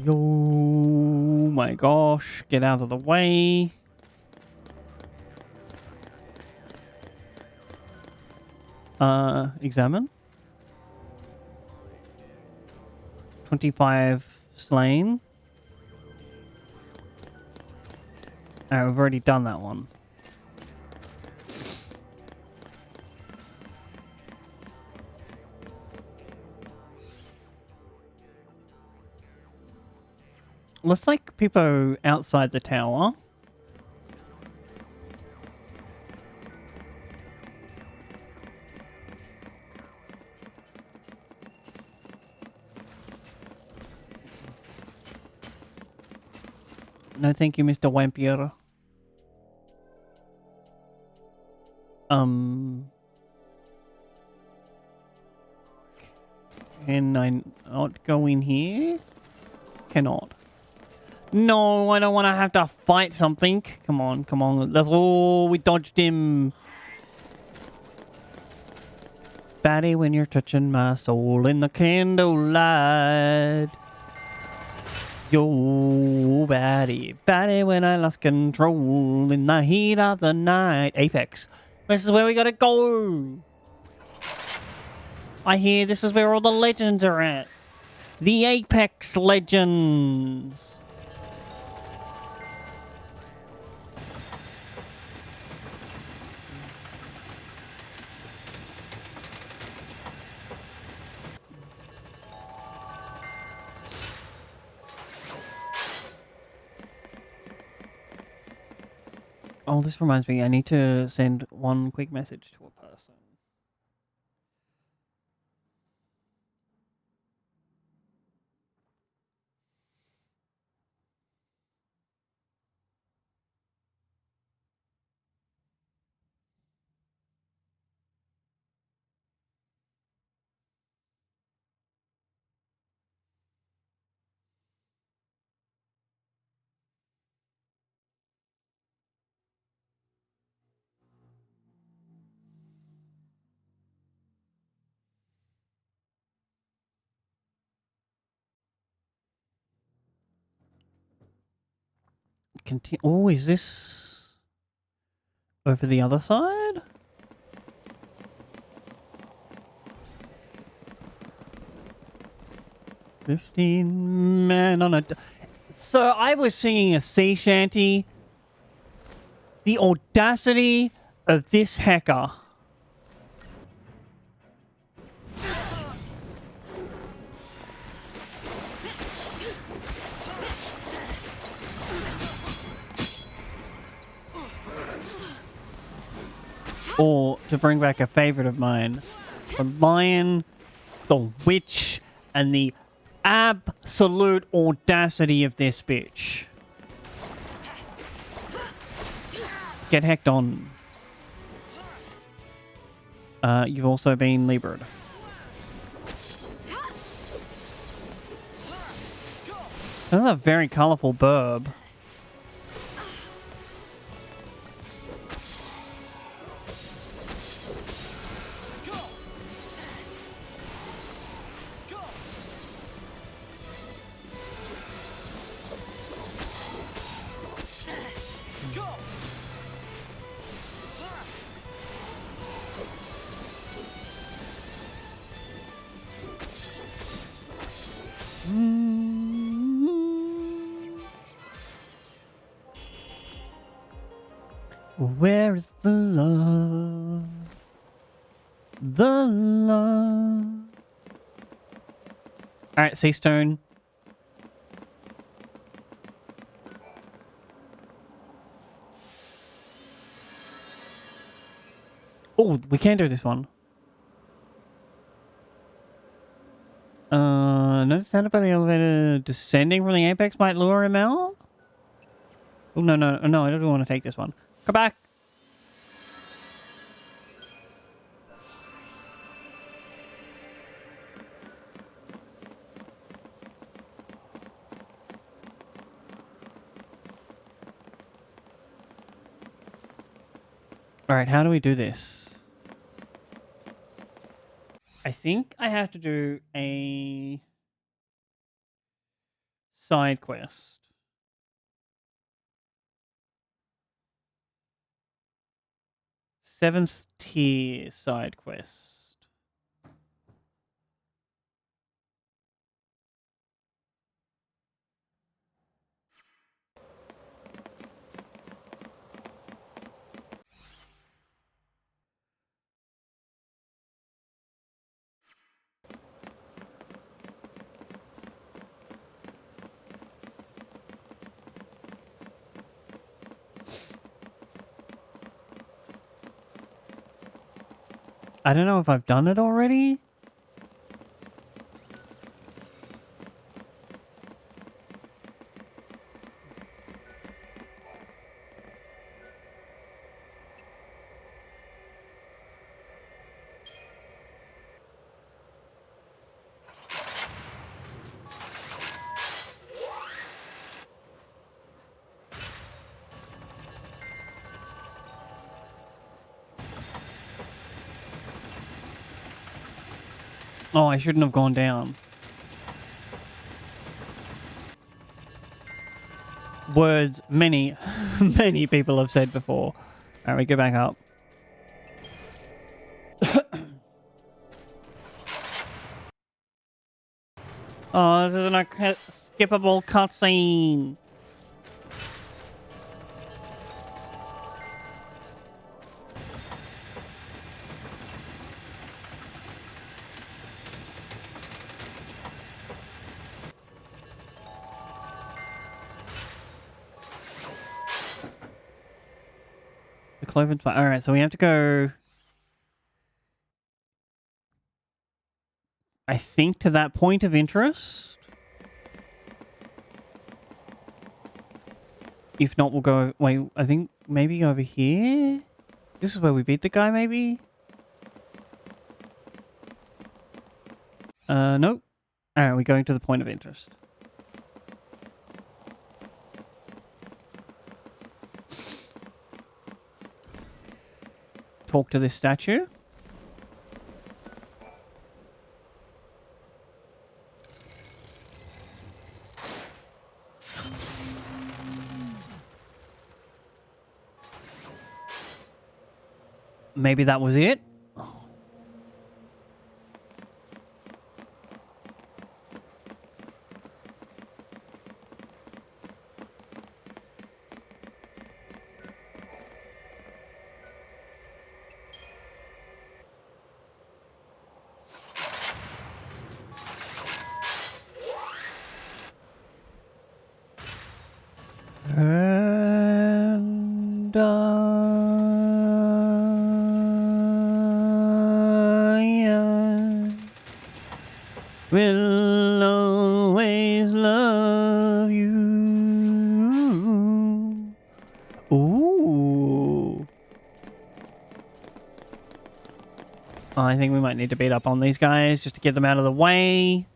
Yo, my gosh, get out of the way. Examine. 25 slain. Oh, we've already done that one. Looks like people outside the tower. No, thank you, Mr. Wampier. Can I not go in here? Cannot. No, I don't want to have to fight something. Come on, come on. That's all. We dodged him. Batty, when you're touching my soul in the candlelight. Yo, Batty. Batty, when I lost control in the heat of the night. Apex. This is where we gotta go. I hear this is where all the legends are at. The Apex Legends. Oh, this reminds me, I need to send one quick message to a person. Oh, is this over the other side? $15 on a... So I was singing a sea shanty. The audacity of this hacker. Or, to bring back a favorite of mine, the lion, the witch, and the absolute audacity of this bitch. Get hecked on. You've also been Libred. That's a very colourful burb. Where is the love? The love. Alright, Sea Stone. Oh, we can do this one. Notice sounded by the elevator descending from the apex might lure him out? Oh, no, no, no, I don't want to take this one. Come back! Alright, how do we do this? I think I have to do a side quest. Seventh tier side quest. I don't know if I've done it already. Oh, I shouldn't have gone down. Words many, many people have said before. Alright, we go back up. Oh, this is an skippable cutscene. The Cloven Spire. Alright, so we have to go... I think to that point of interest. If not, we'll go... Wait, I think maybe over here? This is where we beat the guy, maybe? Nope. Alright, we're going to the point of interest. Talk to this statue. Maybe that was it? And I will always love you. Ooh. I think we might need to beat up on these guys just to get them out of the way.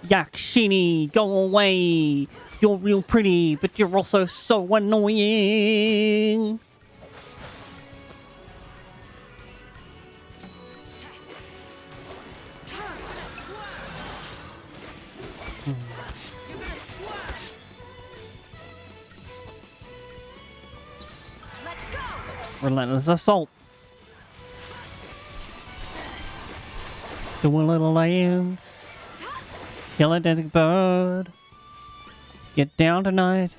Yakshini, go away. You're real pretty, but you're also so annoying. Relentless assault. Do a little dance. Kill a dead bird. Get down tonight.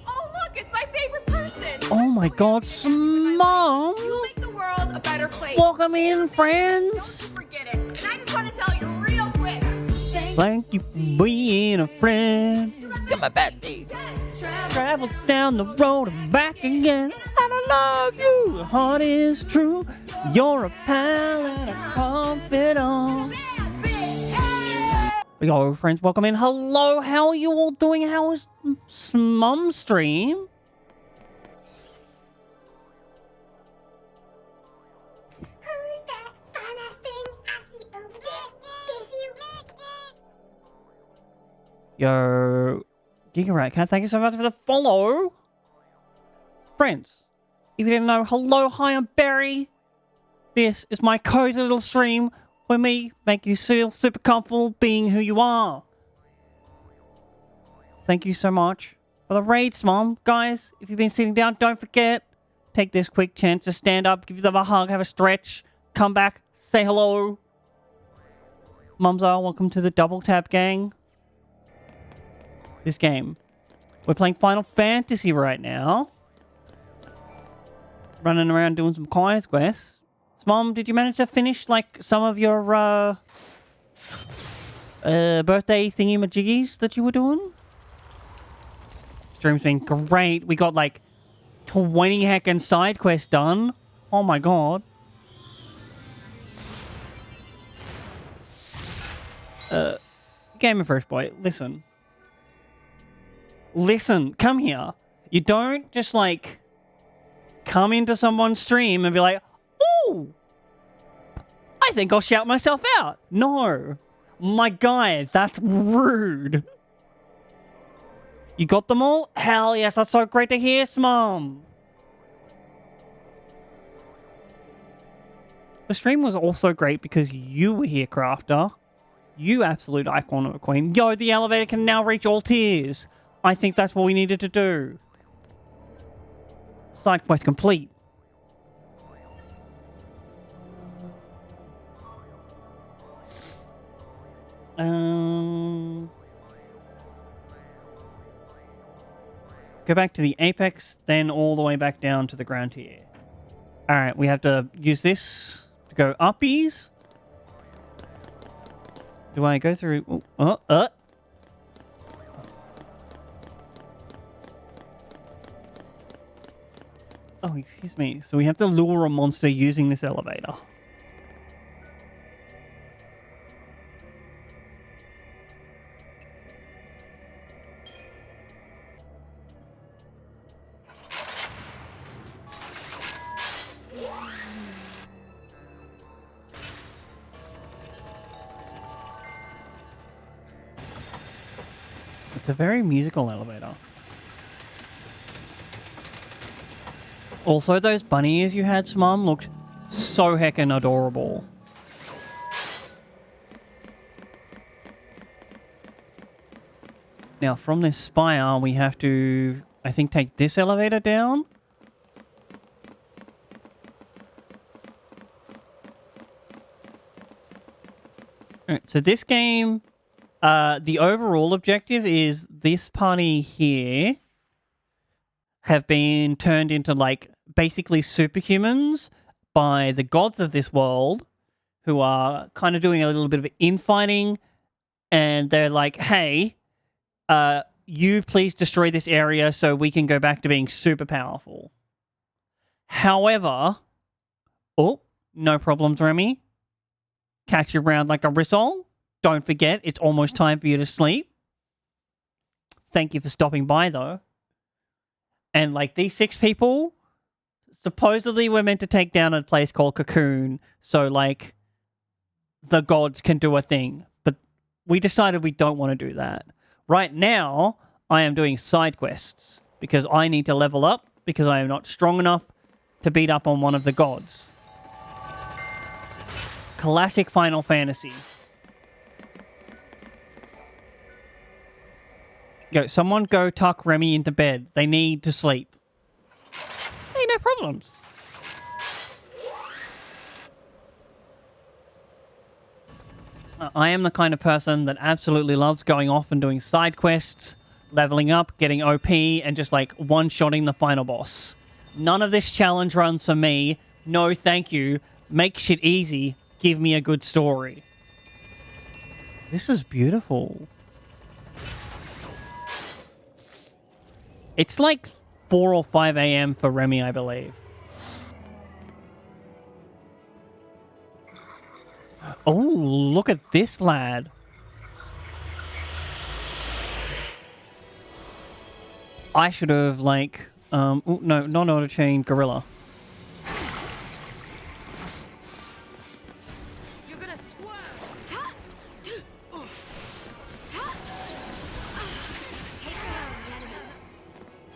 Oh, look, it's my favorite person. Oh my god, Mom! You make the world a better place. Welcome in, Don't friends! you forget it. And I just want to tell you real quick. Thank you for being a friend. You're my bestie. Travel down the road and back again. I love you. Your heart is true. You're a pal and a confidant. Yo, friends, welcome in. Hello, how are you all doing? How is Mum's stream? Who's that fun-ass thing I see over there? This you? Yo, Gigarat Cat, thank you so much for the follow. Friends, if you didn't know, hello, hi, I'm Barry. This is my cozy little stream where me make you feel super comfortable being who you are. Thank you so much for the raids, Mom. Guys, if you've been sitting down, don't forget, take this quick chance to stand up, give them a hug, have a stretch, come back, say hello. Mumsar, welcome to the Double Tap Gang. This game. We're playing Final Fantasy right now. Running around doing some quests. Mom, did you manage to finish, like, some of your, birthday thingy-majiggies that you were doing? Stream's been great. We got, like, 20 heckin' side quests done. Oh my god. Gamer First Boy, listen. Listen, come here. You don't just, like, come into someone's stream and be like, ooh, I think I'll shout myself out. No. My guy, that's rude. You got them all? Hell yes, that's so great to hear, Mom. The stream was also great because you were here, Crafter. You absolute icon of a queen. Yo, the elevator can now reach all tiers. I think that's what we needed to do. Side quest complete. Go back to the apex, then all the way back down to the ground tier. Alright, we have to use this to go uppies. Do I go through... Oh, Oh, excuse me. So we have to lure a monster using this elevator. It's a very musical elevator. Also, those bunny ears you had, Mom, looked so heckin' adorable. Now, from this spire, we have to, I think, take this elevator down. Alright, so this game, the overall objective is this party here have been turned into, like, basically superhumans by the gods of this world, who are kind of doing a little bit of infighting, and they're like, hey, you please destroy this area so we can go back to being super powerful. However, oh, no problems, Remy. Catch you around like a rissole. Don't forget, it's almost time for you to sleep. Thank you for stopping by, though. And, like, these 6 people, supposedly we're meant to take down a place called Cocoon, so, like, the gods can do a thing. But we decided we don't want to do that. Right now, I am doing side quests, because I need to level up, because I am not strong enough to beat up on one of the gods. Classic Final Fantasy. Yo, someone go tuck Remy into bed. They need to sleep. Hey, no problems. I am the kind of person that absolutely loves going off and doing side quests, leveling up, getting OP, and just like one-shotting the final boss. None of this challenge runs for me. No, thank you. Make shit easy. Give me a good story. This is beautiful. It's like 4 or 5 a.m. for Remy, I believe. Oh, look at this lad. I should have, like, oh, no, not auto-chain, gorilla. You're gonna squirm.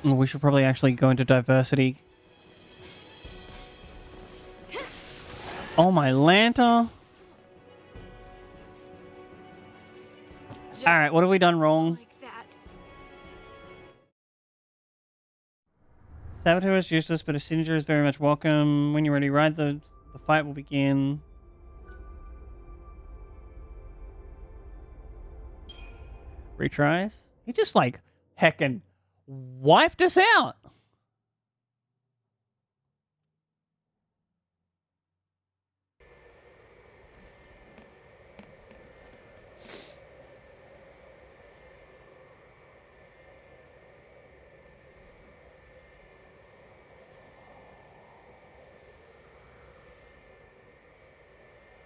We should probably actually go into diversity. Oh, my Lanta. Alright, what have we done wrong? Like that. Saboteur is useless, but a signature is very much welcome. When you're ready, ride the fight will begin. Retries? He just, like, heckin' wiped us out.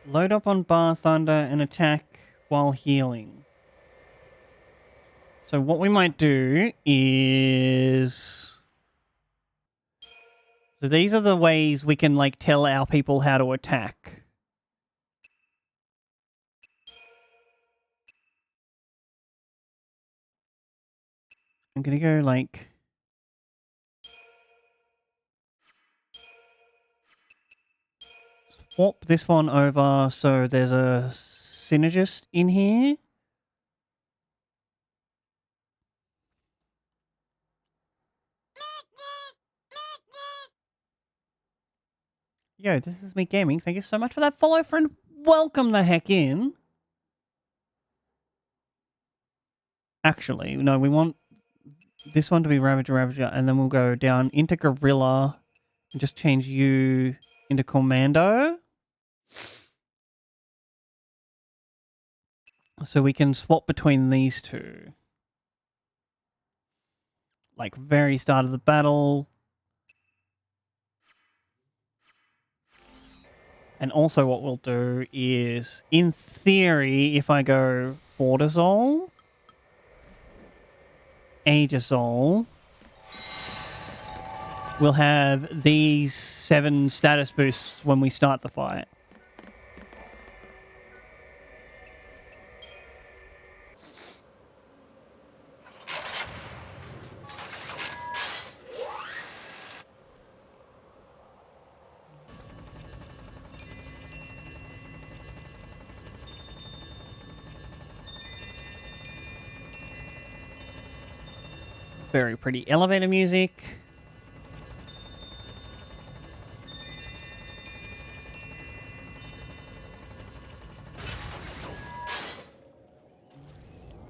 Load up on Bar Thunder and attack while healing. So what we might do is... So these are the ways we can, like, tell our people how to attack. I'm gonna go, like... Swap this one over so there's a synergist in here. Yo, this is me gaming. Thank you so much for that follow, friend. Welcome the heck in. Actually, no, we want this one to be Ravager, and then we'll go down into Gorilla and just change you into Commando. So we can swap between these two. Like, very start of the battle. And also what we'll do is, in theory, if I go Fortizol, Aegisol, we'll have these 7 status boosts when we start the fight. Very pretty elevator music.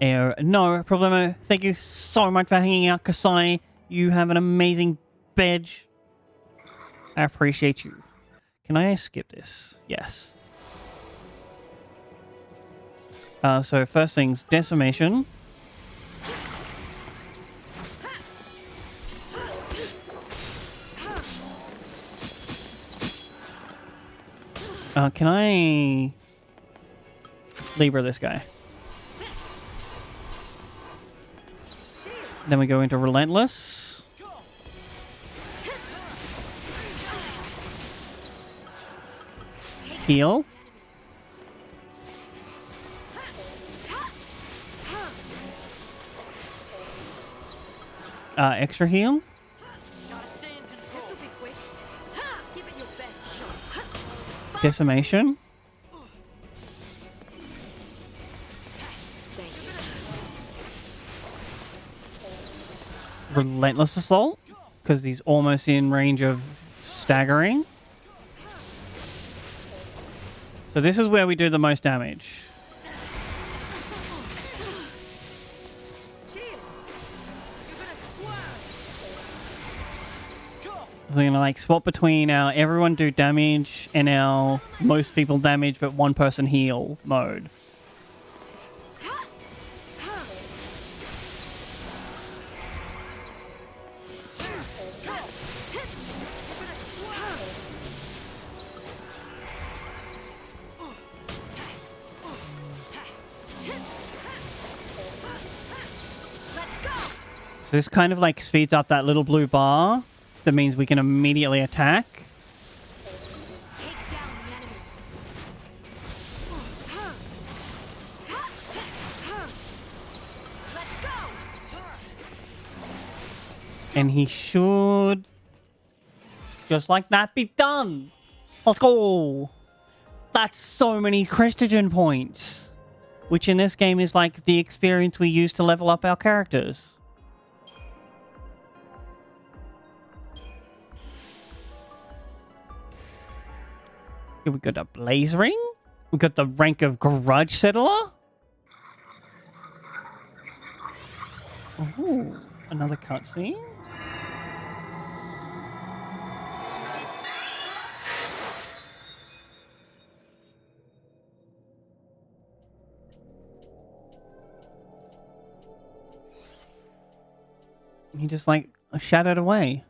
No problemo. Thank you so much for hanging out, Kasai. You have an amazing badge. I appreciate you. Can I skip this? Yes. So first things, decimation. Can I Libra this guy? Then we go into Relentless. Heal. Extra heal. Decimation. Relentless Assault, because he's almost in range of staggering. So this is where we do the most damage. We're gonna like swap between our everyone do damage and our most people damage but one person heal mode. So this kind of like speeds up that little blue bar. That means we can immediately attack. Take down the enemy. Let's go. And he should just like that be done. Let's go. That's so many Christogen points. Which in this game is like the experience we use to level up our characters. We got a Blaze Ring. We got the rank of Grudge Settler. Ooh, another cutscene. He just like shadowed away.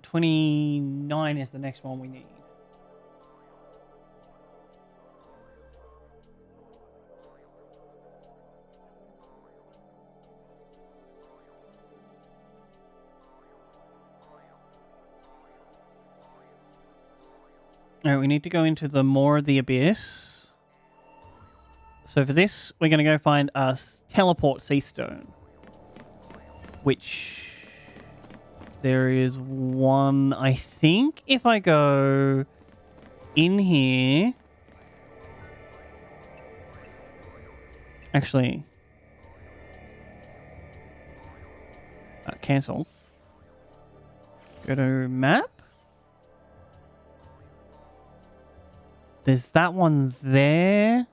29 is the next one we need. Alright, we need to go into the Maw of the Abyss. So for this, we're going to go find a teleport sea stone. Which... there is one, I think, if I go in here... Actually... cancel. Go to map. There's that one there.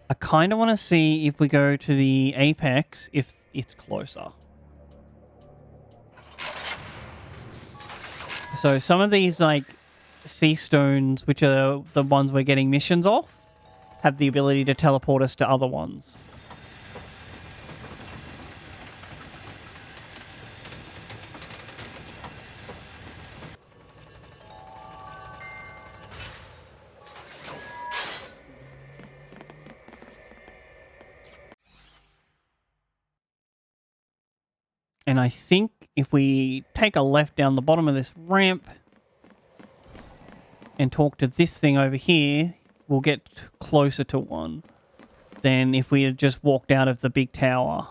I kind of want to see if we go to the apex, if it's closer. So some of these like sea stones, which are the ones we're getting missions off, have the ability to teleport us to other ones. And I think if we take a left down the bottom of this ramp and talk to this thing over here, we'll get closer to one than if we had just walked out of the big tower.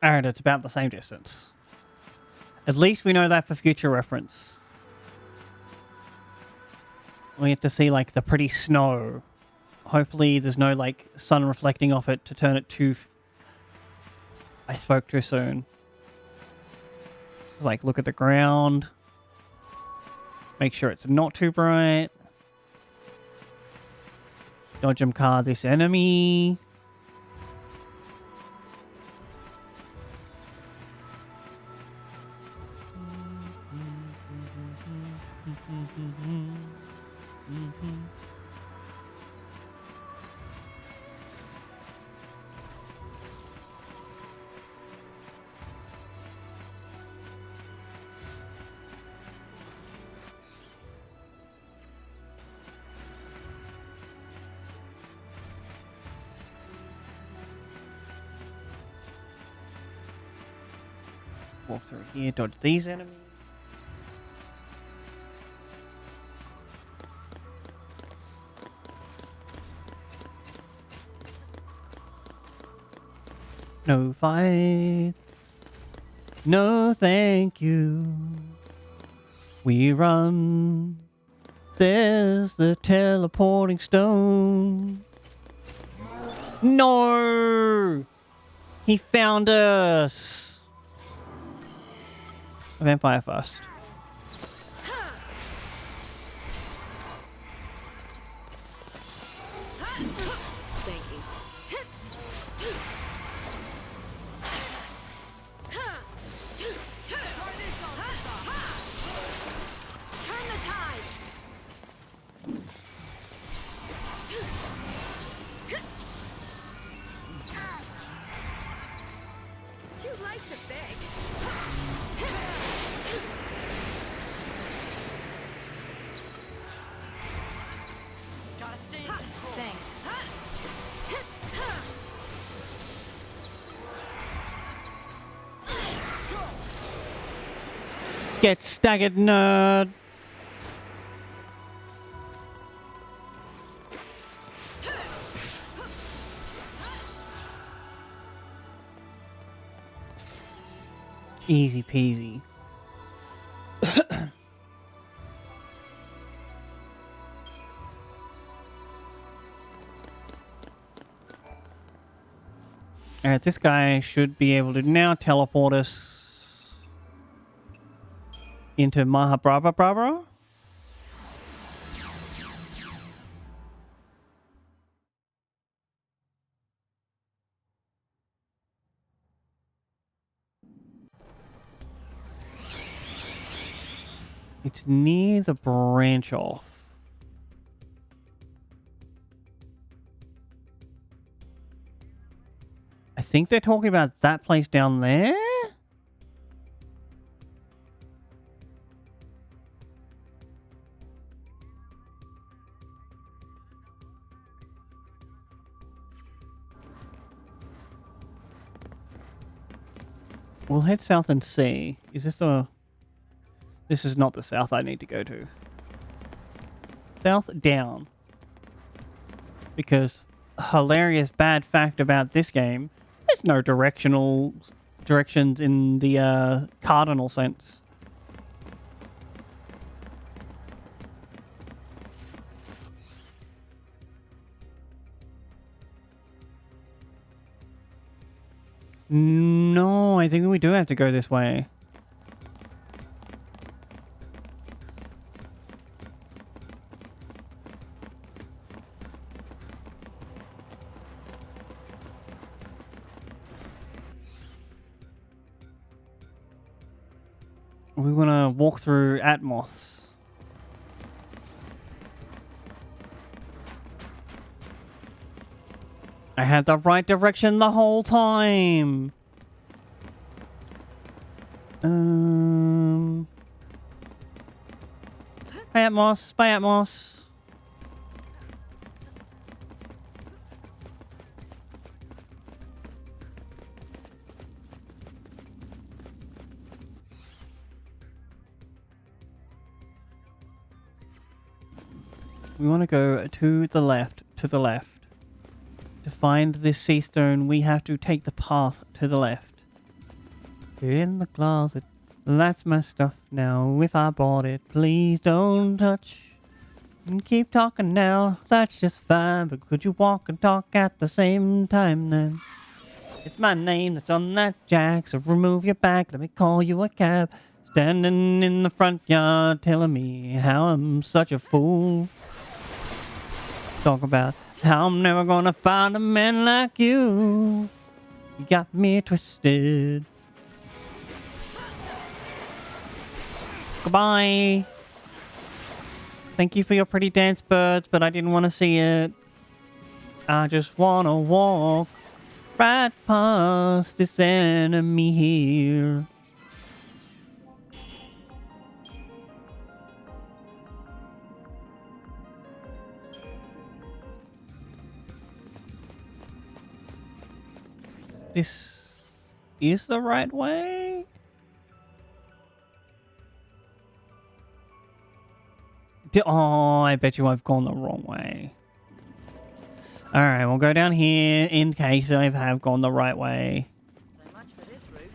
Alright, it's about the same distance. At least we know that for future reference. We have to see, like, the pretty snow. Hopefully there's no, like, sun reflecting off it to turn it too... I spoke too soon. Like, look at the ground. Make sure it's not too bright. Dodge 'em car this enemy. Walk through here, dodge these enemies. No fight. No thank you. We run. There's the teleporting stone. No! He found us! A vampire first. Thank you. Turn the tide. Too late to beg. Gotta stay in control. Thanks. Get staggered, nerd! Easy peasy. Alright, this guy should be able to now teleport us into Mahabrabra. It's near the branch off. I think they're talking about that place down there? We'll head south and see. Is this the... This is not the south I need to go to. South down. Because hilarious bad fact about this game, there's no directions in the cardinal sense. No, I think we do have to go this way. We want to walk through Atmos. I had the right direction the whole time. By Atmos, by Atmos. We want to go to the left, To find this sea stone, we have to take the path to the left. In the closet, that's my stuff now. If I bought it, please don't touch. And keep talking now, that's just fine. But could you walk and talk at the same time then? It's my name that's on that jack, so remove your back, let me call you a cab. Standing in the front yard telling me how I'm such a fool. Talk about how I'm never gonna find a man like you. You got me twisted. Goodbye. Thank you for your pretty dance, birds, but I didn't want to see it. I just want to walk right past this enemy here. This is the right way? Oh, I bet you I've gone the wrong way. Alright, we'll go down here in case I have gone the right way. So much for this route.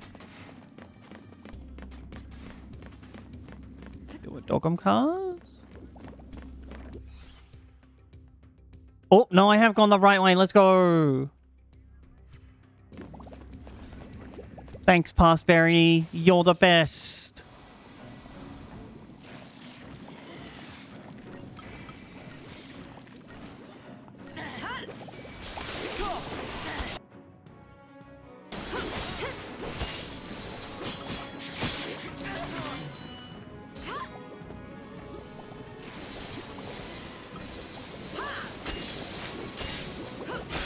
Do a dog'em cars? Oh, no, I have gone the right way. Let's go. Thanks, Passberry. You're the best.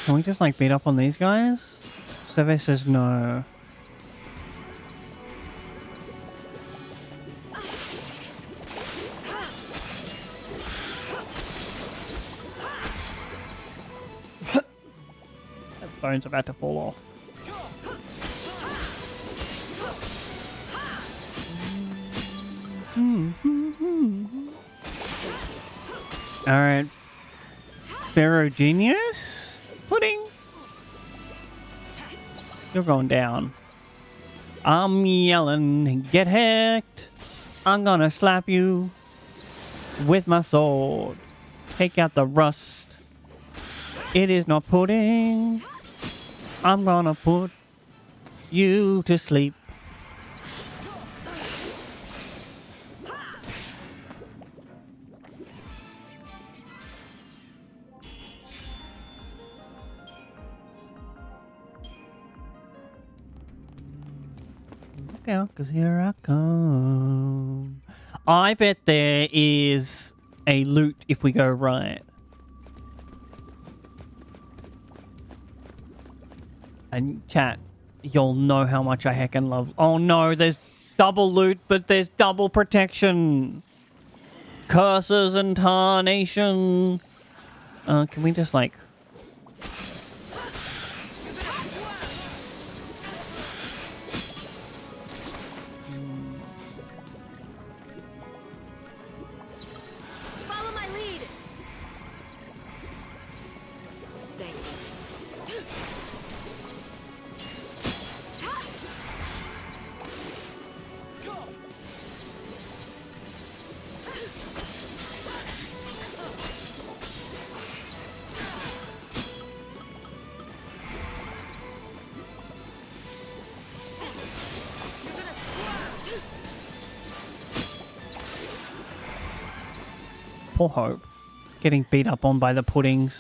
Can we just like beat up on these guys? Survey says no. That bone's about to fall off. Alright. Pharaoh Genius? Pudding? You're going down. I'm yelling, get hacked. I'm gonna slap you with my sword. Take out the rust. It is not pudding. I'm gonna put you to sleep. Look out, 'cause here I come. I bet there is a loot if we go right. And chat, you'll know how much I heckin' love. Oh no, there's double loot, but there's double protection. Curses and tarnation. Can we just like... Follow my lead. Thank you. Poor Hope. Getting beat up on by the puddings.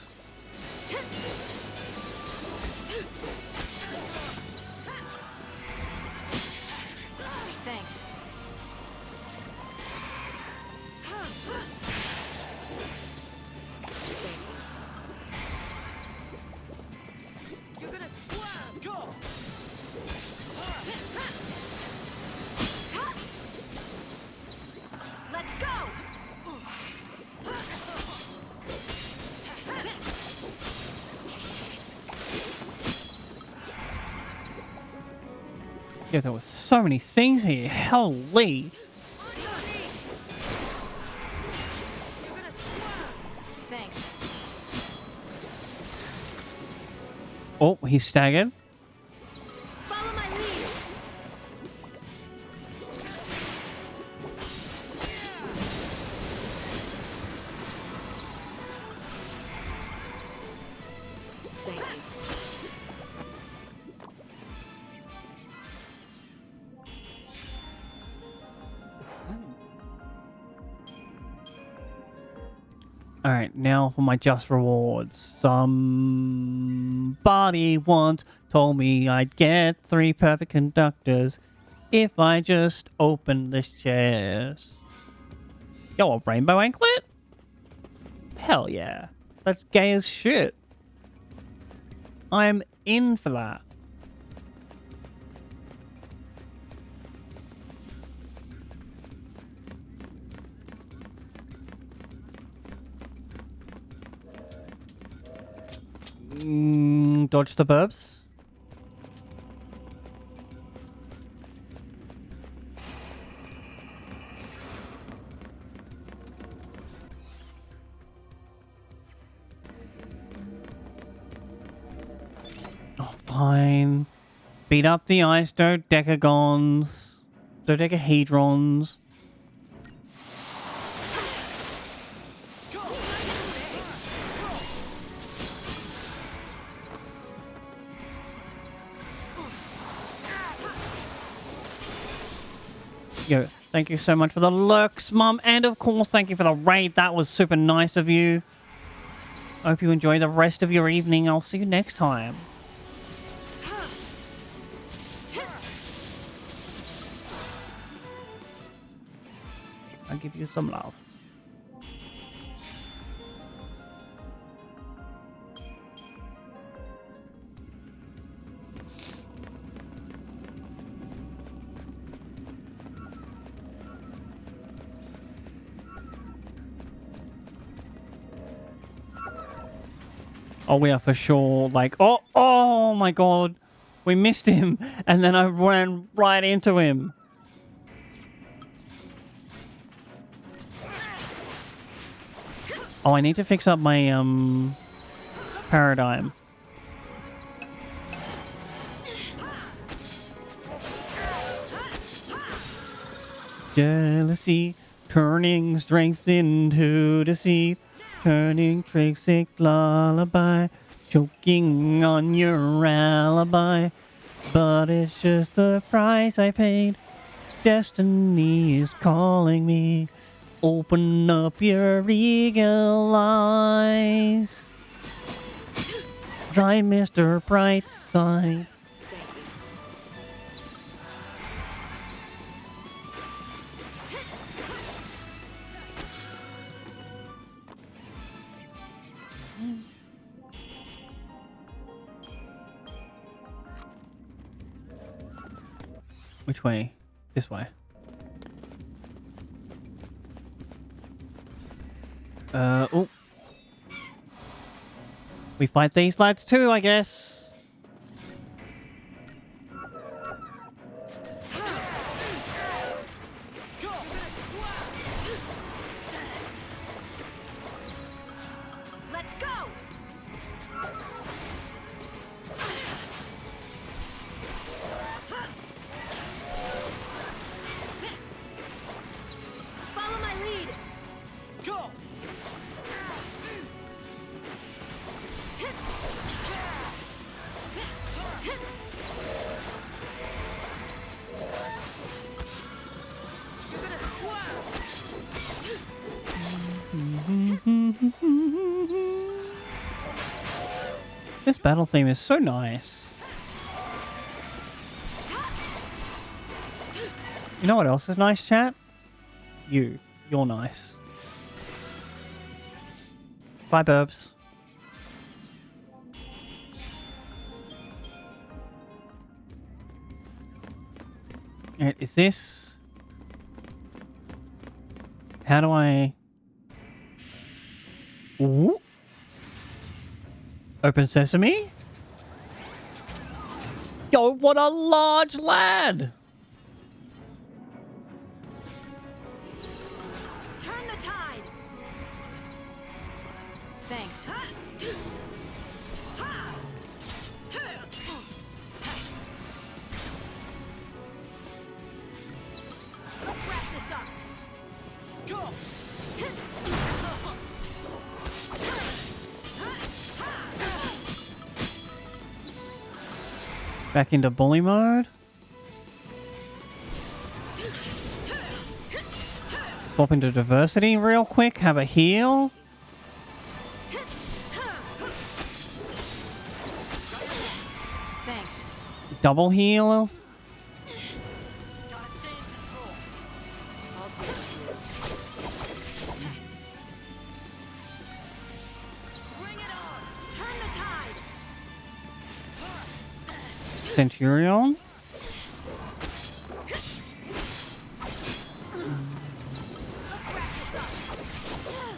Thanks. You're gonna squirm. Go. Let's go! Yeah, there were so many things here. Holy. Thanks. Oh, he's staggered. Follow my lead. Thank you. Alright, now for my just rewards. Somebody once told me I'd get 3 perfect conductors if I just opened this chest. Yo, a rainbow anklet? Hell yeah. That's gay as shit. I'm in for that. Dodge the burbs. fine. Beat up the ice dodecagons. Dodecahedrons. Yo, thank you so much for the lurks, Mum. And of course, thank you for the raid. That was super nice of you. I hope you enjoy the rest of your evening. I'll see you next time. I'll give you some love. Oh, we are for sure like, oh my god, we missed him, and then I ran right into him. Oh, I need to fix up my paradigm. Jealousy, turning strength into deceit. Turning trick lullaby, choking on your alibi. But it's just the price I paid. Destiny is calling me. Open up your eagle eyes. Try Mr. Brightside. Which way? This way. Oh. We fight these lads too, I guess. Let's go! Follow my lead! Go! You're gonna This battle theme is so nice. You know what else is nice, chat? You. You're nice. Bye, Burbs. Is this... How do I... Ooh. Open sesame? Yo, what a large lad! Turn the tide! Thanks. Let's wrap this up! Go! Back into bully mode. Swap into diversity real quick. Have a heal. Thanks. Double heal. Gotta stay in control. Bring it on! Turn the tide! Centurion.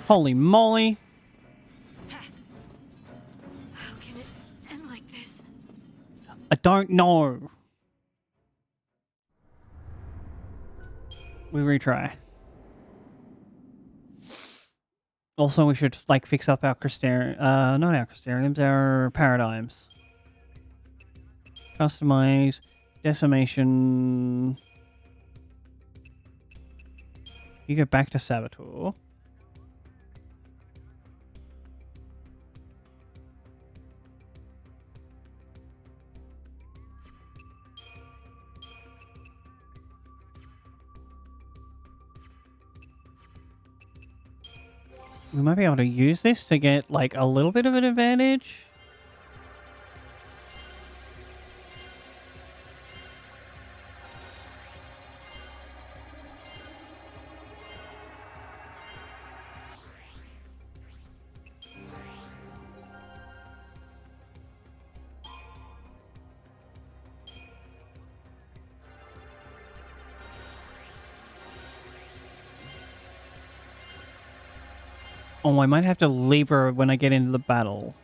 Holy moly. How can it end like this? I don't know. We retry. Also, we should like fix up our not our crystariums, our paradigms. Customize. Decimation. You go back to Saboteur. We might be able to use this to get like a little bit of an advantage. Oh, I might have to leave her when I get into the battle.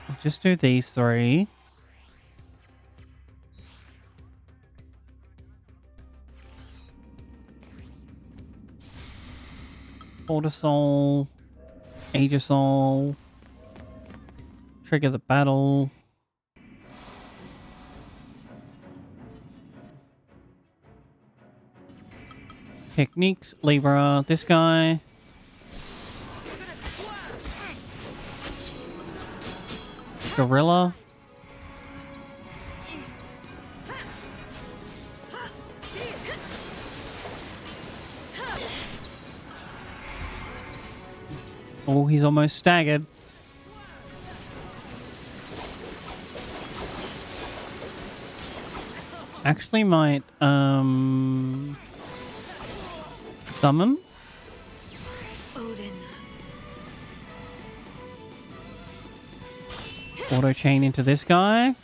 I'll just do these three. Cortisol, Aegisol, trigger the battle. Techniques, Libra, this guy. Gorilla. Oh, he's almost staggered. Actually might, summon. Odin. Auto chain into this guy.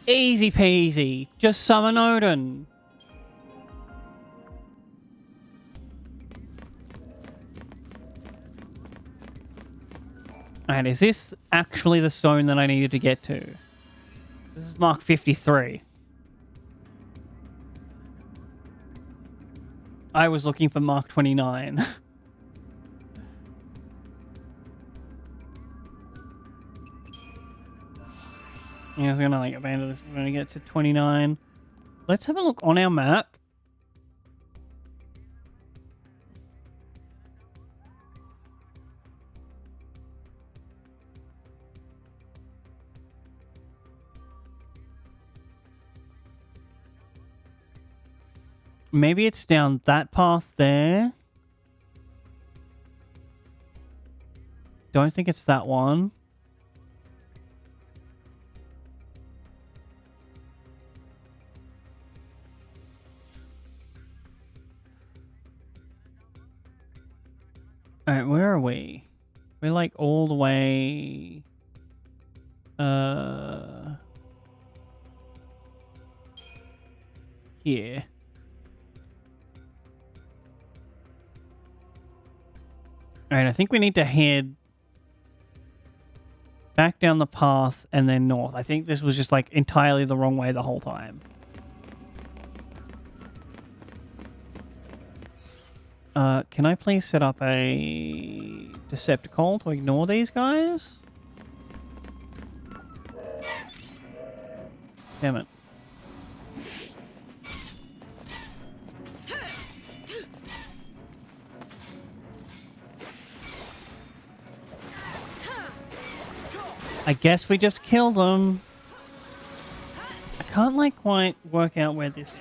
Easy peasy. Just summon Odin. And is this actually the stone that I needed to get to? This is Mark 53. I was looking for Mark 29. Yeah, I was gonna like abandon this when I get to 29. Let's have a look on our map. Maybe it's down that path there. Don't think it's that one. Alright, where are we? We're like all the way... here. Alright, I think we need to head back down the path and then north. I think this was just like entirely the wrong way the whole time. Can I please set up a Decepticon to ignore these guys? Damn it. I guess we just kill them. I can't like quite work out where this is.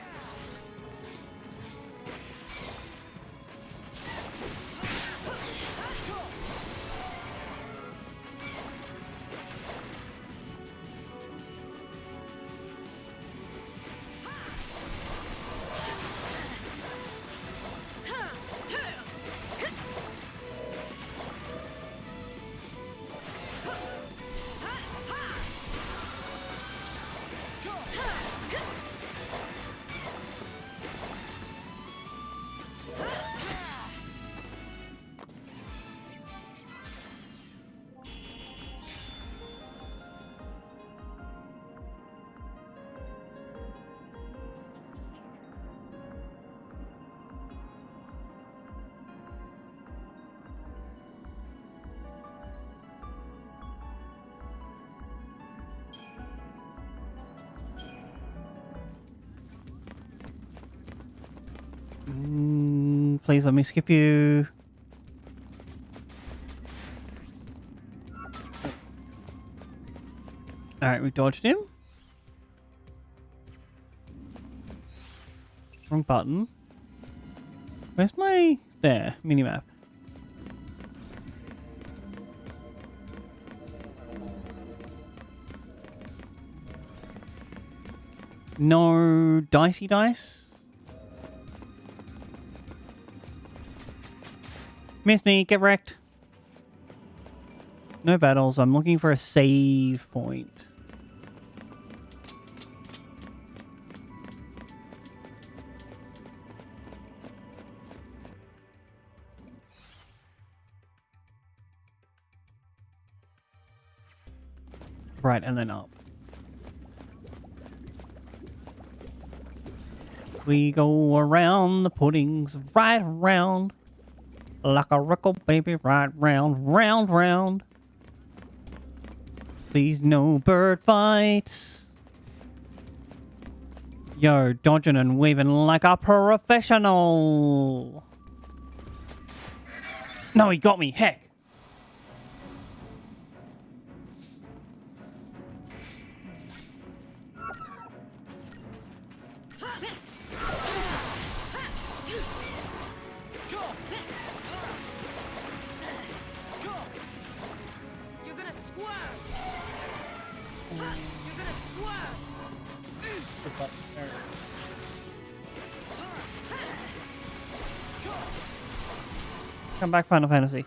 Please let me skip you. Alright, we dodged him. Wrong button. Where's my... There, minimap. No dicey dice? Miss me, get wrecked. No battles, I'm looking for a save point. Right, and then up. We go around the puddings, right around. Like a rickle baby, right round, round, round. Please no bird fights. Yo, dodging and weaving like a professional. No, he got me, heck. You're gonna squirm. You're gonna squirm. Come back, Final Fantasy.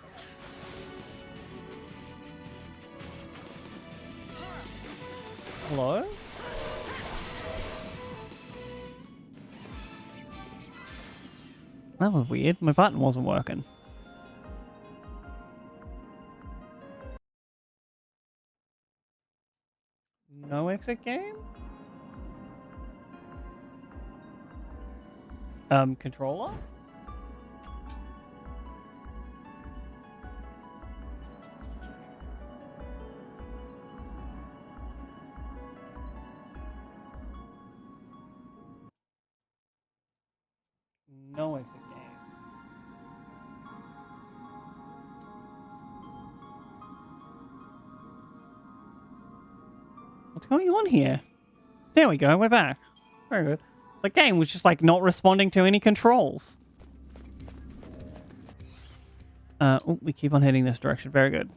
Hello? That was weird. My button wasn't working. No exit game? Controller? No exit game. What's going on here? There we go, we're back. Very good. The game was just like not responding to any controls. Oh, we keep on heading this direction. Very good.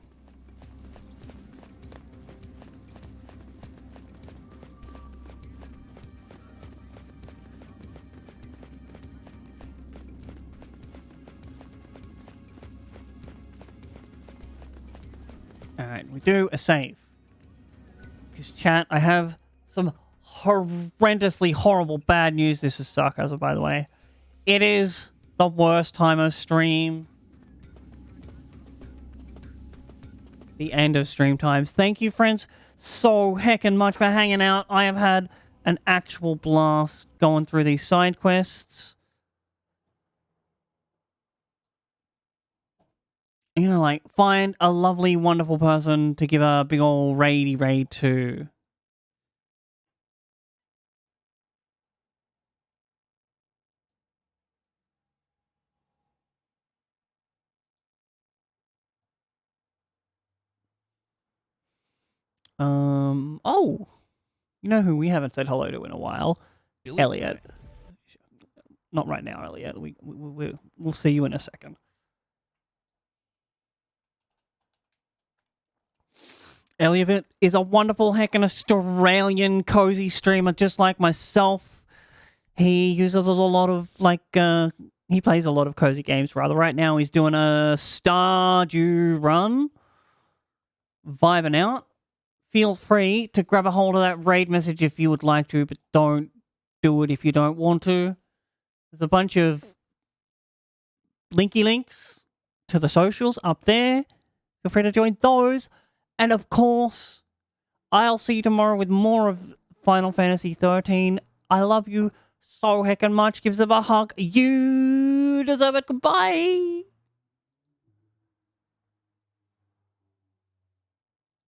Alright, we do a save. Because chat, I have some horrendously horrible bad news. This is sarcasm, by the way. It is the worst time of stream. The end of stream times. Thank you, friends, so heckin' much for hanging out. I have had an actual blast going through these side quests. You know, like, find a lovely, wonderful person to give a big ol' raid to. Oh! You know who we haven't said hello to in a while? Elliot. Not right now, Elliot. We'll see you in a second. Elliot is a wonderful heckin' Australian cozy streamer just like myself. He uses a lot of, like, he plays a lot of cozy games, rather. Right now he's doing a Stardew run. Vibing out. Feel free to grab a hold of that raid message if you would like to, but don't do it if you don't want to. There's a bunch of linky links to the socials up there. Feel free to join those. And of course, I'll see you tomorrow with more of Final Fantasy XIII. I love you so heckin' much. Give them a hug. You deserve it. Goodbye.